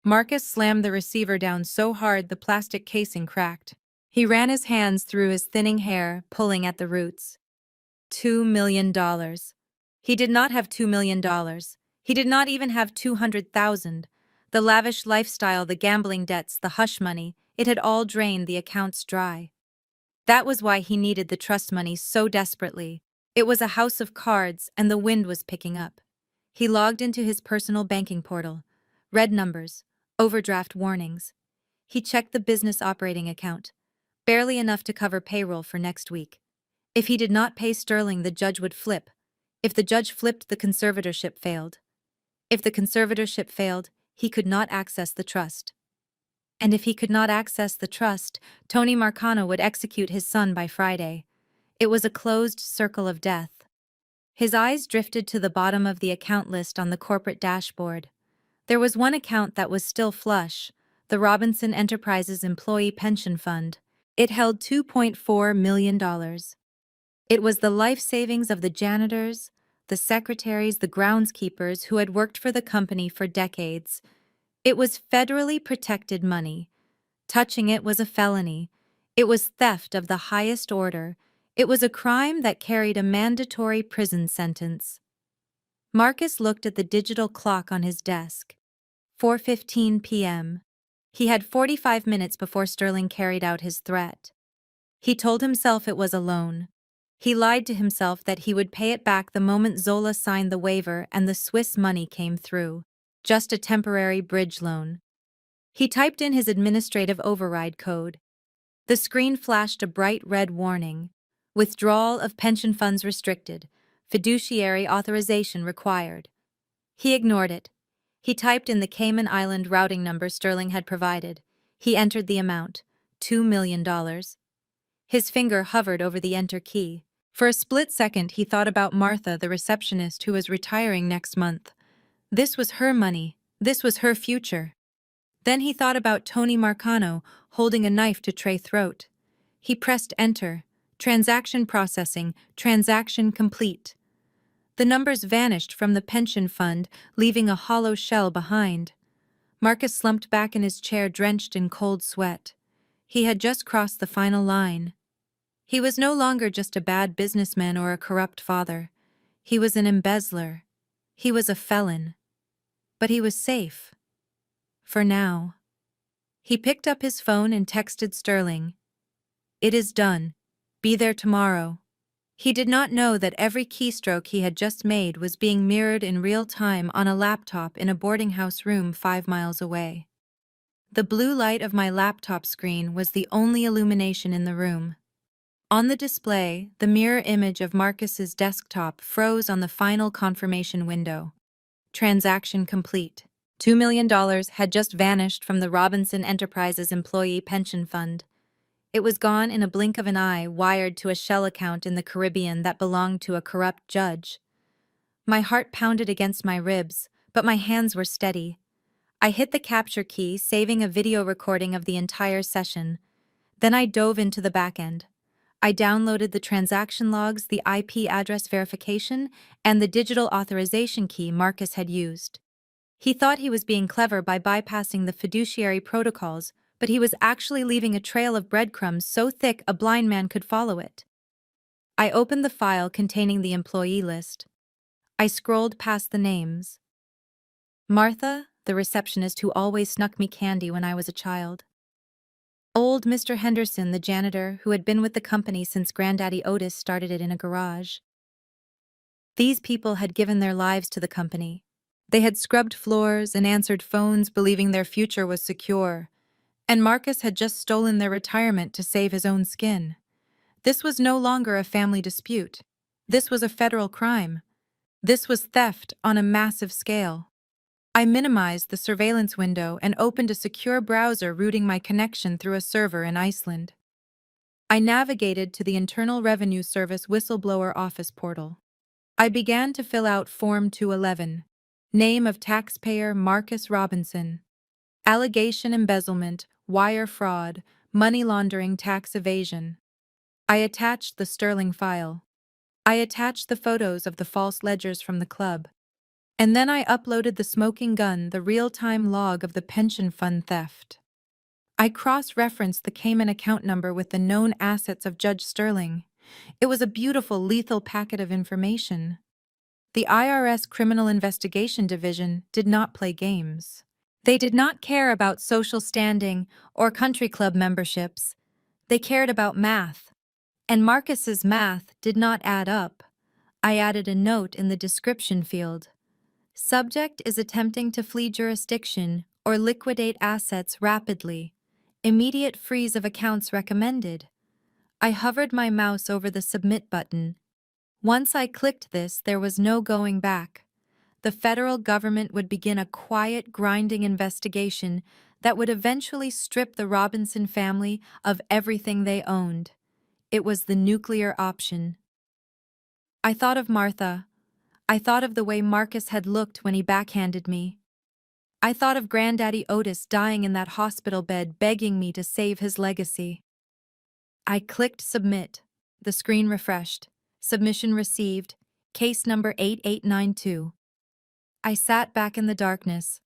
Marcus slammed the receiver down so hard the plastic casing cracked. He ran his hands through his thinning hair, pulling at the roots. $2 million. He did not have $2 million. He did not even have 200,000. The lavish lifestyle, the gambling debts, the hush money, it had all drained the accounts dry. That was why he needed the trust money so desperately. It was a house of cards, and the wind was picking up. He logged into his personal banking portal. Red numbers, overdraft warnings. He checked the business operating account. Barely enough to cover payroll for next week. If he did not pay Sterling, the judge would flip. If the judge flipped, the conservatorship failed. If the conservatorship failed, he could not access the trust. And if he could not access the trust, Tony Marcano would execute his son by Friday. It was a closed circle of death. His eyes drifted to the bottom of the account list on the corporate dashboard. There was one account that was still flush, the Robinson Enterprises Employee Pension Fund. It held $2.4 million. It was the life savings of the janitors, the secretaries, the groundskeepers who had worked for the company for decades. It was federally protected money. Touching it was a felony. It was theft of the highest order. It was a crime that carried a mandatory prison sentence. Marcus looked at the digital clock on his desk. 4:15 p.m. He had 45 minutes before Sterling carried out his threat. He told himself it was a loan. He lied to himself that he would pay it back the moment Zola signed the waiver and the Swiss money came through. Just a temporary bridge loan. He typed in his administrative override code. The screen flashed a bright red warning. Withdrawal of pension funds restricted. Fiduciary authorization required. He ignored it. He typed in the Cayman Island routing number Sterling had provided. He entered the amount, $2 million. His finger hovered over the enter key. For a split second, he thought about Martha, the receptionist who was retiring next month. This was her money. This was her future. Then he thought about Tony Marcano holding a knife to Trey's throat. He pressed enter. Transaction processing. Transaction complete. The numbers vanished from the pension fund, leaving a hollow shell behind. Marcus slumped back in his chair, drenched in cold sweat. He had just crossed the final line. He was no longer just a bad businessman or a corrupt father. He was an embezzler. He was a felon. But he was safe. For now. He picked up his phone and texted Sterling. "It is done. Be there tomorrow." He did not know that every keystroke he had just made was being mirrored in real time on a laptop in a boarding house room 5 miles away. The blue light of my laptop screen was the only illumination in the room. On the display, the mirror image of Marcus's desktop froze on the final confirmation window. Transaction complete. $2 million had just vanished from the Robinson Enterprises Employee Pension Fund. It was gone in a blink of an eye, wired to a shell account in the Caribbean that belonged to a corrupt judge. My heart pounded against my ribs, but my hands were steady. I hit the capture key, saving a video recording of the entire session. Then I dove into the back end. I downloaded the transaction logs, the IP address verification, and the digital authorization key Marcus had used. He thought he was being clever by bypassing the fiduciary protocols, but he was actually leaving a trail of breadcrumbs so thick a blind man could follow it. I opened the file containing the employee list. I scrolled past the names. Martha, the receptionist who always snuck me candy when I was a child. Old Mr. Henderson, the janitor who had been with the company since Granddaddy Otis started it in a garage. These people had given their lives to the company. They had scrubbed floors and answered phones believing their future was secure. And Marcus had just stolen their retirement to save his own skin. This was no longer a family dispute. This was a federal crime. This was theft on a massive scale. I minimized the surveillance window and opened a secure browser routing my connection through a server in Iceland. I navigated to the Internal Revenue Service whistleblower office portal. I began to fill out Form 211. Name of taxpayer Marcus Robinson. Allegation embezzlement, wire fraud, money laundering, tax evasion. I attached the Sterling file. I attached the photos of the false ledgers from the club. And then I uploaded the smoking gun, the real-time log of the pension fund theft. I cross-referenced the Cayman account number with the known assets of Judge Sterling. It was a beautiful, lethal packet of information. The IRS Criminal Investigation Division did not play games. They did not care about social standing or country club memberships. They cared about math. And Marcus's math did not add up. I added a note in the description field. Subject is attempting to flee jurisdiction or liquidate assets rapidly. Immediate freeze of accounts recommended. I hovered my mouse over the submit button. Once I clicked this, there was no going back. The federal government would begin a quiet, grinding investigation that would eventually strip the Robinson family of everything they owned. It was the nuclear option. I thought of Martha. I thought of the way Marcus had looked when he backhanded me. I thought of Granddaddy Otis dying in that hospital bed begging me to save his legacy. I clicked submit. The screen refreshed. Submission received. Case number 8892. I sat back in the darkness.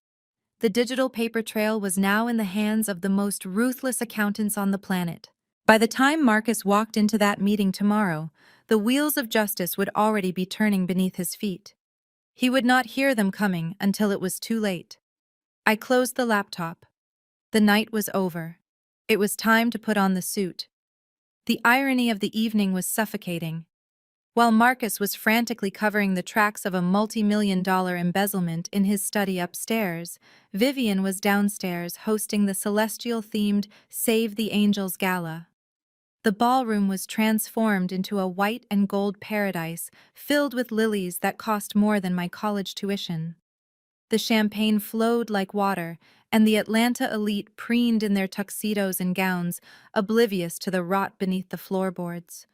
The digital paper trail was now in the hands of the most ruthless accountants on the planet. By the time Marcus walked into that meeting tomorrow, the wheels of justice would already be turning beneath his feet. He would not hear them coming until it was too late. I closed the laptop. The night was over. It was time to put on the suit. The irony of the evening was suffocating. While Marcus was frantically covering the tracks of a multi-million-dollar embezzlement in his study upstairs, Vivian was downstairs hosting the celestial-themed Save the Angels Gala. The ballroom was transformed into a white and gold paradise filled with lilies that cost more than my college tuition. The champagne flowed like water, and the Atlanta elite preened in their tuxedos and gowns, oblivious to the rot beneath the floorboards.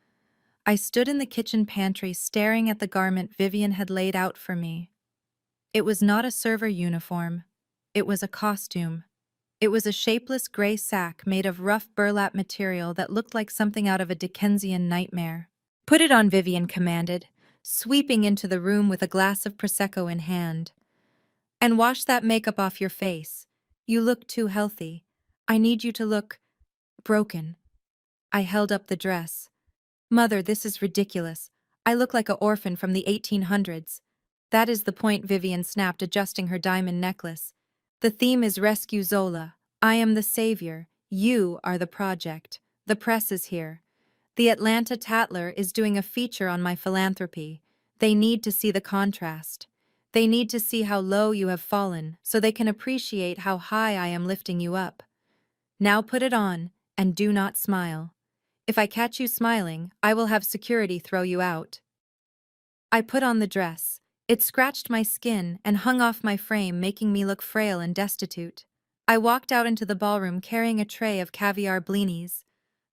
I stood in the kitchen pantry staring at the garment Vivian had laid out for me. It was not a server uniform. It was a costume. It was a shapeless gray sack made of rough burlap material that looked like something out of a Dickensian nightmare. "Put it on," Vivian commanded, sweeping into the room with a glass of Prosecco in hand. "And wash that makeup off your face. You look too healthy. I need you to look broken." I held up the dress. "Mother, this is ridiculous. I look like an orphan from the 1800s. "That is the point," Vivian snapped, adjusting her diamond necklace. "The theme is Rescue Zola. I am the savior. You are the project. The press is here. The Atlanta Tatler is doing a feature on my philanthropy. They need to see the contrast. They need to see how low you have fallen, so they can appreciate how high I am lifting you up. Now put it on, and do not smile. If I catch you smiling, I will have security throw you out." I put on the dress. It scratched my skin and hung off my frame, making me look frail and destitute. I walked out into the ballroom carrying a tray of caviar blinis.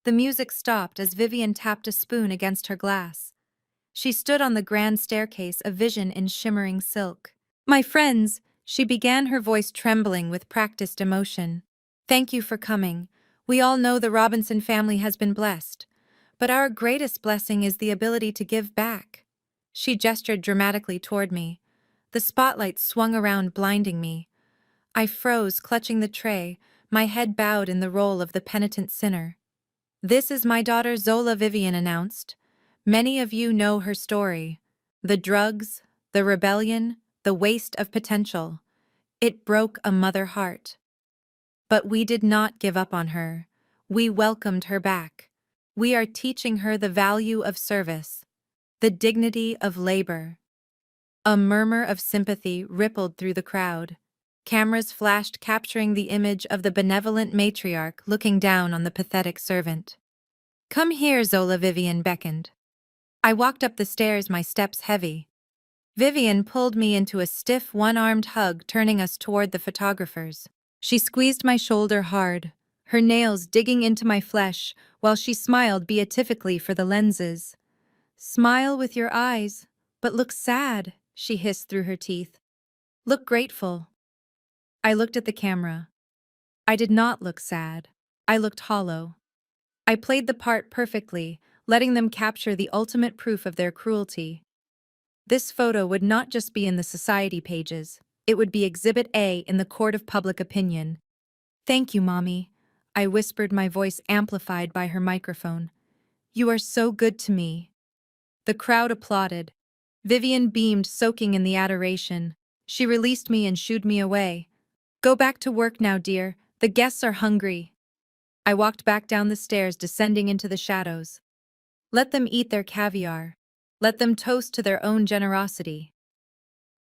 The music stopped as Vivian tapped a spoon against her glass. She stood on the grand staircase, a vision in shimmering silk. "My friends," she began, her voice trembling with practiced emotion. "Thank you for coming. We all know the Robinson family has been blessed. But our greatest blessing is the ability to give back." She gestured dramatically toward me. The spotlight swung around, blinding me. I froze, clutching the tray, my head bowed in the role of the penitent sinner. "This is my daughter Zola," Vivian announced. "Many of you know her story. The drugs, the rebellion, the waste of potential. It broke a mother heart. But we did not give up on her. We welcomed her back. We are teaching her the value of service, the dignity of labor." A murmur of sympathy rippled through the crowd. Cameras flashed, capturing the image of the benevolent matriarch looking down on the pathetic servant. "Come here, Zola," Vivian beckoned. I walked up the stairs, my steps heavy. Vivian pulled me into a stiff, one-armed hug, turning us toward the photographers. She squeezed my shoulder hard, her nails digging into my flesh, while she smiled beatifically for the lenses. "Smile with your eyes, but look sad," she hissed through her teeth. "Look grateful." I looked at the camera. I did not look sad. I looked hollow. I played the part perfectly, letting them capture the ultimate proof of their cruelty. This photo would not just be in the society pages. It would be Exhibit A in the court of public opinion. "Thank you, Mommy," I whispered, my voice amplified by her microphone. "You are so good to me." The crowd applauded. Vivian beamed, soaking in the adoration. She released me and shooed me away. "Go back to work now, dear. The guests are hungry." I walked back down the stairs, descending into the shadows. Let them eat their caviar. Let them toast to their own generosity.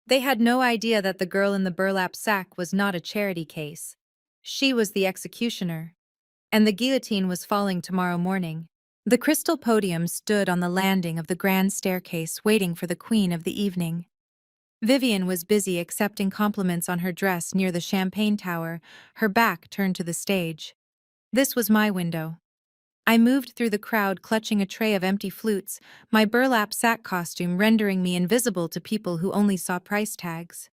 They had no idea that the girl in the burlap sack was not a charity case. She was the executioner. And the guillotine was falling tomorrow morning. The crystal podium stood on the landing of the grand staircase, waiting for the queen of the evening. Vivian was busy accepting compliments on her dress near the champagne tower, her back turned to the stage. This was my window. I moved through the crowd clutching a tray of empty flutes, my burlap sack costume rendering me invisible to people who only saw price tags.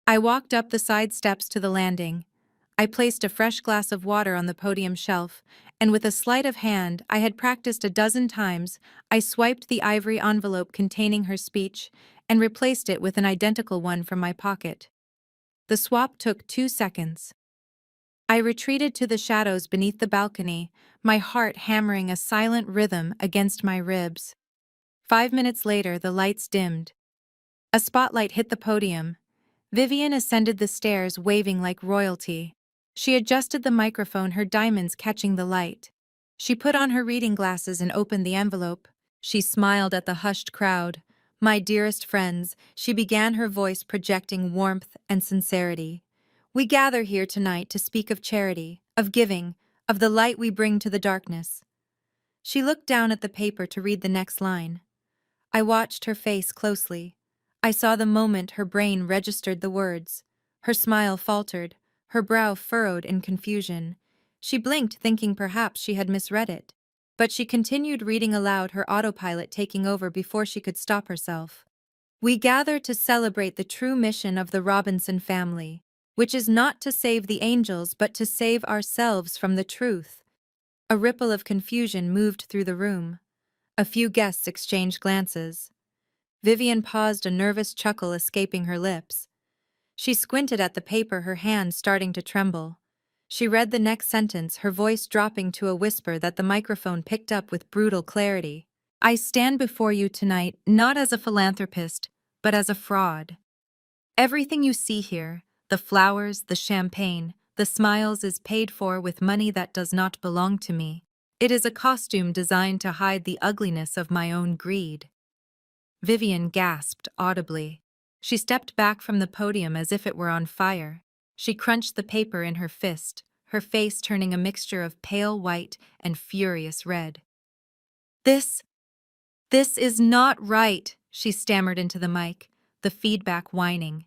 I walked up the side steps to the landing. I placed a fresh glass of water on the podium shelf, and with a sleight of hand I had practiced a dozen times, I swiped the ivory envelope containing her speech and replaced it with an identical one from my pocket. The swap took 2 seconds. I retreated to the shadows beneath the balcony, my heart hammering a silent rhythm against my ribs. 5 minutes later, the lights dimmed. A spotlight hit the podium. Vivian ascended the stairs waving like royalty. She adjusted the microphone, her diamonds catching the light. She put on her reading glasses and opened the envelope. She smiled at the hushed crowd. My dearest friends, she began, her voice projecting warmth and sincerity. We gather here tonight to speak of charity, of giving, of the light we bring to the darkness. She looked down at the paper to read the next line. I watched her face closely. I saw the moment her brain registered the words. Her smile faltered, her brow furrowed in confusion. She blinked, thinking perhaps she had misread it. But she continued reading aloud, her autopilot taking over before she could stop herself. We gather to celebrate the true mission of the Robinson family, which is not to save the angels but to save ourselves from the truth. A ripple of confusion moved through the room. A few guests exchanged glances. Vivian paused, a nervous chuckle escaping her lips. She squinted at the paper, her hand starting to tremble. She read the next sentence, her voice dropping to a whisper that the microphone picked up with brutal clarity. I stand before you tonight not as a philanthropist, but as a fraud. Everything you see here, the flowers, the champagne, the smiles, is paid for with money that does not belong to me. It is a costume designed to hide the ugliness of my own greed. Vivian gasped audibly. She stepped back from the podium as if it were on fire. She crunched the paper in her fist, her face turning a mixture of pale white and furious red. This is not right, she stammered into the mic, the feedback whining.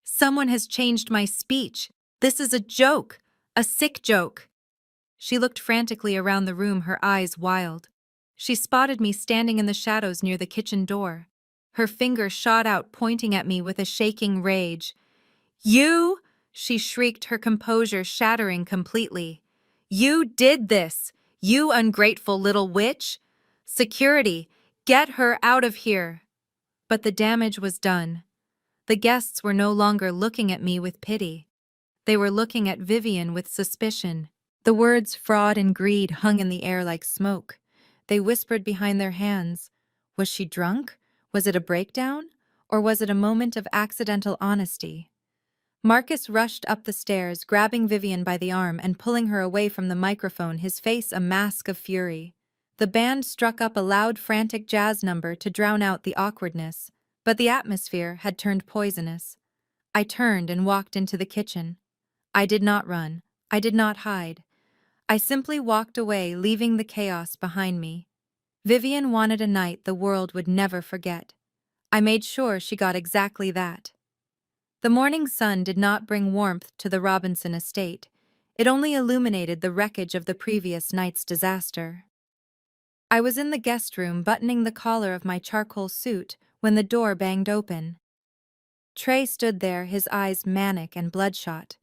Someone has changed my speech. This is a joke, a sick joke. She looked frantically around the room, her eyes wild. She spotted me standing in the shadows near the kitchen door. Her finger shot out, pointing at me with a shaking rage. You, she shrieked, her composure shattering completely. You did this, you ungrateful little witch. Security, get her out of here. But the damage was done. The guests were no longer looking at me with pity. They were looking at Vivian with suspicion. The words fraud and greed hung in the air like smoke. They whispered behind their hands. Was she drunk? Was it a breakdown? Or was it a moment of accidental honesty? Marcus rushed up the stairs, grabbing Vivian by the arm and pulling her away from the microphone, his face a mask of fury. The band struck up a loud, frantic jazz number to drown out the awkwardness, but the atmosphere had turned poisonous. I turned and walked into the kitchen. I did not run. I did not hide. I simply walked away, leaving the chaos behind me. Vivian wanted a night the world would never forget. I made sure she got exactly that. The morning sun did not bring warmth to the Robinson estate. It only illuminated the wreckage of the previous night's disaster. I was in the guest room buttoning the collar of my charcoal suit when the door banged open. Trey stood there, his eyes manic and bloodshot.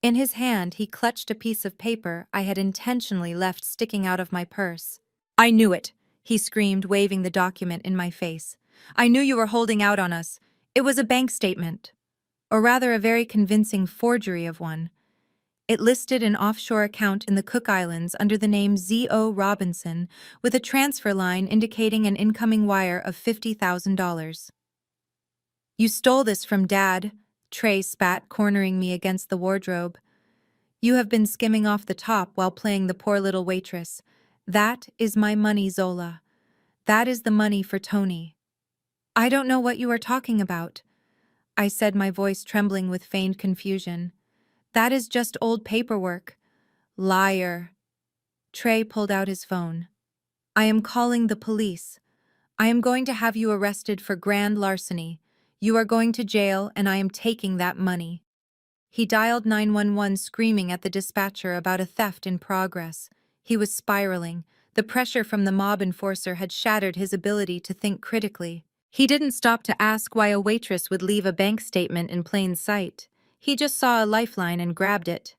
In his hand, he clutched a piece of paper I had intentionally left sticking out of my purse. I knew it, he screamed, waving the document in my face. I knew you were holding out on us. It was a bank statement. Or rather, a very convincing forgery of one. It listed an offshore account in the Cook Islands under the name Z.O. Robinson, with a transfer line indicating an incoming wire of $50,000. You stole this from Dad, Trey spat, cornering me against the wardrobe. You have been skimming off the top while playing the poor little waitress. That is my money, Zola. That is the money for Tony. I don't know what you are talking about, I said, my voice trembling with feigned confusion. That is just old paperwork. Liar. Trey pulled out his phone. I am calling the police. I am going to have you arrested for grand larceny. You are going to jail and I am taking that money. He dialed 911 screaming at the dispatcher about a theft in progress. He was spiraling. The pressure from the mob enforcer had shattered his ability to think critically. He didn't stop to ask why a waitress would leave a bank statement in plain sight. He just saw a lifeline and grabbed it.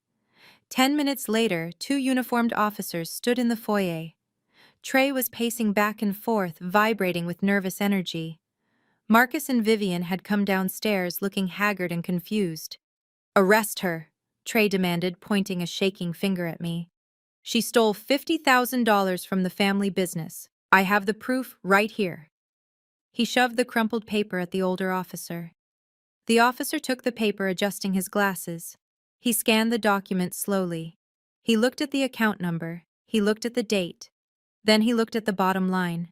10 minutes later, two uniformed officers stood in the foyer. Trey was pacing back and forth, vibrating with nervous energy. Marcus and Vivian had come downstairs looking haggard and confused. "Arrest her," Trey demanded, pointing a shaking finger at me. "She stole $50,000 from the family business. I have the proof right here." He shoved the crumpled paper at the older officer. The officer took the paper, adjusting his glasses. He scanned the document slowly. He looked at the account number. He looked at the date. Then he looked at the bottom line.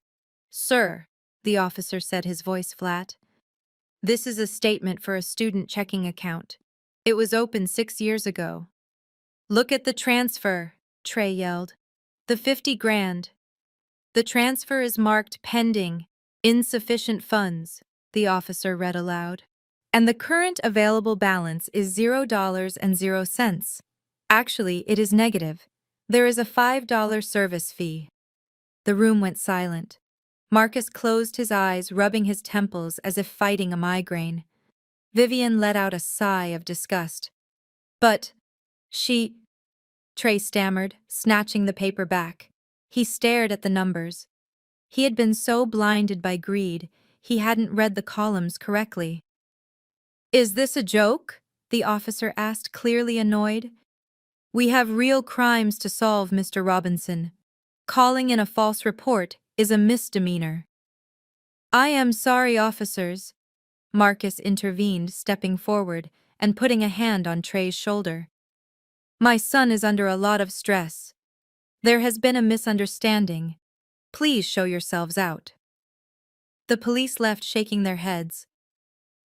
"Sir," the officer said, his voice flat, "this is a statement for a student checking account. It was opened 6 years ago." "Look at the transfer," Trey yelled. "The 50 grand. The transfer is marked pending. Insufficient funds," the officer read aloud. "And the current available balance is $0.00. Actually, it is negative. There is a $5 service fee." The room went silent. Marcus closed his eyes, rubbing his temples as if fighting a migraine. Vivian let out a sigh of disgust. "But she—" Trey stammered, snatching the paper back. He stared at the numbers. He had been so blinded by greed, he hadn't read the columns correctly. "Is this a joke?" the officer asked, clearly annoyed. "We have real crimes to solve, Mr. Robinson. Calling in a false report is a misdemeanor." "I am sorry, officers," Marcus intervened, stepping forward and putting a hand on Trey's shoulder. "My son is under a lot of stress. There has been a misunderstanding. Please show yourselves out." The police left, shaking their heads.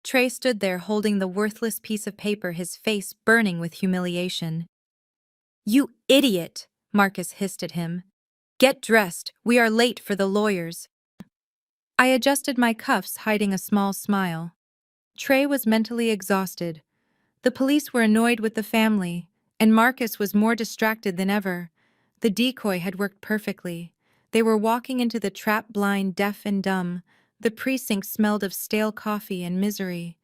Trey stood there holding the worthless piece of paper, his face burning with humiliation. "You idiot," Marcus hissed at him. "Get dressed, we are late for the lawyers." I adjusted my cuffs, hiding a small smile. Trey was mentally exhausted. The police were annoyed with the family, and Marcus was more distracted than ever. The decoy had worked perfectly. They were walking into the trap, blind, deaf and dumb. The precinct smelled of stale coffee and misery.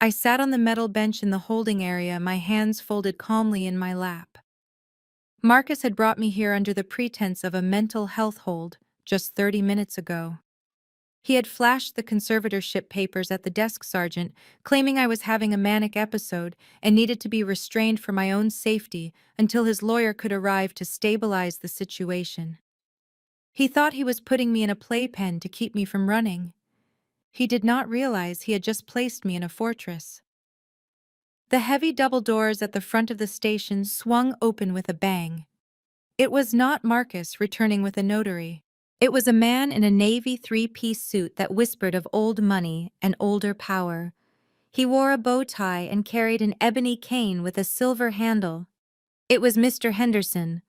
I sat on the metal bench in the holding area, my hands folded calmly in my lap. Marcus had brought me here under the pretense of a mental health hold just 30 minutes ago. He had flashed the conservatorship papers at the desk sergeant, claiming I was having a manic episode and needed to be restrained for my own safety until his lawyer could arrive to stabilize the situation. He thought he was putting me in a playpen to keep me from running. He did not realize he had just placed me in a fortress. The heavy double doors at the front of the station swung open with a bang. It was not Marcus returning with a notary. It was a man in a navy three-piece suit that whispered of old money and older power. He wore a bow tie and carried an ebony cane with a silver handle. It was Mr. Henderson,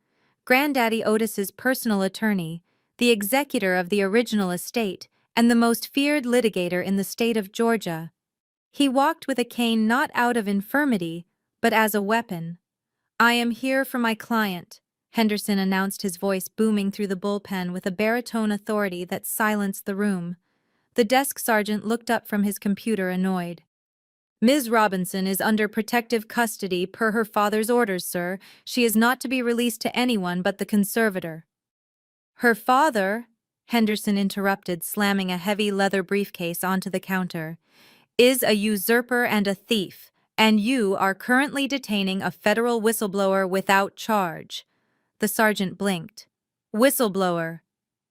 Granddaddy Otis's personal attorney, the executor of the original estate, and the most feared litigator in the state of Georgia. He walked with a cane not out of infirmity, but as a weapon. "I am here for my client," Henderson announced, his voice booming through the bullpen with a baritone authority that silenced the room. The desk sergeant looked up from his computer, annoyed. "Ms. Robinson is under protective custody per her father's orders, sir. She is not to be released to anyone but the conservator." "Her father," Henderson interrupted, slamming a heavy leather briefcase onto the counter, "is a usurper and a thief, and you are currently detaining a federal whistleblower without charge." The sergeant blinked. "Whistleblower."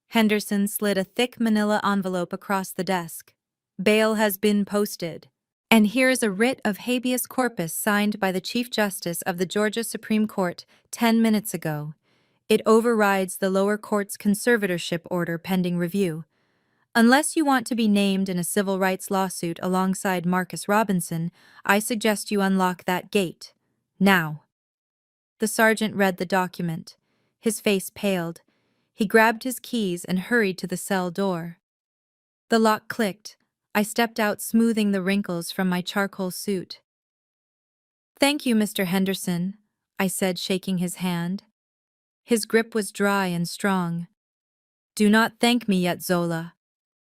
Henderson slid a thick manila envelope across the desk. "Bail has been posted. And here is a writ of habeas corpus signed by the Chief Justice of the Georgia Supreme Court 10 minutes ago. It overrides the lower court's conservatorship order pending review. Unless you want to be named in a civil rights lawsuit alongside Marcus Robinson, I suggest you unlock that gate. Now." The sergeant read the document. His face paled. He grabbed his keys and hurried to the cell door. The lock clicked, I stepped out, smoothing the wrinkles from my charcoal suit. "Thank you, Mr. Henderson," I said, shaking his hand. His grip was dry and strong. "Do not thank me yet, Zola,"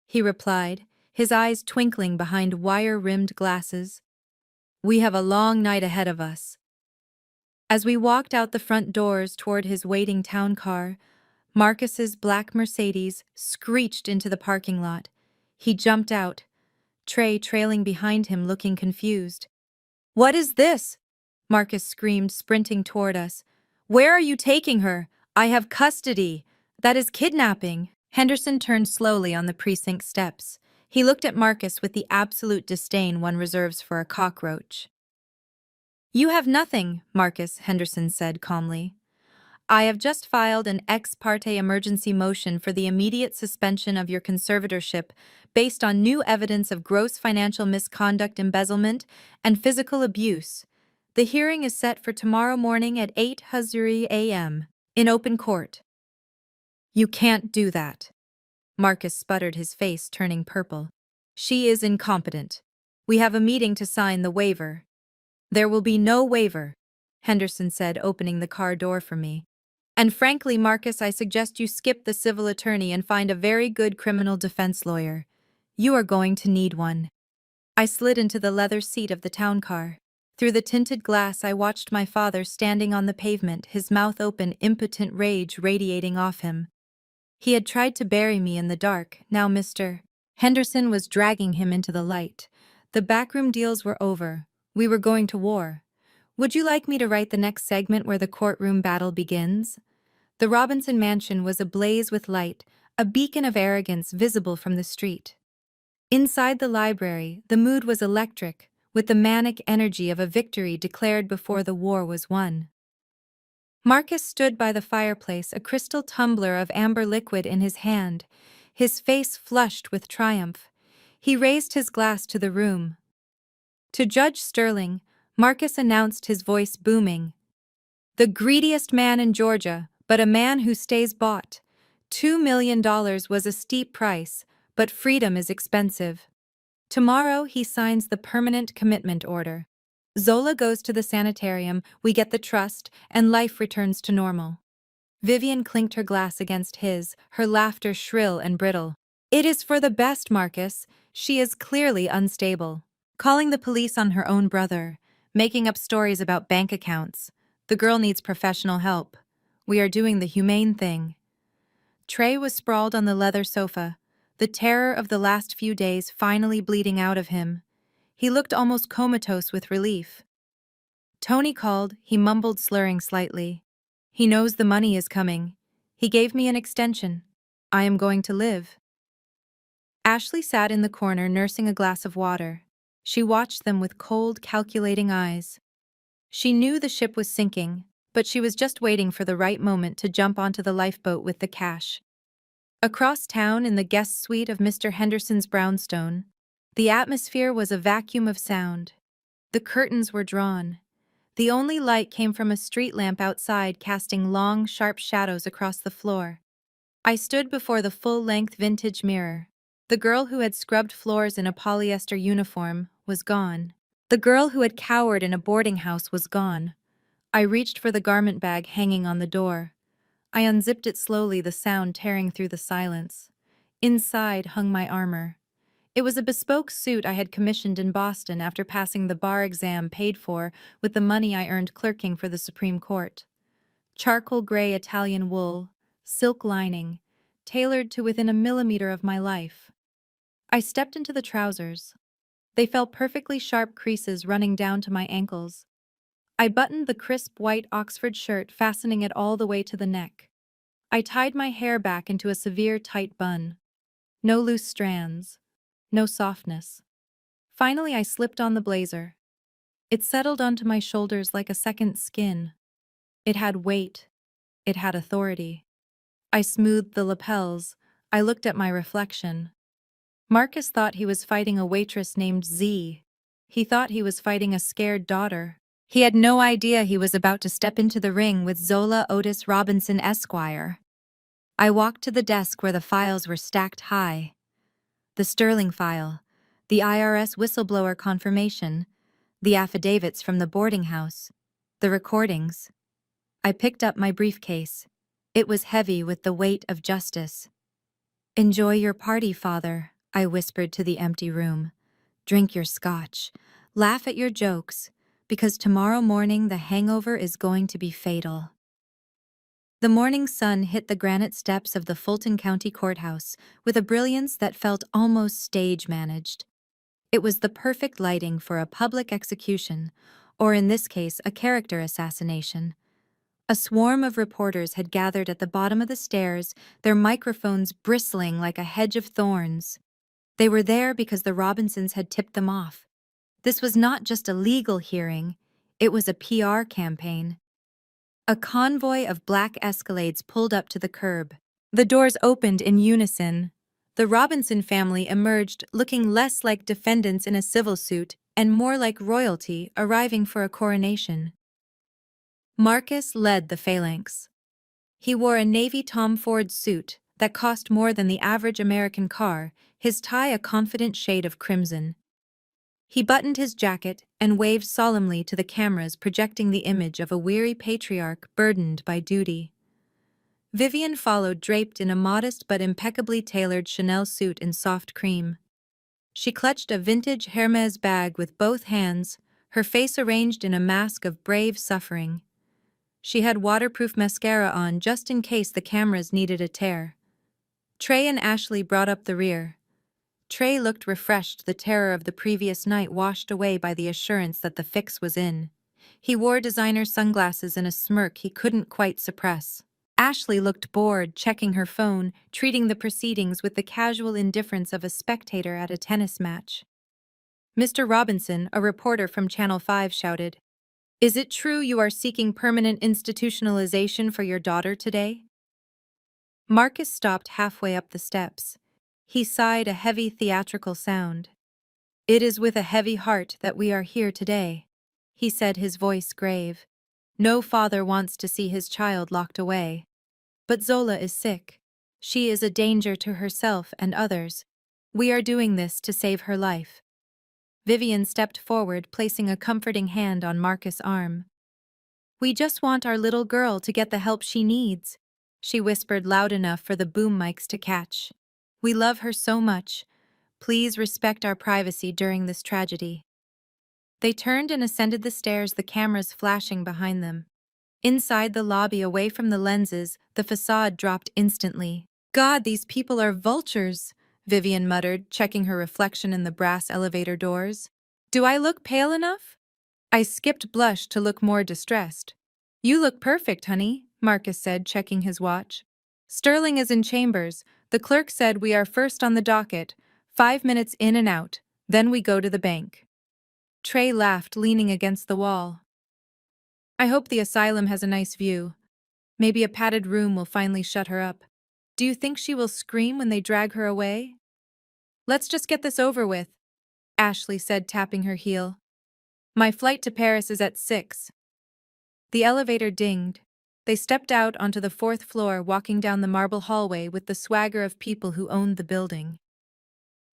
he replied, his eyes twinkling behind wire-rimmed glasses. "We have a long night ahead of us." As we walked out the front doors toward his waiting town car, Marcus's black Mercedes screeched into the parking lot. He jumped out, Trey trailing behind him, looking confused. "What is this?" Marcus screamed, sprinting toward us. "Where are you taking her? I have custody. That is kidnapping." Henderson turned slowly on the precinct steps. He looked at Marcus with the absolute disdain one reserves for a cockroach. "You have nothing," Marcus, Henderson said calmly. "I have just filed an ex parte emergency motion for the immediate suspension of your conservatorship based on new evidence of gross financial misconduct, embezzlement, and physical abuse. The hearing is set for tomorrow morning at 8:00 a.m. in open court." "You can't do that." Marcus sputtered, his face turning purple. "She is incompetent. We have a meeting to sign the waiver." "There will be no waiver," Henderson said, opening the car door for me. "And frankly, Marcus, I suggest you skip the civil attorney and find a very good criminal defense lawyer. You are going to need one." I slid into the leather seat of the town car. Through the tinted glass, I watched my father standing on the pavement, his mouth open, impotent rage radiating off him. He had tried to bury me in the dark. Now Mr. Henderson was dragging him into the light. The backroom deals were over. We were going to war. Would you like me to write the next segment where the courtroom battle begins? The Robinson mansion was ablaze with light, a beacon of arrogance visible from the street. Inside the library, the mood was electric, with the manic energy of a victory declared before the war was won. Marcus stood by the fireplace, a crystal tumbler of amber liquid in his hand, his face flushed with triumph. He raised his glass to the room. To Judge Sterling, Marcus announced, his voice booming. "The greediest man in Georgia, but a man who stays bought. $2 million was a steep price, but freedom is expensive. Tomorrow he signs the permanent commitment order. Zola goes to the sanitarium, we get the trust, and life returns to normal." Vivian clinked her glass against his, her laughter shrill and brittle. "It is for the best, Marcus. She is clearly unstable. Calling the police on her own brother, making up stories about bank accounts. The girl needs professional help. We are doing the humane thing." Trey was sprawled on the leather sofa, the terror of the last few days finally bleeding out of him. He looked almost comatose with relief. "Tony called," he mumbled, slurring slightly. "He knows the money is coming. He gave me an extension. I am going to live." Ashley sat in the corner nursing a glass of water. She watched them with cold, calculating eyes. She knew the ship was sinking, but she was just waiting for the right moment to jump onto the lifeboat with the cash. Across town, in the guest suite of Mr. Henderson's brownstone, the atmosphere was a vacuum of sound. The curtains were drawn. The only light came from a street lamp outside, casting long, sharp shadows across the floor. I stood before the full-length vintage mirror. The girl who had scrubbed floors in a polyester uniform was gone. The girl who had cowered in a boarding house was gone. I reached for the garment bag hanging on the door. I unzipped it slowly, the sound tearing through the silence. Inside hung my armor. It was a bespoke suit I had commissioned in Boston after passing the bar exam, paid for with the money I earned clerking for the Supreme Court. Charcoal gray Italian wool, silk lining, tailored to within a millimeter of my life. I stepped into the trousers. They felt perfectly sharp creases running down to my ankles. I buttoned the crisp white Oxford shirt, fastening it all the way to the neck. I tied my hair back into a severe tight bun. No loose strands. No softness. Finally, I slipped on the blazer. It settled onto my shoulders like a second skin. It had weight. It had authority. I smoothed the lapels. I looked at my reflection. Marcus thought he was fighting a waitress named Z. He thought he was fighting a scared daughter. He had no idea he was about to step into the ring with Zola Otis Robinson Esquire. I walked to the desk where the files were stacked high. The Sterling file, The IRS whistleblower confirmation, the affidavits from the boarding house, the recordings. I picked up my briefcase. It was heavy with the weight of justice. "Enjoy your party, Father," I whispered to the empty room. "Drink your scotch. Laugh at your jokes, because tomorrow morning the hangover is going to be fatal." The morning sun hit the granite steps of the Fulton County Courthouse with a brilliance that felt almost stage-managed. It was the perfect lighting for a public execution, or in this case, a character assassination. A swarm of reporters had gathered at the bottom of the stairs, their microphones bristling like a hedge of thorns. They were there because the Robinsons had tipped them off. This was not just a legal hearing, it was a PR campaign. A convoy of black Escalades pulled up to the curb. The doors opened in unison. The Robinson family emerged looking less like defendants in a civil suit and more like royalty arriving for a coronation. Marcus led the phalanx. He wore a navy Tom Ford suit that cost more than the average American car, his tie a confident shade of crimson. He buttoned his jacket and waved solemnly to the cameras projecting the image of a weary patriarch burdened by duty. Vivian followed draped in a modest but impeccably tailored Chanel suit in soft cream. She clutched a vintage Hermes bag with both hands, her face arranged in a mask of brave suffering. She had waterproof mascara on just in case the cameras needed a tear. Trey and Ashley brought up the rear. Trey looked refreshed, the terror of the previous night washed away by the assurance that the fix was in. He wore designer sunglasses and a smirk he couldn't quite suppress. Ashley looked bored, checking her phone, treating the proceedings with the casual indifference of a spectator at a tennis match. Mr. Robinson, a reporter from Channel 5, shouted, "Is it true you are seeking permanent institutionalization for your daughter today?" Marcus stopped halfway up the steps. He sighed a heavy theatrical sound. "It is with a heavy heart that we are here today," he said, his voice grave. "No father wants to see his child locked away. But Zola is sick. She is a danger to herself and others. We are doing this to save her life." Vivian stepped forward, placing a comforting hand on Marcus' arm. "We just want our little girl to get the help she needs," she whispered loud enough for the boom mics to catch. "We love her so much. Please respect our privacy during this tragedy." They turned and ascended the stairs, the cameras flashing behind them. Inside the lobby, away from the lenses, the facade dropped instantly. "God, these people are vultures," Vivian muttered, checking her reflection in the brass elevator doors. "Do I look pale enough?" I skipped blush to look more distressed. "You look perfect, honey," Marcus said, checking his watch. "Sterling is in chambers. The clerk said we are first on the docket, 5 minutes in and out, then we go to the bank." Trey laughed, leaning against the wall. "I hope the asylum has a nice view. Maybe a padded room will finally shut her up. Do you think she will scream when they drag her away?" "Let's just get this over with," Ashley said, tapping her heel. "My flight to Paris is at 6. The elevator dinged. They stepped out onto the 4th floor, walking down the marble hallway with the swagger of people who owned the building.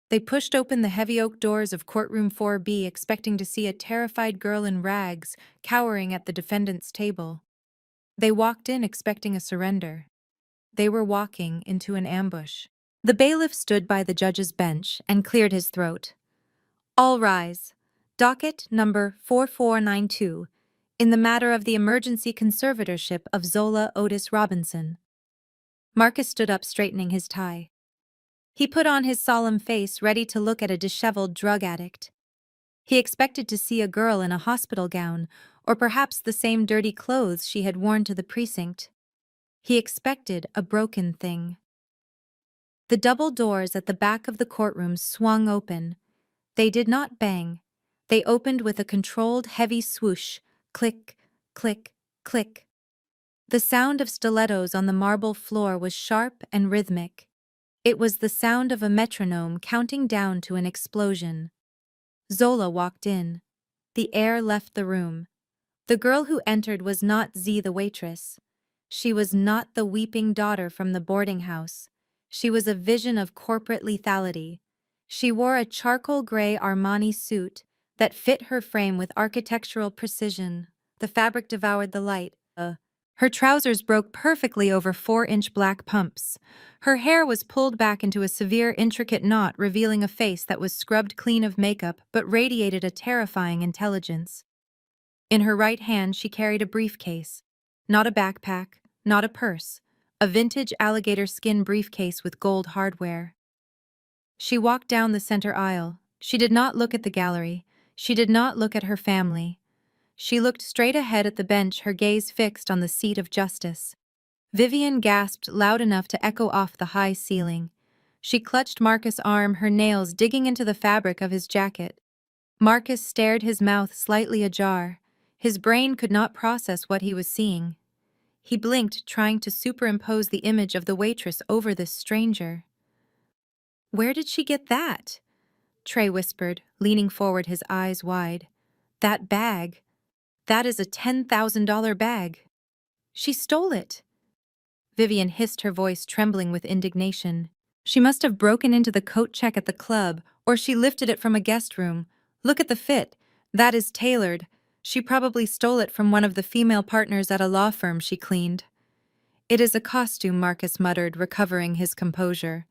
They pushed open the heavy oak doors of courtroom 4B, expecting to see a terrified girl in rags cowering at the defendant's table. They walked in expecting a surrender. They were walking into an ambush. The bailiff stood by the judge's bench and cleared his throat. "All rise. Docket number 4492, in the matter of the emergency conservatorship of Zola Otis Robinson." Marcus stood up, straightening his tie. He put on his solemn face, ready to look at a disheveled drug addict. He expected to see a girl in a hospital gown, or perhaps the same dirty clothes she had worn to the precinct. He expected a broken thing. The double doors at the back of the courtroom swung open. They did not bang. They opened with a controlled, heavy swoosh, click, click, click. The sound of stilettos on the marble floor was sharp and rhythmic. It was the sound of a metronome counting down to an explosion. Zola walked in. The air left the room. The girl who entered was not Z, the waitress. She was not the weeping daughter from the boarding house. She was a vision of corporate lethality. She wore a charcoal gray Armani suit that fit her frame with architectural precision. The fabric devoured the light. Her trousers broke perfectly over 4-inch black pumps. Her hair was pulled back into a severe, intricate knot, revealing a face that was scrubbed clean of makeup but radiated a terrifying intelligence. In her right hand, she carried a briefcase. Not a backpack, not a purse. A vintage alligator skin briefcase with gold hardware. She walked down the center aisle. She did not look at the gallery. She did not look at her family. She looked straight ahead at the bench, her gaze fixed on the seat of justice. Vivian gasped loud enough to echo off the high ceiling. She clutched Marcus' arm, her nails digging into the fabric of his jacket. Marcus stared, his mouth slightly ajar. His brain could not process what he was seeing. He blinked, trying to superimpose the image of the waitress over this stranger. "Where did she get that?" Trey whispered, leaning forward, his eyes wide. "That bag. That is a $10,000 bag. She stole it." Vivian hissed, her voice trembling with indignation. "She must have broken into the coat check at the club, or she lifted it from a guest room. Look at the fit. That is tailored. She probably stole it from one of the female partners at a law firm she cleaned." "It is a costume," Marcus muttered, recovering his composure.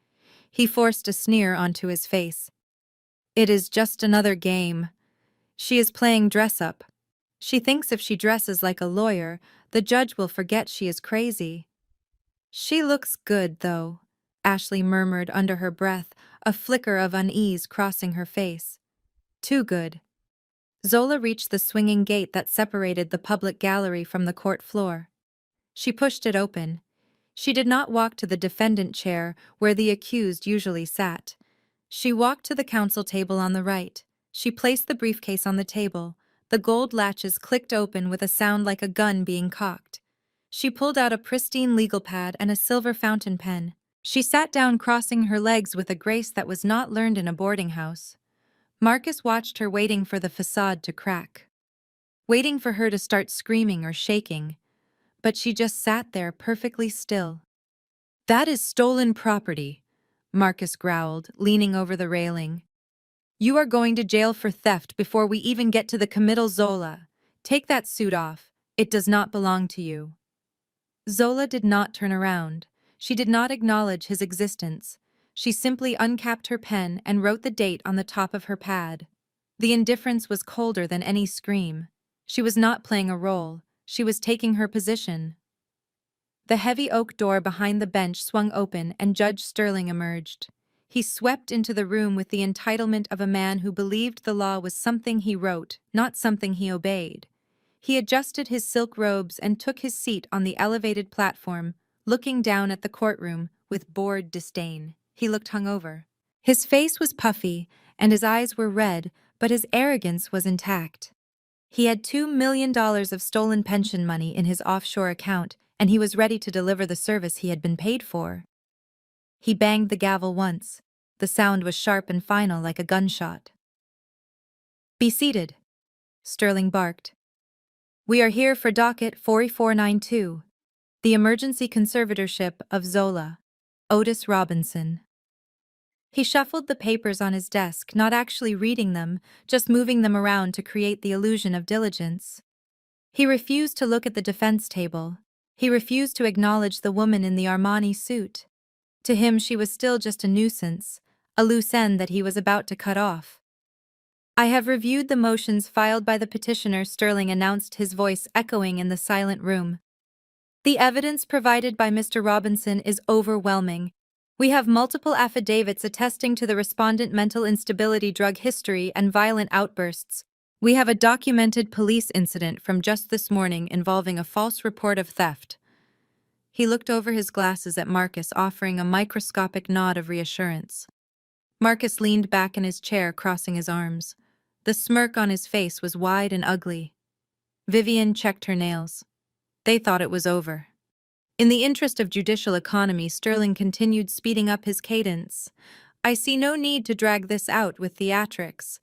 He forced a sneer onto his face. "It is just another game. She is playing dress-up. She thinks if she dresses like a lawyer, the judge will forget she is crazy." "She looks good, though," Ashley murmured under her breath, a flicker of unease crossing her face. "Too good." Zola reached the swinging gate that separated the public gallery from the court floor. She pushed it open. She did not walk to the defendant chair where the accused usually sat. She walked to the counsel table on the right. She placed the briefcase on the table. The gold latches clicked open with a sound like a gun being cocked. She pulled out a pristine legal pad and a silver fountain pen. She sat down, crossing her legs with a grace that was not learned in a boarding house. Marcus watched her, waiting for the facade to crack. Waiting for her to start screaming or shaking. But she just sat there, perfectly still. "That is stolen property," Marcus growled, leaning over the railing. "You are going to jail for theft before we even get to the committal. Zola, take that suit off. It does not belong to you." Zola did not turn around. She did not acknowledge his existence. She simply uncapped her pen and wrote the date on the top of her pad. The indifference was colder than any scream. She was not playing a role. She was taking her position. The heavy oak door behind the bench swung open and Judge Sterling emerged. He swept into the room with the entitlement of a man who believed the law was something he wrote, not something he obeyed. He adjusted his silk robes and took his seat on the elevated platform, looking down at the courtroom with bored disdain. He looked hungover. His face was puffy, and his eyes were red, but his arrogance was intact. He had $2 million of stolen pension money in his offshore account, and he was ready to deliver the service he had been paid for. He banged the gavel once. The sound was sharp and final, like a gunshot. "Be seated," Sterling barked. "We are here for docket 4492, the emergency conservatorship of Zola, Otis Robinson." He shuffled the papers on his desk, not actually reading them, just moving them around to create the illusion of diligence. He refused to look at the defense table. He refused to acknowledge the woman in the Armani suit. To him, she was still just a nuisance, a loose end that he was about to cut off. "I have reviewed the motions filed by the petitioner," Sterling announced, his voice echoing in the silent room. "The evidence provided by Mr. Robinson is overwhelming. We have multiple affidavits attesting to the respondent mental instability, drug history, and violent outbursts. We have a documented police incident from just this morning involving a false report of theft." He looked over his glasses at Marcus, offering a microscopic nod of reassurance. Marcus leaned back in his chair, crossing his arms. The smirk on his face was wide and ugly. Vivian checked her nails. They thought it was over. In the interest of judicial economy, Sterling continued, speeding up his cadence. "I see no need to drag this out with theatrics.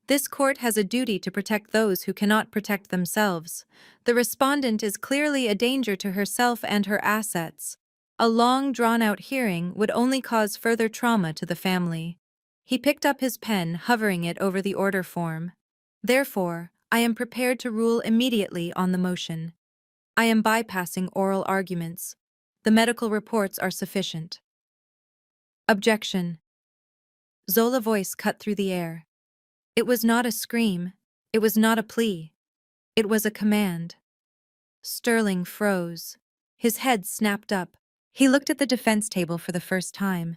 This court has a duty to protect those who cannot protect themselves. The respondent is clearly a danger to herself and her assets. A long, drawn-out hearing would only cause further trauma to the family." He picked up his pen, hovering it over the order form. Therefore, I am prepared to rule immediately on the motion. I am bypassing oral arguments. The medical reports are sufficient. Objection. Zola's voice cut through the air. It was not a scream. It was not a plea. It was a command. Sterling froze. His head snapped up. He looked at the defense table for the first time.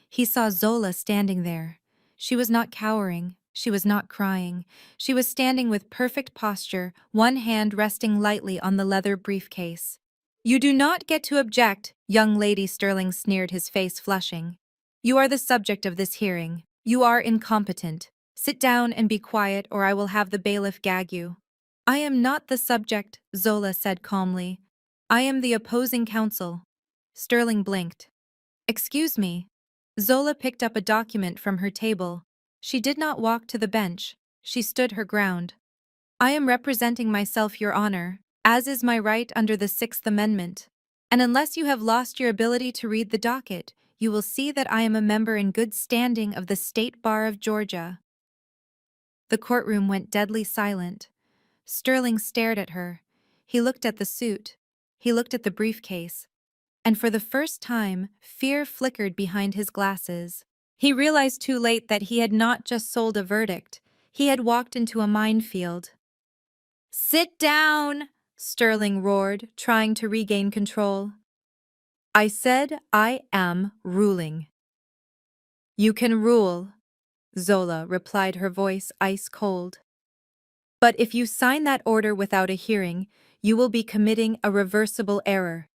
He saw Zola standing there. She was not cowering. She was not crying. She was standing with perfect posture, one hand resting lightly on the leather briefcase. "You do not get to object," young lady, Sterling sneered, his face flushing. "You are the subject of this hearing. You are incompetent. Sit down and be quiet, or I will have the bailiff gag you." "I am not the subject," Zola said calmly. "I am the opposing counsel." Sterling blinked. "Excuse me." Zola picked up a document from her table. She did not walk to the bench. She stood her ground. "I am representing myself, Your Honor, as is my right under the Sixth Amendment. And unless you have lost your ability to read the docket, you will see that I am a member in good standing of the State Bar of Georgia." The courtroom went deadly silent. Sterling stared at her. He looked at the suit. He looked at the briefcase. And for the first time, fear flickered behind his glasses. He realized too late that he had not just sold a verdict. He had walked into a minefield. "Sit down!" Sterling roared, trying to regain control. "I said I am ruling." "You can rule," Zola replied, her voice ice cold. "But if you sign that order without a hearing, you will be committing a reversible error.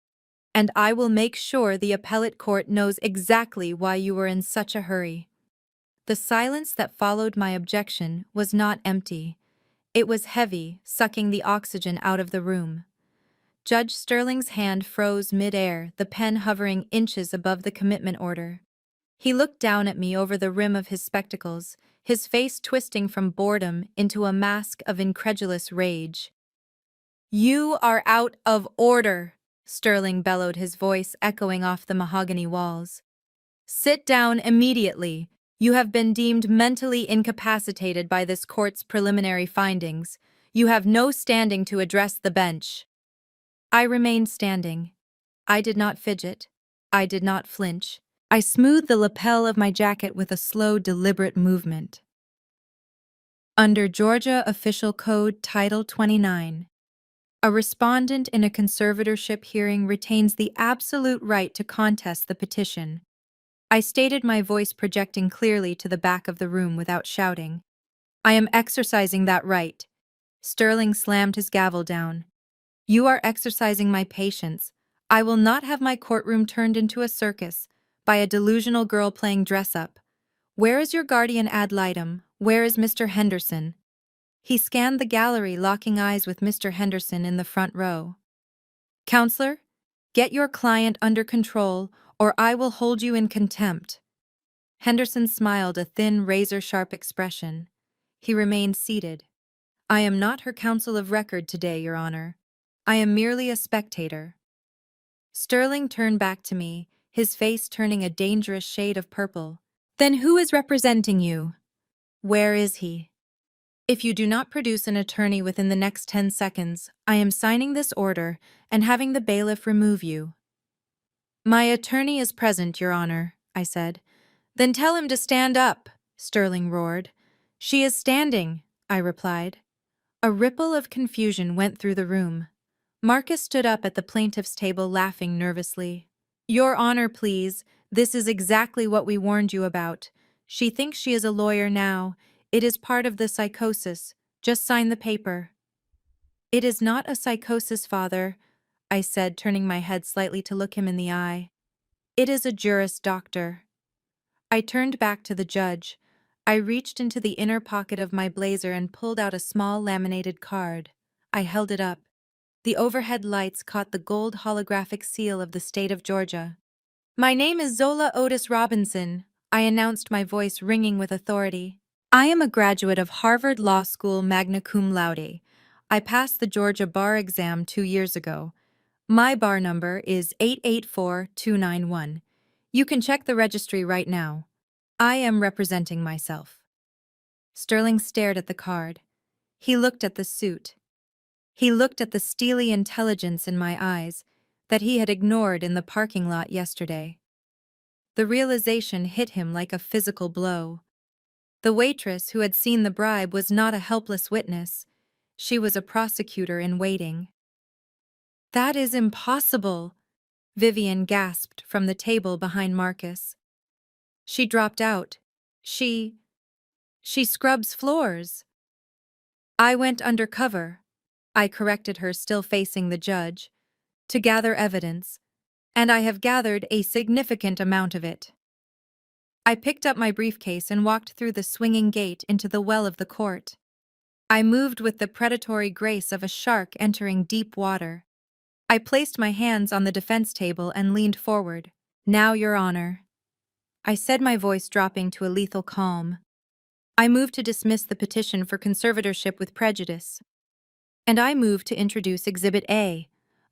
And I will make sure the appellate court knows exactly why you were in such a hurry." The silence that followed my objection was not empty. It was heavy, sucking the oxygen out of the room. Judge Sterling's hand froze mid-air, the pen hovering inches above the commitment order. He looked down at me over the rim of his spectacles, his face twisting from boredom into a mask of incredulous rage. "You are out of order," Sterling bellowed, his voice echoing off the mahogany walls. "Sit down immediately. You have been deemed mentally incapacitated by this court's preliminary findings. You have no standing to address the bench." I remained standing. I did not fidget. I did not flinch. I smoothed the lapel of my jacket with a slow, deliberate movement. Under Georgia Official Code Title 29, a respondent in a conservatorship hearing retains the absolute right to contest the petition. I stated, my voice projecting clearly to the back of the room without shouting. "I am exercising that right." Sterling slammed his gavel down. "You are exercising my patience. I will not have my courtroom turned into a circus by a delusional girl playing dress-up. Where is your guardian ad litem? Where is Mr. Henderson?" He scanned the gallery, locking eyes with Mr. Henderson in the front row. "Counselor, get your client under control, or I will hold you in contempt." Henderson smiled, a thin, razor-sharp expression. He remained seated. "I am not her counsel of record today, Your Honor. I am merely a spectator." Sterling turned back to me, his face turning a dangerous shade of purple. "Then who is representing you? Where is he?" "If you do not produce an attorney within the next 10 seconds, I am signing this order and having the bailiff remove you." "My attorney is present, Your Honor," I said. "Then tell him to stand up," Sterling roared. "She is standing," I replied. A ripple of confusion went through the room. Marcus stood up at the plaintiff's table, laughing nervously. "Your Honor, please. This is exactly what we warned you about. She thinks she is a lawyer now. It is part of the psychosis. Just sign the paper." "It is not a psychosis, Father," I said, turning my head slightly to look him in the eye. "It is a Juris Doctor." I turned back to the judge. I reached into the inner pocket of my blazer and pulled out a small laminated card. I held it up. The overhead lights caught the gold holographic seal of the state of Georgia. "My name is Zola Otis Robinson," I announced, my voice ringing with authority. "I am a graduate of Harvard Law School, magna cum laude. I passed the Georgia bar exam 2 years ago. My bar number is 884291. You can check the registry right now." I am representing myself. Sterling stared at the card. He looked at the suit. He looked at the steely intelligence in my eyes that he had ignored in the parking lot yesterday. The realization hit him like a physical blow. The waitress who had seen the bribe was not a helpless witness. She was a prosecutor in waiting. That is impossible, Vivian gasped from the table behind Marcus. She dropped out. She scrubs floors. I went undercover, I corrected her, still facing the judge, to gather evidence, and I have gathered a significant amount of it. I picked up my briefcase and walked through the swinging gate into the well of the court. I moved with the predatory grace of a shark entering deep water. I placed my hands on the defense table and leaned forward. Now, Your Honor, I said, my voice dropping to a lethal calm. I move to dismiss the petition for conservatorship with prejudice. And I move to introduce Exhibit A,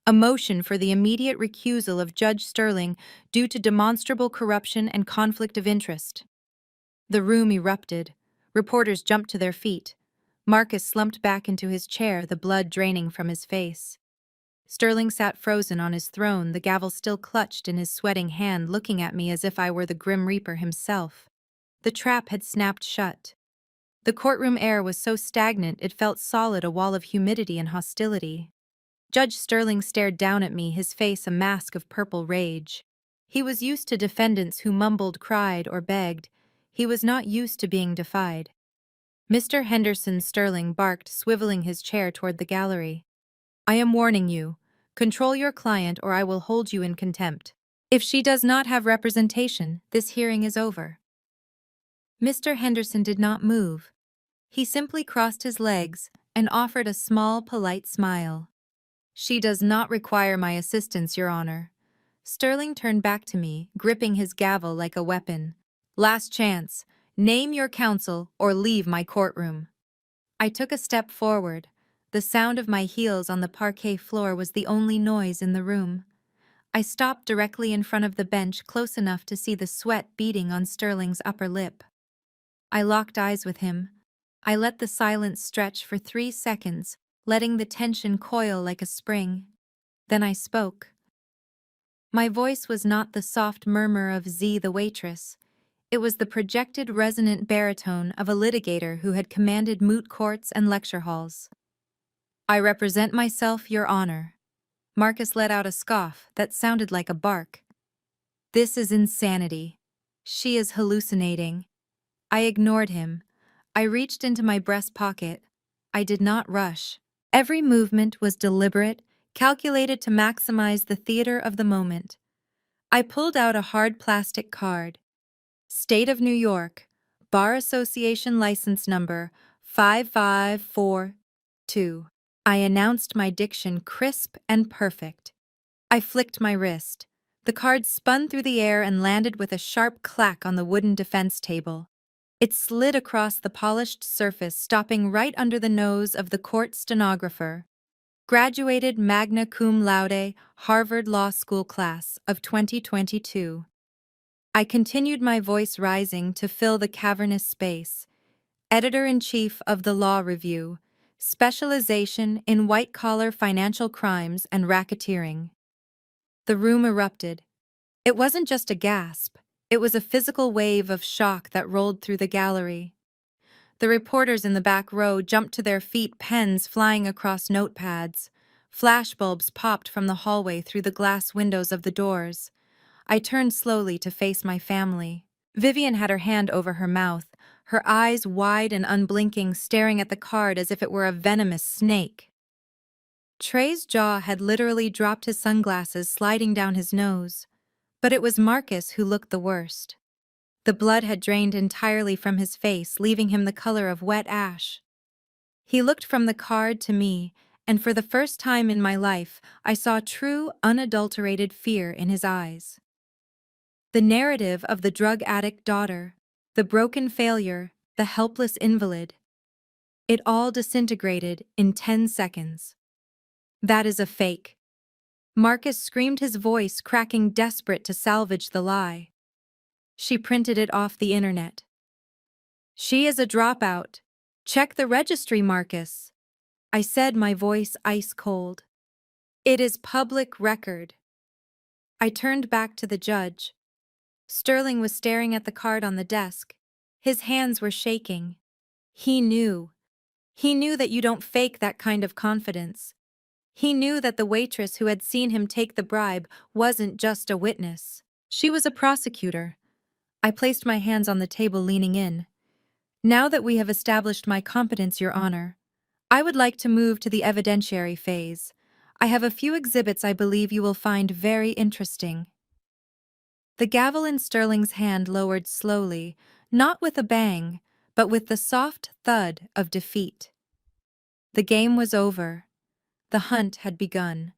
a motion for the immediate recusal of Judge Sterling due to demonstrable corruption and conflict of interest. The room erupted. Reporters jumped to their feet. Marcus slumped back into his chair, the blood draining from his face. Sterling sat frozen on his throne, the gavel still clutched in his sweating hand, looking at me as if I were the Grim Reaper himself. The trap had snapped shut. The courtroom air was so stagnant it felt solid, a wall of humidity and hostility. Judge Sterling stared down at me, his face a mask of purple rage. He was used to defendants who mumbled, cried, or begged. He was not used to being defied. Mr. Henderson, Sterling barked, swiveling his chair toward the gallery. I am warning you. Control your client or I will hold you in contempt. If she does not have representation, this hearing is over. Mr. Henderson did not move. He simply crossed his legs and offered a small, polite smile. She does not require my assistance, Your Honor. Sterling turned back to me, gripping his gavel like a weapon. Last chance. Name your counsel or leave my courtroom. I took a step forward. The sound of my heels on the parquet floor was the only noise in the room. I stopped directly in front of the bench, close enough to see the sweat beading on Sterling's upper lip. I locked eyes with him. I let the silence stretch for 3 seconds, letting the tension coil like a spring. Then I spoke. My voice was not the soft murmur of Z the waitress. It was the projected resonant baritone of a litigator who had commanded moot courts and lecture halls. I represent myself, Your Honor. Marcus let out a scoff that sounded like a bark. This is insanity. She is hallucinating. I ignored him. I reached into my breast pocket. I did not rush. Every movement was deliberate, calculated to maximize the theater of the moment. I pulled out a hard plastic card. State of New York, Bar Association License Number 5542. I announced, my diction crisp and perfect. I flicked my wrist. The card spun through the air and landed with a sharp clack on the wooden defense table. It slid across the polished surface, stopping right under the nose of the court stenographer. Graduated magna cum laude, Harvard Law School class of 2022. I continued, my voice rising to fill the cavernous space. Editor-in-Chief of the Law Review, specialization in white-collar financial crimes and racketeering. The room erupted. It wasn't just a gasp. It was a physical wave of shock that rolled through the gallery. The reporters in the back row jumped to their feet, pens flying across notepads. Flashbulbs popped from the hallway through the glass windows of the doors. I turned slowly to face my family. Vivian had her hand over her mouth, her eyes wide and unblinking, staring at the card as if it were a venomous snake. Trey's jaw had literally dropped, his sunglasses sliding down his nose. But it was Marcus who looked the worst. The blood had drained entirely from his face, leaving him the color of wet ash. He looked from the card to me, and for the first time in my life, I saw true, unadulterated fear in his eyes. The narrative of the drug addict daughter, the broken failure, the helpless invalid. It all disintegrated in 10 seconds. That is a fake. Marcus screamed, his voice cracking, desperate to salvage the lie. She printed it off the internet. She is a dropout. Check the registry, Marcus. I said, my voice ice cold. It is public record. I turned back to the judge. Sterling was staring at the card on the desk. His hands were shaking. He knew. He knew that you don't fake that kind of confidence. He knew that the waitress who had seen him take the bribe wasn't just a witness. She was a prosecutor. I placed my hands on the table, leaning in. Now that we have established my competence, Your Honor, I would like to move to the evidentiary phase. I have a few exhibits I believe you will find very interesting. The gavel in Sterling's hand lowered slowly, not with a bang, but with the soft thud of defeat. The game was over. The hunt had begun.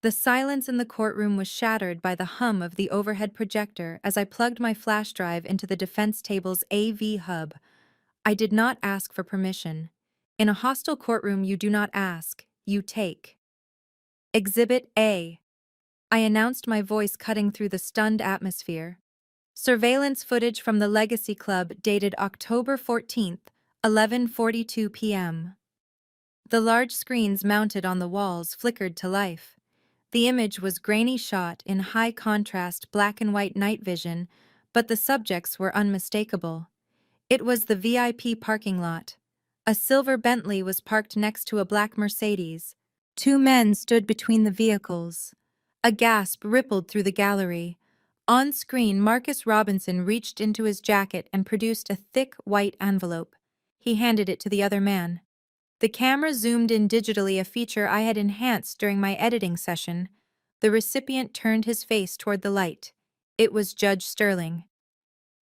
The silence in the courtroom was shattered by the hum of the overhead projector as I plugged my flash drive into the defense table's AV hub. I did not ask for permission. In a hostile courtroom, you do not ask, you take. Exhibit A. I announced, my voice cutting through the stunned atmosphere. Surveillance footage from the Legacy Club dated October 14th, 11:42 p.m. The large screens mounted on the walls flickered to life. The image was grainy, shot in high-contrast black and white night vision, but the subjects were unmistakable. It was the VIP parking lot. A silver Bentley was parked next to a black Mercedes. Two men stood between the vehicles. A gasp rippled through the gallery. On screen, Marcus Robinson reached into his jacket and produced a thick white envelope. He handed it to the other man. The camera zoomed in digitally, a feature I had enhanced during my editing session. The recipient turned his face toward the light. It was Judge Sterling.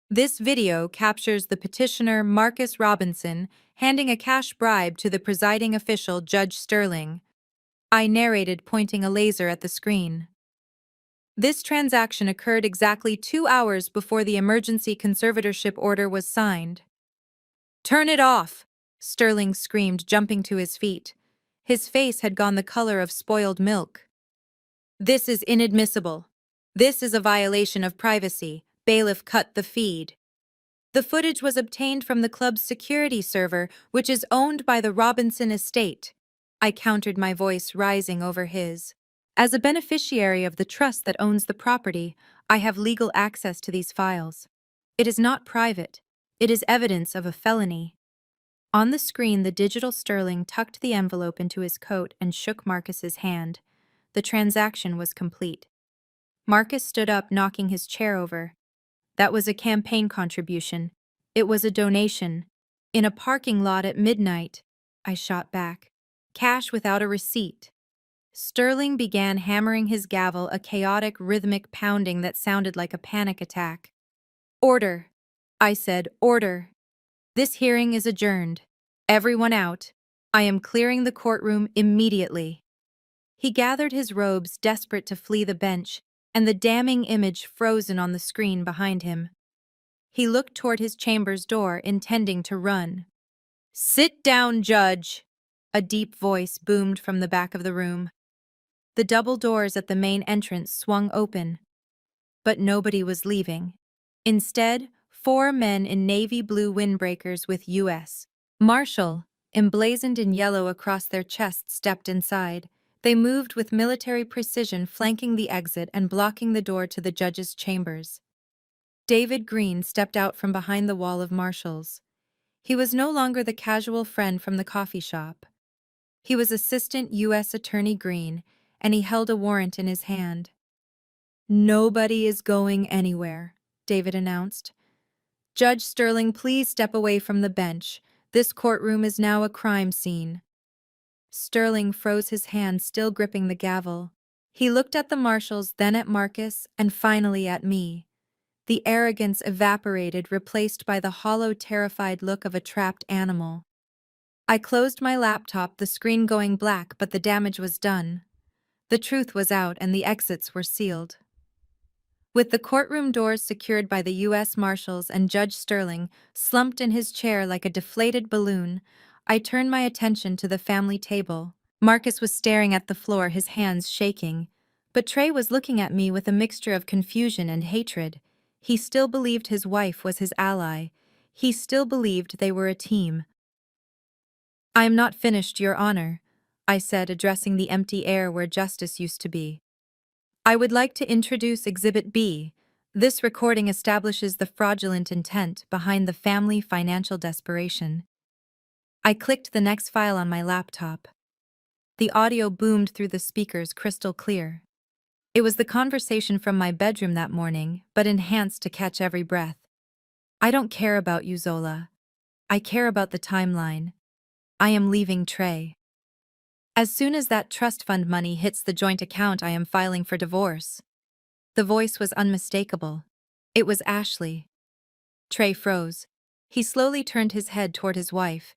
This video captures the petitioner Marcus Robinson handing a cash bribe to the presiding official, Judge Sterling. I narrated, pointing a laser at the screen. This transaction occurred exactly 2 hours before the emergency conservatorship order was signed. "Turn it off!" Sterling screamed, jumping to his feet. His face had gone the color of spoiled milk. "This is inadmissible. This is a violation of privacy." Bailiff cut the feed. The footage was obtained from the club's security server, which is owned by the Robinson estate. I countered, my voice rising over his. As a beneficiary of the trust that owns the property, I have legal access to these files. It is not private. It is evidence of a felony. On the screen, the digital Sterling tucked the envelope into his coat and shook Marcus's hand. The transaction was complete. Marcus stood up, knocking his chair over. That was a campaign contribution. It was a donation. In a parking lot at midnight, I shot back. Cash without a receipt. Sterling began hammering his gavel, a chaotic, rhythmic pounding that sounded like a panic attack. "Order," I said, "order. This hearing is adjourned. Everyone out. I am clearing the courtroom immediately." He gathered his robes, desperate to flee the bench, and the damning image frozen on the screen behind him. He looked toward his chamber's door, intending to run. "Sit down, Judge," a deep voice boomed from the back of the room. The double doors at the main entrance swung open, but nobody was leaving. Instead, 4 men in navy blue windbreakers with U.S. Marshal, emblazoned in yellow across their chests, stepped inside. They moved with military precision, flanking the exit and blocking the door to the judge's chambers. David Green stepped out from behind the wall of marshals. He was no longer the casual friend from the coffee shop. He was Assistant U.S. Attorney Green, and he held a warrant in his hand. "Nobody is going anywhere," David announced. "Judge Sterling, please step away from the bench. This courtroom is now a crime scene." Sterling froze, his hand still gripping the gavel. He looked at the marshals, then at Marcus, and finally at me. The arrogance evaporated, replaced by the hollow, terrified look of a trapped animal. I closed my laptop, the screen going black, but the damage was done. The truth was out, and the exits were sealed. With the courtroom doors secured by the U.S. Marshals and Judge Sterling slumped in his chair like a deflated balloon, I turned my attention to the family table. Marcus was staring at the floor, his hands shaking, but Trey was looking at me with a mixture of confusion and hatred. He still believed his wife was his ally. He still believed they were a team. "I am not finished, Your Honor," I said, addressing the empty air where justice used to be. "I would like to introduce Exhibit B. This recording establishes the fraudulent intent behind the family financial desperation." I clicked the next file on my laptop. The audio boomed through the speakers crystal clear. It was the conversation from my bedroom that morning, but enhanced to catch every breath. "I don't care about you, Zola. I care about the timeline. I am leaving Trey. As soon as that trust fund money hits the joint account, I am filing for divorce." The voice was unmistakable. It was Ashley. Trey froze. He slowly turned his head toward his wife.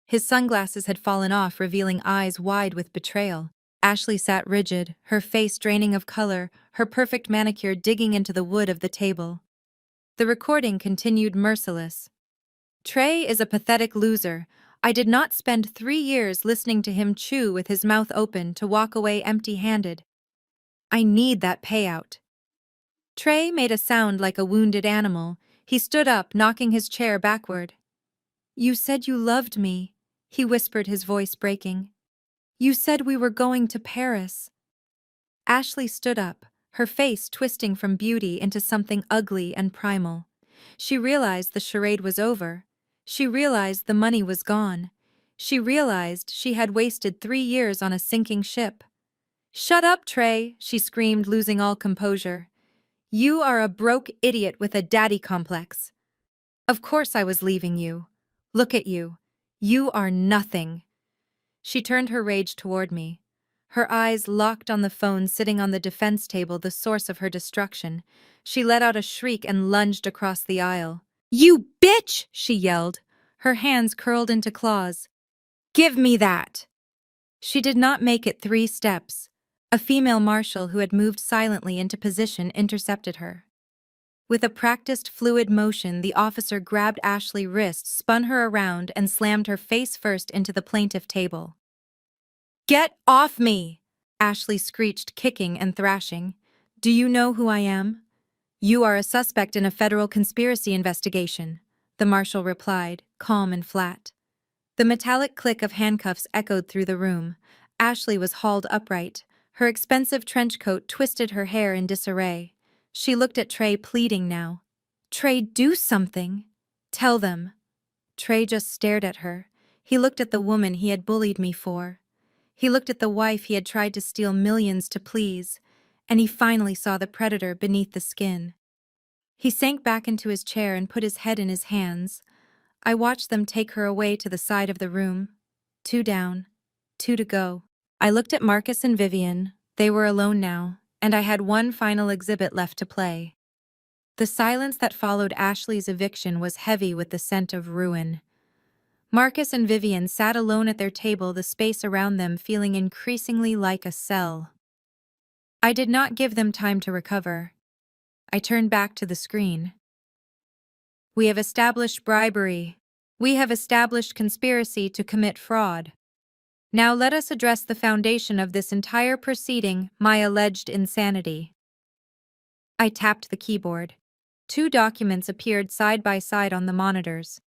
His sunglasses had fallen off, revealing eyes wide with betrayal. Ashley sat rigid, her face draining of color, her perfect manicure digging into the wood of the table. The recording continued merciless. "Trey is a pathetic loser. I did not spend 3 years listening to him chew with his mouth open to walk away empty-handed. I need that payout." Trey made a sound like a wounded animal. He stood up, knocking his chair backward. "You said you loved me," he whispered, his voice breaking. "You said we were going to Paris." Ashley stood up, her face twisting from beauty into something ugly and primal. She realized the charade was over. She realized the money was gone. She realized she had wasted 3 years on a sinking ship. "Shut up, Trey," she screamed, losing all composure. "You are a broke idiot with a daddy complex. Of course I was leaving you. Look at you. You are nothing." She turned her rage toward me. Her eyes locked on the phone sitting on the defense table, the source of her destruction. She let out a shriek and lunged across the aisle. "You bitch!" she yelled, her hands curled into claws. "Give me that!" She did not make it 3 steps. A female marshal who had moved silently into position intercepted her. With a practiced, fluid motion, the officer grabbed Ashley's wrist, spun her around, and slammed her face first into the plaintiff table. "Get off me!" Ashley screeched, kicking and thrashing. "Do you know who I am?" "You are a suspect in a federal conspiracy investigation," the marshal replied, calm and flat. The metallic click of handcuffs echoed through the room. Ashley was hauled upright. Her expensive trench coat twisted her hair in disarray. She looked at Trey, pleading now. "Trey, do something. Tell them." Trey just stared at her. He looked at the woman he had bullied me for. He looked at the wife he had tried to steal millions to please, and he finally saw the predator beneath the skin. He sank back into his chair and put his head in his hands. I watched them take her away to the side of the room. 2 down, 2 to go. I looked at Marcus and Vivian. They were alone now, and I had one final exhibit left to play. The silence that followed Ashley's eviction was heavy with the scent of ruin. Marcus and Vivian sat alone at their table, the space around them feeling increasingly like a cell. I did not give them time to recover. I turned back to the screen. "We have established bribery. We have established conspiracy to commit fraud. Now let us address the foundation of this entire proceeding, my alleged insanity." I tapped the keyboard. 2 documents appeared side by side on the monitors.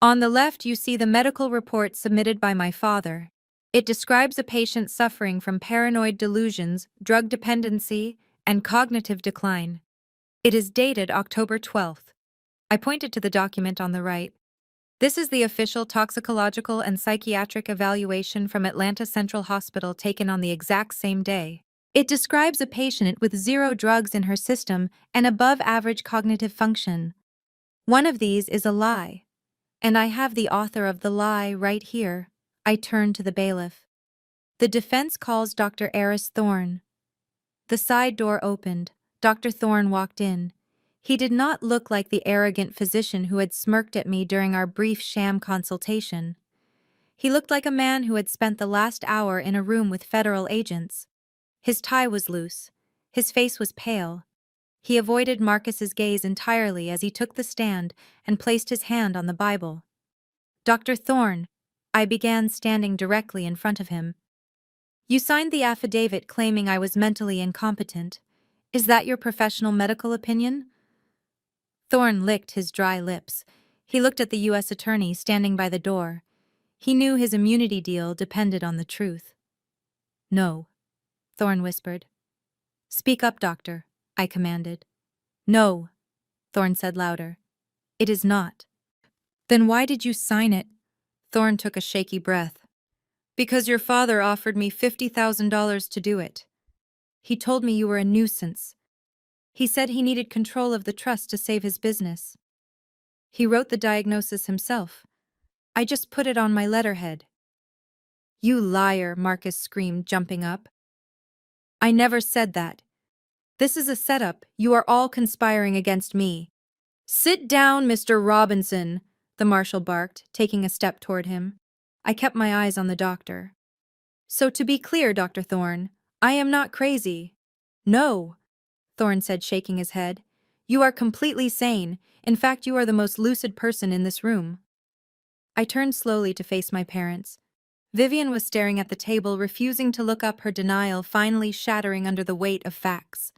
On the left, you see the medical report submitted by my father. It describes a patient suffering from paranoid delusions, drug dependency, and cognitive decline. It is dated October 12th. I pointed to the document on the right. "This is the official toxicological and psychiatric evaluation from Atlanta Central Hospital taken on the exact same day. It describes a patient with 0 drugs in her system and above-average cognitive function. One of these is a lie. And I have the author of the lie right here." I turned to the bailiff. "The defense calls Dr. Eris Thorne." The side door opened. Dr. Thorne walked in. He did not look like the arrogant physician who had smirked at me during our brief sham consultation. He looked like a man who had spent the last hour in a room with federal agents. His tie was loose. His face was pale. He avoided Marcus's gaze entirely as he took the stand and placed his hand on the Bible. "Dr. Thorne," I began, standing directly in front of him. "You signed the affidavit claiming I was mentally incompetent. Is that your professional medical opinion?" Thorne licked his dry lips. He looked at the U.S. attorney standing by the door. He knew his immunity deal depended on the truth. "No," Thorne whispered. "Speak up, doctor," I commanded. "No," Thorne said louder. "It is not." "Then why did you sign it?" Thorne took a shaky breath. "Because your father offered me $50,000 to do it. He told me you were a nuisance. He said he needed control of the trust to save his business. He wrote the diagnosis himself. I just put it on my letterhead." "You liar," Marcus screamed, jumping up. "I never said that. This is a setup. You are all conspiring against me." "Sit down, Mr. Robinson," the marshal barked, taking a step toward him. I kept my eyes on the doctor. "So to be clear, Dr. Thorne, I am not crazy." "No," Thorne said, shaking his head. "You are completely sane. In fact, you are the most lucid person in this room." I turned slowly to face my parents. Vivian was staring at the table, refusing to look up, her denial finally shattering under the weight of facts.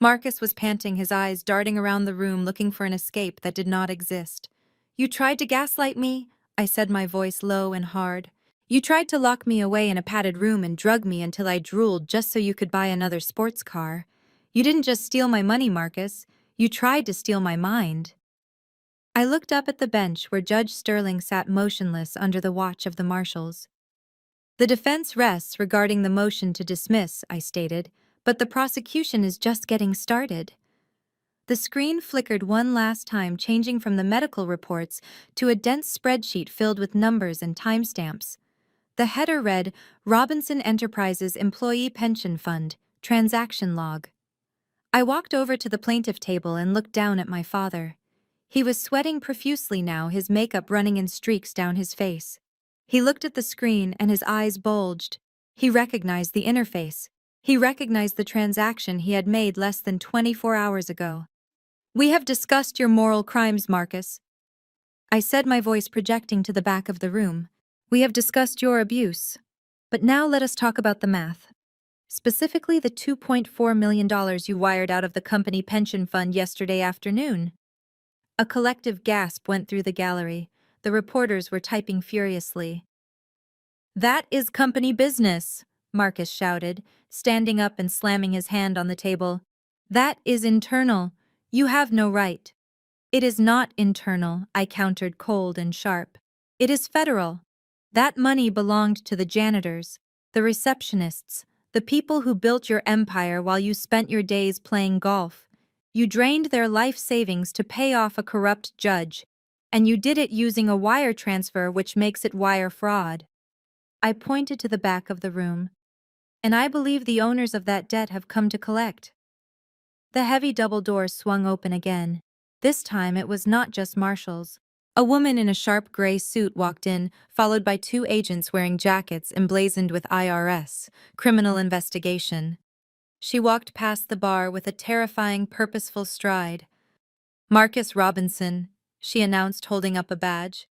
Marcus was panting, his eyes darting around the room, looking for an escape that did not exist. "You tried to gaslight me," I said, my voice low and hard. "You tried to lock me away in a padded room and drug me until I drooled just so you could buy another sports car. You didn't just steal my money, Marcus. You tried to steal my mind." I looked up at the bench where Judge Sterling sat motionless under the watch of the marshals. "The defense rests regarding the motion to dismiss," I stated, "but the prosecution is just getting started." The screen flickered one last time, changing from the medical reports to a dense spreadsheet filled with numbers and timestamps. The header read, "Robinson Enterprises Employee Pension Fund, Transaction Log." I walked over to the plaintiff table and looked down at my father. He was sweating profusely now, his makeup running in streaks down his face. He looked at the screen and his eyes bulged. He recognized the interface. He recognized the transaction he had made less than 24 hours ago. "We have discussed your moral crimes, Marcus," I said, my voice projecting to the back of the room. "We have discussed your abuse. But now let us talk about the math. Specifically the $2.4 million you wired out of the company pension fund yesterday afternoon." A collective gasp went through the gallery. The reporters were typing furiously. "That is company business," Marcus shouted, standing up and slamming his hand on the table. "That is internal. You have no right." "It is not internal," I countered, cold and sharp. "It is federal. That money belonged to the janitors, the receptionists, the people who built your empire while you spent your days playing golf. You drained their life savings to pay off a corrupt judge, and you did it using a wire transfer, which makes it wire fraud." I pointed to the back of the room. "And I believe the owners of that debt have come to collect." The heavy double doors swung open again. This time it was not just marshals. A woman in a sharp gray suit walked in, followed by two agents wearing jackets emblazoned with IRS, Criminal Investigation. She walked past the bar with a terrifying, purposeful stride. "Marcus Robinson," she announced, holding up a badge.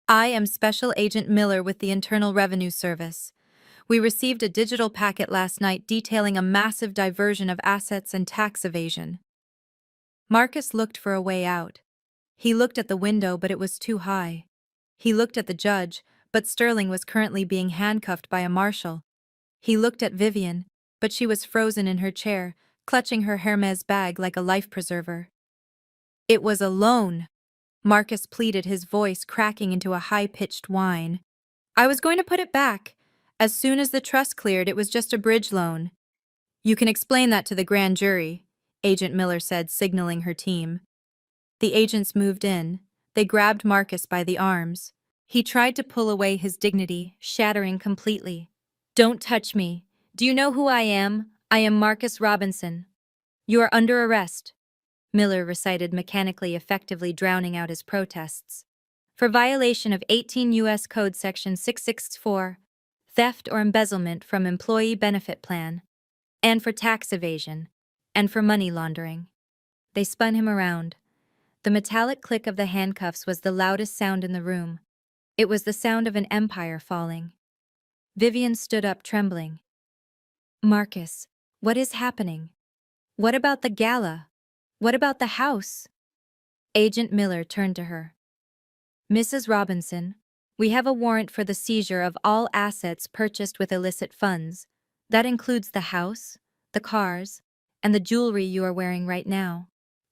"I am Special Agent Miller with the Internal Revenue Service. We received a digital packet last night detailing a massive diversion of assets and tax evasion." Marcus looked for a way out. He looked at the window, but it was too high. He looked at the judge, but Sterling was currently being handcuffed by a marshal. He looked at Vivian, but she was frozen in her chair, clutching her Hermes bag like a life preserver. "It was a loan," Marcus pleaded, his voice cracking into a high-pitched whine. "I was going to put it back. As soon as the trust cleared, it was just a bridge loan." "You can explain that to the grand jury," Agent Miller said, signaling her team. The agents moved in. They grabbed Marcus by the arms. He tried to pull away, his dignity shattering completely. "Don't touch me. Do you know who I am? I am Marcus Robinson." "You are under arrest," Miller recited mechanically, effectively drowning out his protests. "For violation of 18 U.S. Code Section 664, theft or embezzlement from employee benefit plan, and for tax evasion, and for money laundering." They spun him around. The metallic click of the handcuffs was the loudest sound in the room. It was the sound of an empire falling. Vivian stood up, trembling. "Marcus, what is happening? What about the gala? What about the house?" Agent Miller turned to her. Mrs. Robinson, we have a warrant for the seizure of all assets purchased with illicit funds. That includes the house, the cars, and the jewelry you are wearing right now.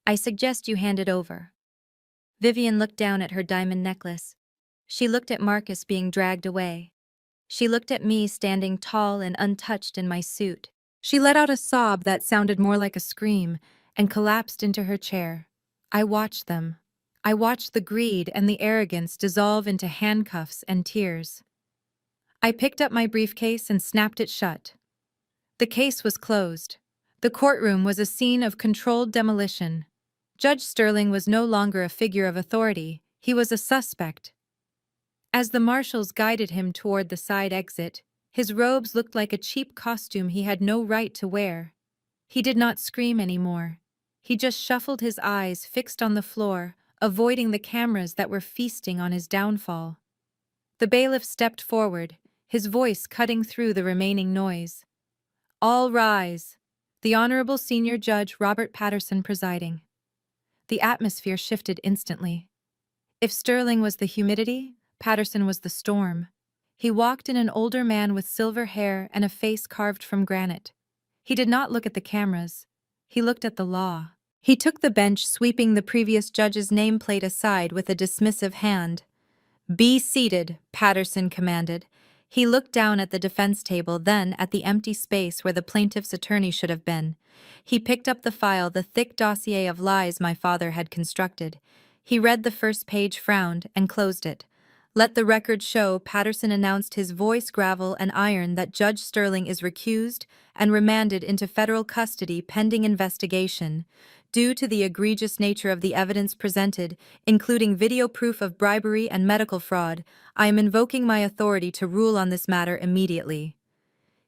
I suggest you hand it over. Vivian looked down at her diamond necklace. She looked at Marcus being dragged away. She looked at me standing tall and untouched in my suit. She let out a sob that sounded more like a scream and collapsed into her chair. I watched them. I watched the greed and the arrogance dissolve into handcuffs and tears. I picked up my briefcase and snapped it shut. The case was closed. The courtroom was a scene of controlled demolition. Judge Sterling was no longer a figure of authority, he was a suspect. As the marshals guided him toward the side exit, his robes looked like a cheap costume he had no right to wear. He did not scream anymore. He just shuffled his eyes fixed on the floor, avoiding the cameras that were feasting on his downfall. The bailiff stepped forward, his voice cutting through the remaining noise. All rise. The Honorable Senior Judge Robert Patterson presiding. The atmosphere shifted instantly. If Sterling was the humidity, Patterson was the storm. He walked in an older man with silver hair and a face carved from granite. He did not look at the cameras. He looked at the law. He took the bench, sweeping the previous judge's nameplate aside with a dismissive hand. Be seated, Patterson commanded. He looked down at the defense table, then at the empty space where the plaintiff's attorney should have been. He picked up the file, the thick dossier of lies my father had constructed. He read the first page, frowned, and closed it. Let the record show, Patterson announced, his voice gravel and iron, that Judge Sterling is recused and remanded into federal custody pending investigation. Due to the egregious nature of the evidence presented, including video proof of bribery and medical fraud, I am invoking my authority to rule on this matter immediately.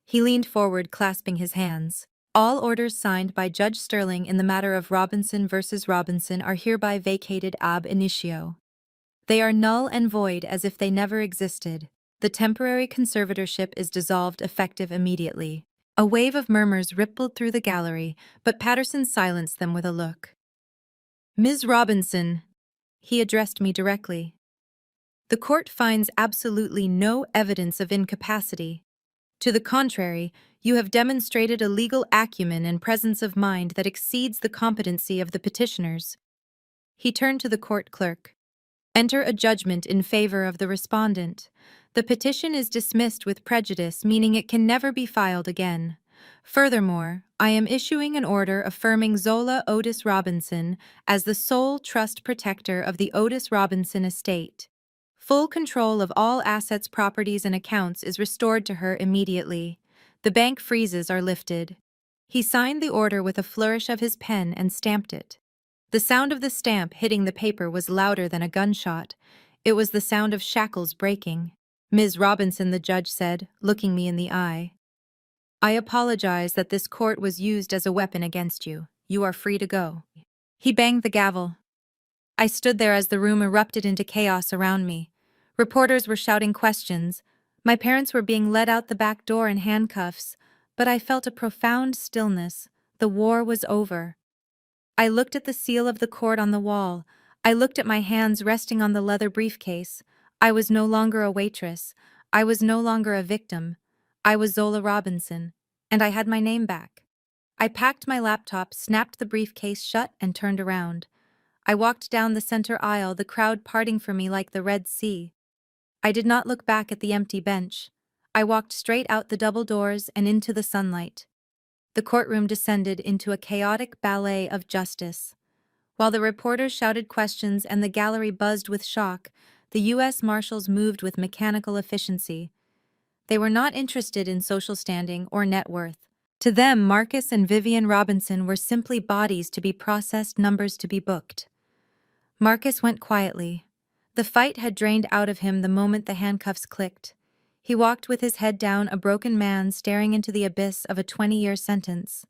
He leaned forward, clasping his hands. All orders signed by Judge Sterling in the matter of Robinson versus Robinson are hereby vacated ab initio. They are null and void as if they never existed. The temporary conservatorship is dissolved effective immediately. A wave of murmurs rippled through the gallery, but Patterson silenced them with a look. Ms. Robinson, he addressed me directly. The court finds absolutely no evidence of incapacity. To the contrary, you have demonstrated a legal acumen and presence of mind that exceeds the competency of the petitioners. He turned to the court clerk. Enter a judgment in favor of the respondent. The petition is dismissed with prejudice, meaning it can never be filed again. Furthermore, I am issuing an order affirming Zola Otis Robinson as the sole trust protector of the Otis Robinson estate. Full control of all assets, properties, and accounts is restored to her immediately. The bank freezes are lifted. He signed the order with a flourish of his pen and stamped it. The sound of the stamp hitting the paper was louder than a gunshot. It was the sound of shackles breaking. Ms. Robinson, the judge said, looking me in the eye. I apologize that this court was used as a weapon against you. You are free to go. He banged the gavel. I stood there as the room erupted into chaos around me. Reporters were shouting questions. My parents were being led out the back door in handcuffs, but I felt a profound stillness. The war was over. I looked at the seal of the court on the wall. I looked at my hands resting on the leather briefcase. I was no longer a waitress. I was no longer a victim. I was Zola Robinson, and I had my name back. I packed my laptop, snapped the briefcase shut, and turned around. I walked down the center aisle, the crowd parting for me like the Red Sea. I did not look back at the empty bench. I walked straight out the double doors and into the sunlight. The courtroom descended into a chaotic ballet of justice. While the reporters shouted questions and the gallery buzzed with shock, the U.S. Marshals moved with mechanical efficiency. They were not interested in social standing or net worth. To them, Marcus and Vivian Robinson were simply bodies to be processed, numbers to be booked. Marcus went quietly. The fight had drained out of him the moment the handcuffs clicked. He walked with his head down, a broken man staring into the abyss of a 20-year sentence.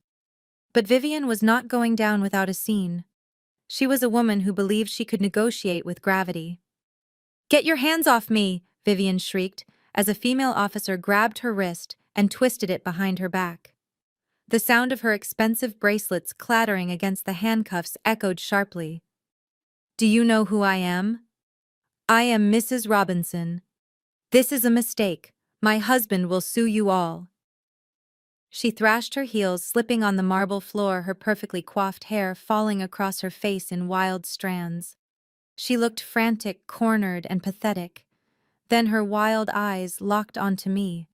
But Vivian was not going down without a scene. She was a woman who believed she could negotiate with gravity. "Get your hands off me!" Vivian shrieked, as a female officer grabbed her wrist and twisted it behind her back. The sound of her expensive bracelets clattering against the handcuffs echoed sharply. Do you know who I am? I am Mrs. Robinson. This is a mistake. My husband will sue you all. She thrashed her heels, slipping on the marble floor, her perfectly coiffed hair falling across her face in wild strands. She looked frantic, cornered, and pathetic. Then her wild eyes locked onto me.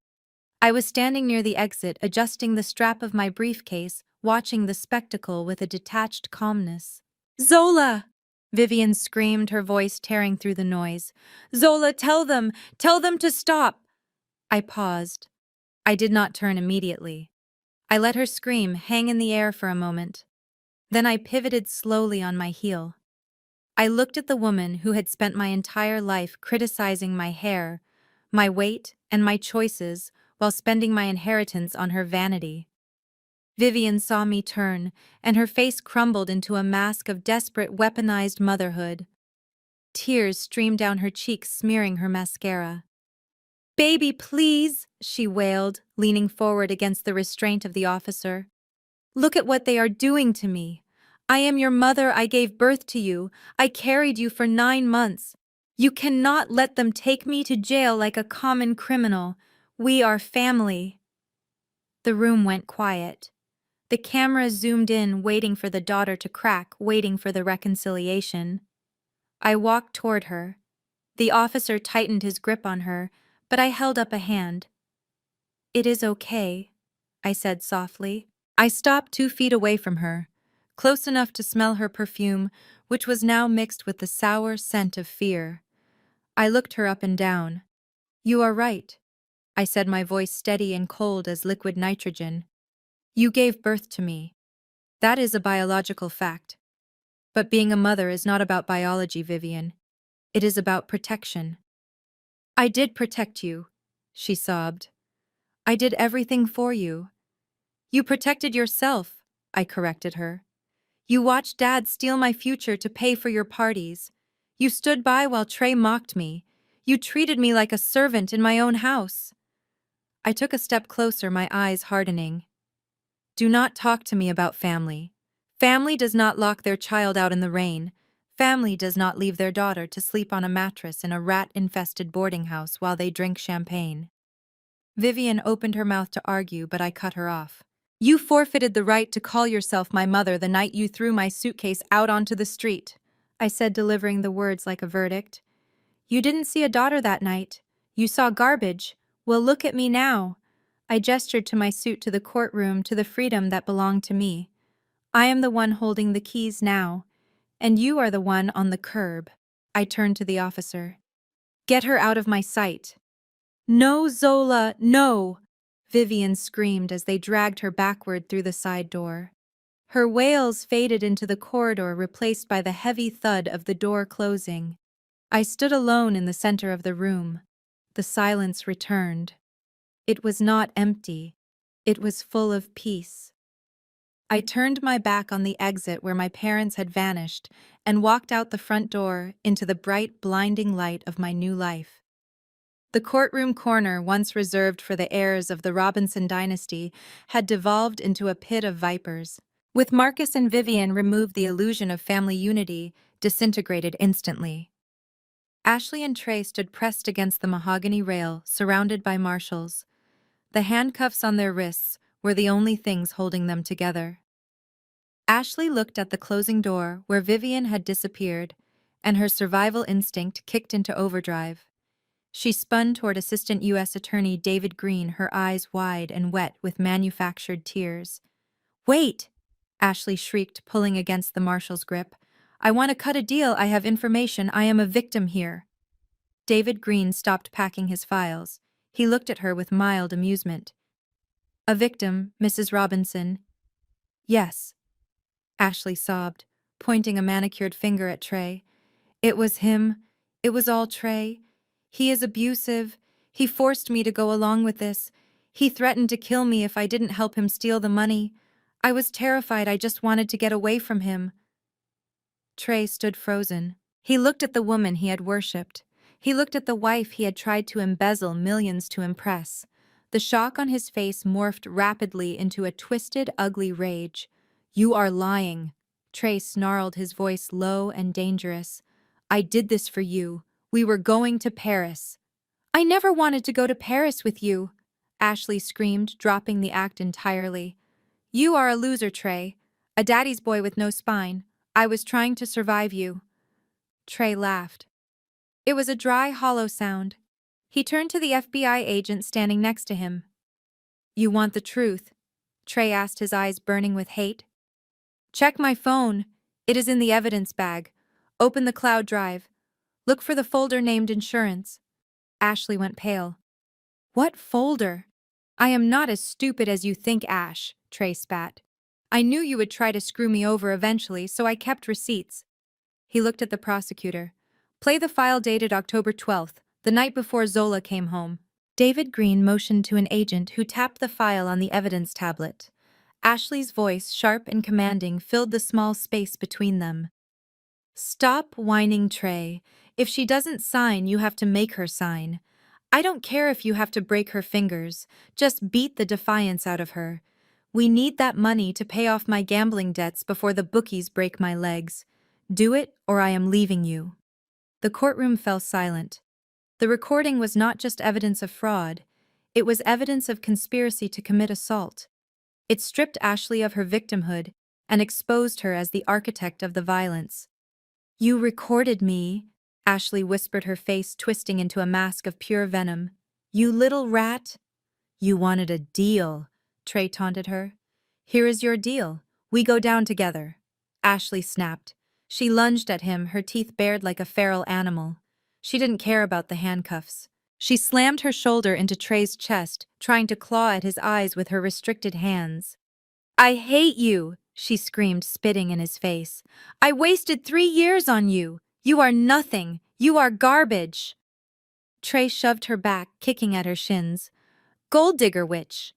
I was standing near the exit, adjusting the strap of my briefcase, watching the spectacle with a detached calmness. Zola! Vivian screamed, her voice tearing through the noise. Zola, tell them to stop! I paused. I did not turn immediately. I let her scream hang in the air for a moment. Then I pivoted slowly on my heel. I looked at the woman who had spent my entire life criticizing my hair, my weight, and my choices while spending my inheritance on her vanity. Vivian saw me turn, and her face crumbled into a mask of desperate, weaponized motherhood. Tears streamed down her cheeks, smearing her mascara. "Baby, please," she wailed, leaning forward against the restraint of the officer. "Look at what they are doing to me. I am your mother. I gave birth to you. I carried you for 9 months. You cannot let them take me to jail like a common criminal. We are family." The room went quiet. The camera zoomed in, waiting for the daughter to crack, waiting for the reconciliation. I walked toward her. The officer tightened his grip on her, but I held up a hand. "It is okay," I said softly. I stopped 2 feet away from her, close enough to smell her perfume, which was now mixed with the sour scent of fear. I looked her up and down. "You are right," I said, my voice steady and cold as liquid nitrogen. "You gave birth to me. That is a biological fact. But being a mother is not about biology, Vivian. It is about protection." "I did protect you," she sobbed. "I did everything for you." "You protected yourself," I corrected her. "You watched Dad steal my future to pay for your parties. You stood by while Trey mocked me. You treated me like a servant in my own house." I took a step closer, my eyes hardening. "Do not talk to me about family. Family does not lock their child out in the rain. Family does not leave their daughter to sleep on a mattress in a rat-infested boarding house while they drink champagne." Vivian opened her mouth to argue, but I cut her off. "You forfeited the right to call yourself my mother the night you threw my suitcase out onto the street," I said, delivering the words like a verdict. "You didn't see a daughter that night. You saw garbage. Well, look at me now." I gestured to my suit, to the courtroom, to the freedom that belonged to me. "I am the one holding the keys now, and you are the one on the curb." I turned to the officer. "Get her out of my sight." "No, Zola, no!" Vivian screamed as they dragged her backward through the side door. Her wails faded into the corridor, replaced by the heavy thud of the door closing. I stood alone in the center of the room. The silence returned. It was not empty. It was full of peace. I turned my back on the exit where my parents had vanished and walked out the front door into the bright, blinding light of my new life. The courtroom corner, once reserved for the heirs of the Robinson dynasty, had devolved into a pit of vipers. With Marcus and Vivian removed, the illusion of family unity disintegrated instantly. Ashley and Trey stood pressed against the mahogany rail, surrounded by marshals. The handcuffs on their wrists were the only things holding them together. Ashley looked at the closing door where Vivian had disappeared, and her survival instinct kicked into overdrive. She spun toward Assistant U.S. Attorney David Green, her eyes wide and wet with manufactured tears. "Wait!" Ashley shrieked, pulling against the marshal's grip. "I want to cut a deal. I have information. I am a victim here." David Green stopped packing his files. He looked at her with mild amusement. "A victim, Mrs. Robinson?" "Yes," Ashley sobbed, pointing a manicured finger at Trey. "It was him. It was all Trey. He is abusive. He forced me to go along with this. He threatened to kill me if I didn't help him steal the money. I was terrified. I just wanted to get away from him." Trey stood frozen. He looked at the woman he had worshipped. He looked at the wife he had tried to embezzle millions to impress. The shock on his face morphed rapidly into a twisted, ugly rage. "You are lying," Trey snarled, his voice low and dangerous. I did this for you. We were going to Paris. I never wanted to go to Paris with you, Ashley screamed, dropping the act entirely. You are a loser, Trey. A daddy's boy with no spine. I was trying to survive you. Trey laughed. It was a dry, hollow sound. He turned to the FBI agent standing next to him. You want the truth? Trey asked, his eyes burning with hate. Check my phone. It is in the evidence bag. Open the cloud drive. Look for the folder named insurance. Ashley went pale. What folder? I am not as stupid as you think, Ash, Trey spat. I knew you would try to screw me over eventually, so I kept receipts. He looked at the prosecutor. Play the file dated October 12th, the night before Zola came home. David Green motioned to an agent who tapped the file on the evidence tablet. Ashley's voice, sharp and commanding, filled the small space between them. Stop whining, Trey. If she doesn't sign, you have to make her sign. I don't care if you have to break her fingers. Just beat the defiance out of her. We need that money to pay off my gambling debts before the bookies break my legs. Do it, or I am leaving you. The courtroom fell silent. The recording was not just evidence of fraud. It was evidence of conspiracy to commit assault. It stripped Ashley of her victimhood and exposed her as the architect of the violence. You recorded me, Ashley whispered, her face twisting into a mask of pure venom. You little rat. You wanted a deal, Trey taunted her. Here is your deal. We go down together. Ashley snapped. She lunged at him, her teeth bared like a feral animal. She didn't care about the handcuffs. She slammed her shoulder into Trey's chest, trying to claw at his eyes with her restricted hands. I hate you, she screamed, spitting in his face. I wasted 3 years on you. You are nothing. You are garbage. Trey shoved her back, kicking at her shins. Gold digger witch.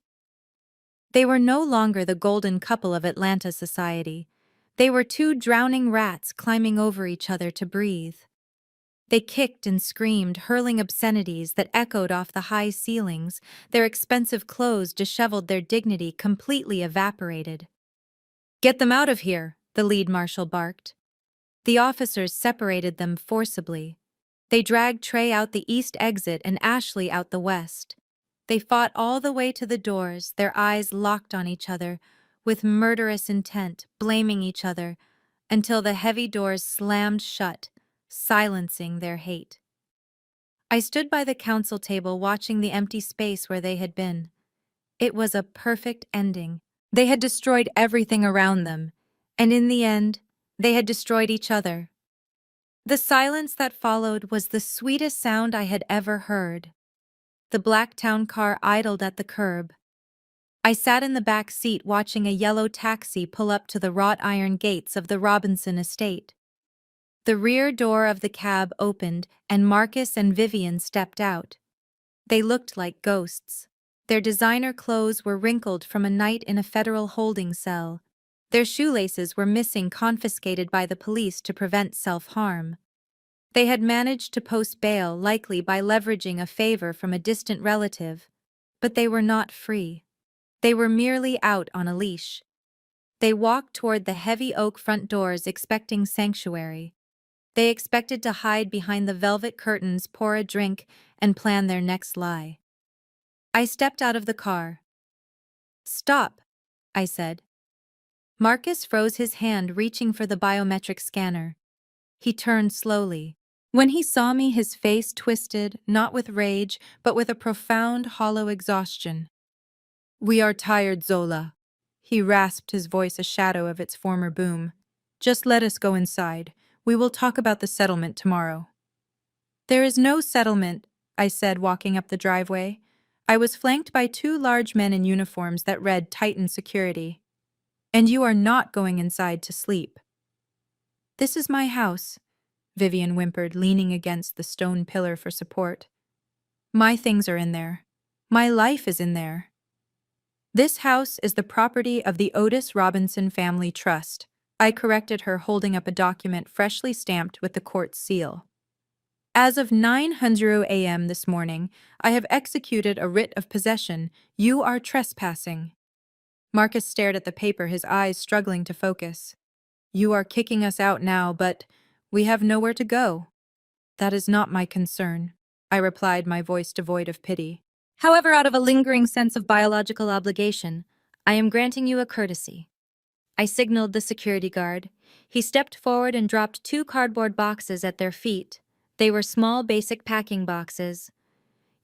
They were no longer the golden couple of Atlanta society. They were two drowning rats climbing over each other to breathe. They kicked and screamed, hurling obscenities that echoed off the high ceilings. Their expensive clothes disheveled, their dignity completely evaporated. Get them out of here, the lead marshal barked. The officers separated them forcibly. They dragged Trey out the east exit and Ashley out the west. They fought all the way to the doors, their eyes locked on each other, with murderous intent, blaming each other, until the heavy doors slammed shut, silencing their hate. I stood by the counsel table watching the empty space where they had been. It was a perfect ending. They had destroyed everything around them, and in the end, they had destroyed each other. The silence that followed was the sweetest sound I had ever heard. The black town car idled at the curb. I sat in the back seat watching a yellow taxi pull up to the wrought iron gates of the Robinson estate. The rear door of the cab opened and Marcus and Vivian stepped out. They looked like ghosts. Their designer clothes were wrinkled from a night in a federal holding cell. Their shoelaces were missing, confiscated by the police to prevent self-harm. They had managed to post bail, likely by leveraging a favor from a distant relative, but they were not free. They were merely out on a leash. They walked toward the heavy oak front doors, expecting sanctuary. They expected to hide behind the velvet curtains, pour a drink, and plan their next lie. I stepped out of the car. Stop, I said. Marcus froze, his hand reaching for the biometric scanner. He turned slowly. When he saw me, his face twisted, not with rage, but with a profound, hollow exhaustion. We are tired, Zola. He rasped, his voice a shadow of its former boom. Just let us go inside. We will talk about the settlement tomorrow. There is no settlement, I said, walking up the driveway. I was flanked by 2 large men in uniforms that read Titan Security. And you are not going inside to sleep. This is my house, Vivian whimpered, leaning against the stone pillar for support. My things are in there. My life is in there. This house is the property of the Otis Robinson Family Trust. I corrected her, holding up a document freshly stamped with the court seal. As of 9:00 a.m. this morning, I have executed a writ of possession. You are trespassing. Marcus stared at the paper, his eyes struggling to focus. You are kicking us out now, but we have nowhere to go. That is not my concern, I replied, my voice devoid of pity. However, out of a lingering sense of biological obligation, I am granting you a courtesy. I signaled the security guard. He stepped forward and dropped 2 cardboard boxes at their feet. They were small, basic packing boxes.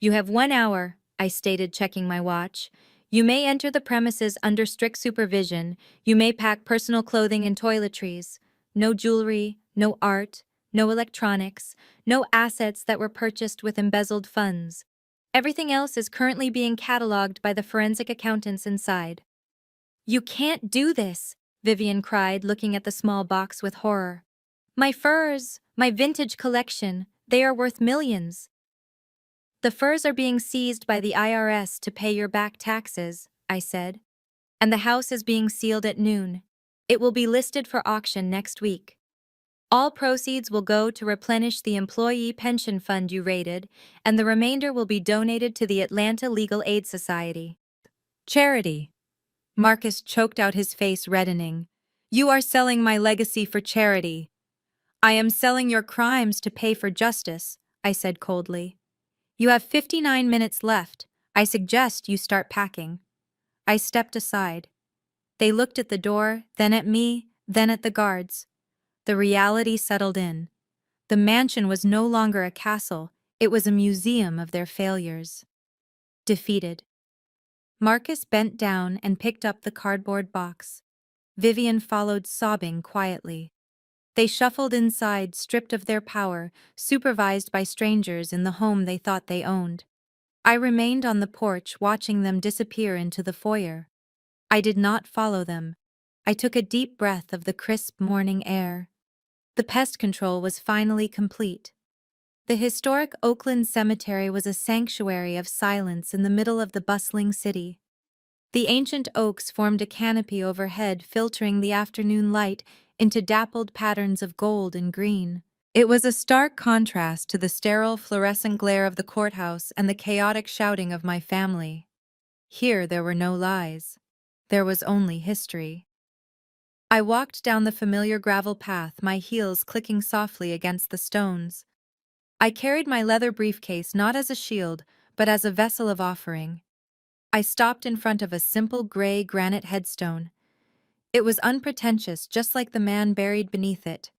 You have 1 hour, I stated, checking my watch. You may enter the premises under strict supervision. You may pack personal clothing and toiletries. No jewelry, no art, no electronics, no assets that were purchased with embezzled funds. Everything else is currently being cataloged by the forensic accountants inside. You can't do this, Vivian cried, looking at the small box with horror. My furs, my vintage collection, they are worth millions. The furs are being seized by the IRS to pay your back taxes, I said. And the house is being sealed at noon. It will be listed for auction next week. All proceeds will go to replenish the employee pension fund you raided, and the remainder will be donated to the Atlanta Legal Aid Society. Charity. Marcus choked out, his face reddening. You are selling my legacy for charity. I am selling your crimes to pay for justice, I said coldly. You have 59 minutes left. I suggest you start packing. I stepped aside. They looked at the door, then at me, then at the guards. The reality settled in. The mansion was no longer a castle, it was a museum of their failures. Defeated. Marcus bent down and picked up the cardboard box. Vivian followed, sobbing quietly. They shuffled inside, stripped of their power, supervised by strangers in the home they thought they owned. I remained on the porch, watching them disappear into the foyer. I did not follow them. I took a deep breath of the crisp morning air. The pest control was finally complete. The historic Oakland Cemetery was a sanctuary of silence in the middle of the bustling city. The ancient oaks formed a canopy overhead, filtering the afternoon light into dappled patterns of gold and green. It was a stark contrast to the sterile, fluorescent glare of the courthouse and the chaotic shouting of my family. Here there were no lies. There was only history. I walked down the familiar gravel path, my heels clicking softly against the stones. I carried my leather briefcase not as a shield, but as a vessel of offering. I stopped in front of a simple gray granite headstone. It was unpretentious, just like the man buried beneath it.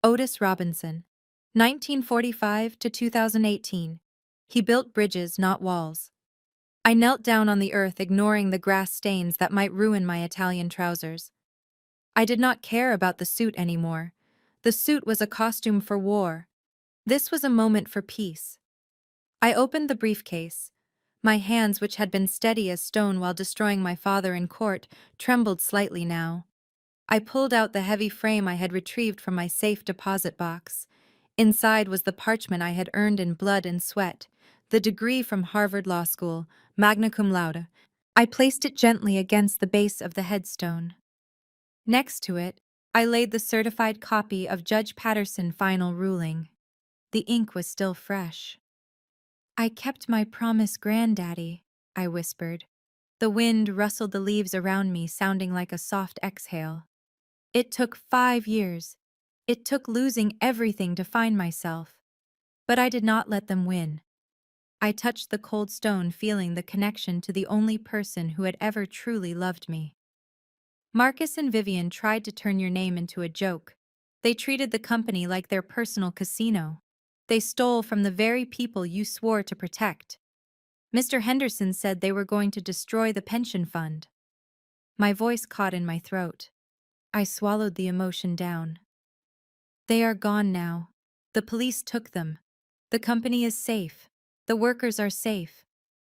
Otis Robinson, 1945 to 2018. He built bridges, not walls. I knelt down on the earth, ignoring the grass stains that might ruin my Italian trousers. I did not care about the suit anymore. The suit was a costume for war. This was a moment for peace. I opened the briefcase. My hands, which had been steady as stone while destroying my father in court, trembled slightly now. I pulled out the heavy frame I had retrieved from my safe deposit box. Inside was the parchment I had earned in blood and sweat, the degree from Harvard Law School, magna cum laude. I placed it gently against the base of the headstone. Next to it, I laid the certified copy of Judge Patterson's final ruling. The ink was still fresh. I kept my promise, Granddaddy, I whispered. The wind rustled the leaves around me, sounding like a soft exhale. It took 5 years. It took losing everything to find myself. But I did not let them win. I touched the cold stone, feeling the connection to the only person who had ever truly loved me. Marcus and Vivian tried to turn your name into a joke. They treated the company like their personal casino. They stole from the very people you swore to protect. Mr. Henderson said they were going to destroy the pension fund. My voice caught in my throat. I swallowed the emotion down. They are gone now. The police took them. The company is safe. The workers are safe.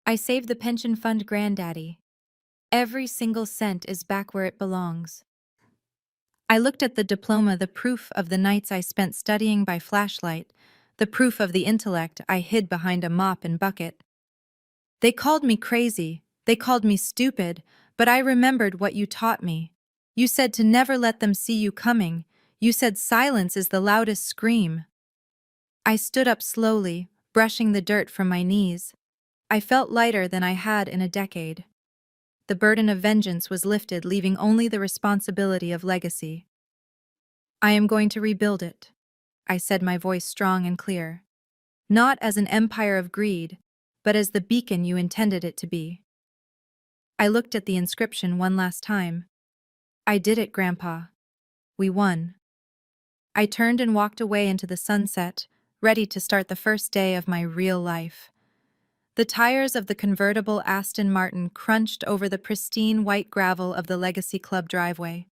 I saved the pension fund, Granddaddy. Every single cent is back where it belongs. I looked at the diploma, the proof of the nights I spent studying by flashlight, the proof of the intellect I hid behind a mop and bucket. They called me crazy, they called me stupid, but I remembered what you taught me. You said to never let them see you coming. You said silence is the loudest scream. I stood up slowly, brushing the dirt from my knees. I felt lighter than I had in a decade. The burden of vengeance was lifted, leaving only the responsibility of legacy. I am going to rebuild it, I said, my voice strong and clear. Not as an empire of greed, but as the beacon you intended it to be. I looked at the inscription one last time. I did it, Grandpa. We won. I turned and walked away into the sunset, ready to start the first day of my real life. The tires of the convertible Aston Martin crunched over the pristine white gravel of the Legacy Club driveway.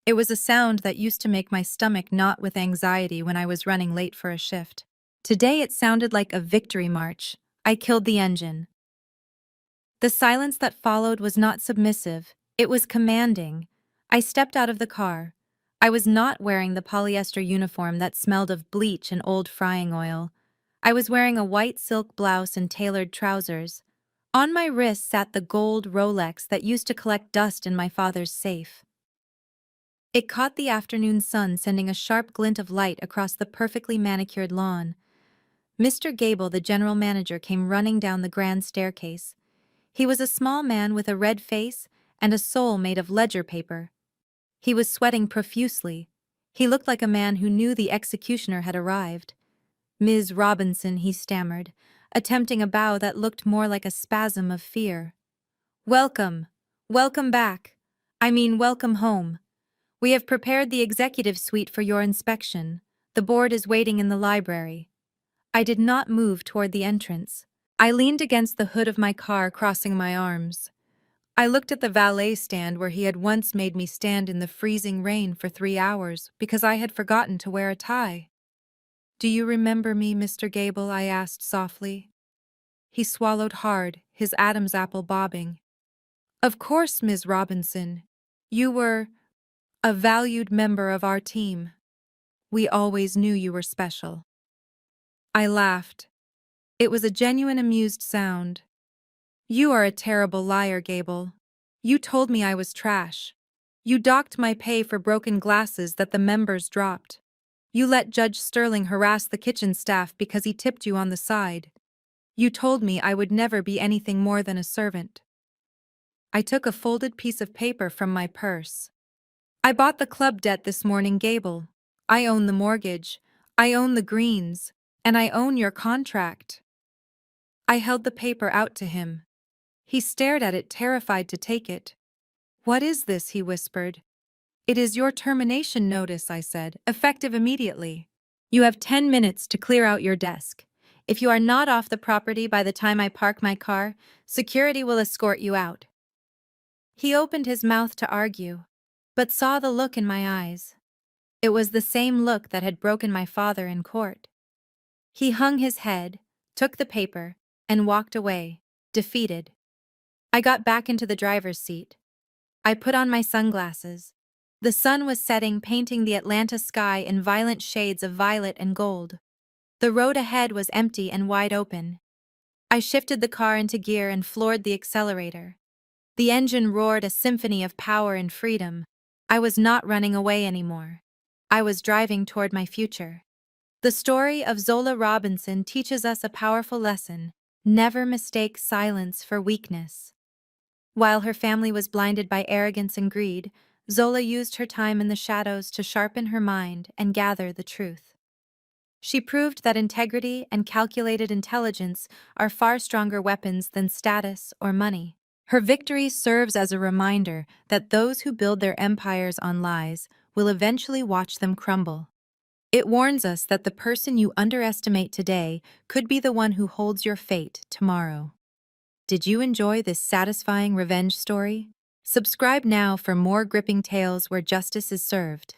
It was a sound that used to make my stomach knot with anxiety when I was running late for a shift. Today it sounded like a victory march. I killed the engine. The silence that followed was not submissive, it was commanding. I stepped out of the car. I was not wearing the polyester uniform that smelled of bleach and old frying oil. I was wearing a white silk blouse and tailored trousers. On my wrist sat the gold Rolex that used to collect dust in my father's safe. It caught the afternoon sun, sending a sharp glint of light across the perfectly manicured lawn. Mr. Gable, the general manager, came running down the grand staircase. He was a small man with a red face and a soul made of ledger paper. He was sweating profusely. He looked like a man who knew the executioner had arrived. "Ms. Robinson," he stammered, attempting a bow that looked more like a spasm of fear. "Welcome. Welcome back. I mean, welcome home. We have prepared the executive suite for your inspection. The board is waiting in the library." I did not move toward the entrance. I leaned against the hood of my car, crossing my arms. I looked at the valet stand where he had once made me stand in the freezing rain for 3 hours because I had forgotten to wear a tie. "Do you remember me, Mr. Gable?" I asked softly. He swallowed hard, his Adam's apple bobbing. "Of course, Ms. Robinson. You were a valued member of our team. We always knew you were special." I laughed. It was a genuine amused sound. "You are a terrible liar, Gable. You told me I was trash. You docked my pay for broken glasses that the members dropped. You let Judge Sterling harass the kitchen staff because he tipped you on the side. You told me I would never be anything more than a servant." I took a folded piece of paper from my purse. "I bought the club debt this morning, Gable. I own the mortgage. I own the greens. And I own your contract." I held the paper out to him. He stared at it, terrified to take it. "What is this?" he whispered. "It is your termination notice," I said, "effective immediately. You have 10 minutes to clear out your desk. If you are not off the property by the time I park my car, security will escort you out." He opened his mouth to argue, but saw the look in my eyes. It was the same look that had broken my father in court. He hung his head, took the paper, and walked away, defeated. I got back into the driver's seat. I put on my sunglasses. The sun was setting, painting the Atlanta sky in violent shades of violet and gold. The road ahead was empty and wide open. I shifted the car into gear and floored the accelerator. The engine roared, a symphony of power and freedom. I was not running away anymore. I was driving toward my future. The story of Zola Robinson teaches us a powerful lesson: never mistake silence for weakness. While her family was blinded by arrogance and greed, Zola used her time in the shadows to sharpen her mind and gather the truth. She proved that integrity and calculated intelligence are far stronger weapons than status or money. Her victory serves as a reminder that those who build their empires on lies will eventually watch them crumble. It warns us that the person you underestimate today could be the one who holds your fate tomorrow. Did you enjoy this satisfying revenge story? Subscribe now for more gripping tales where justice is served.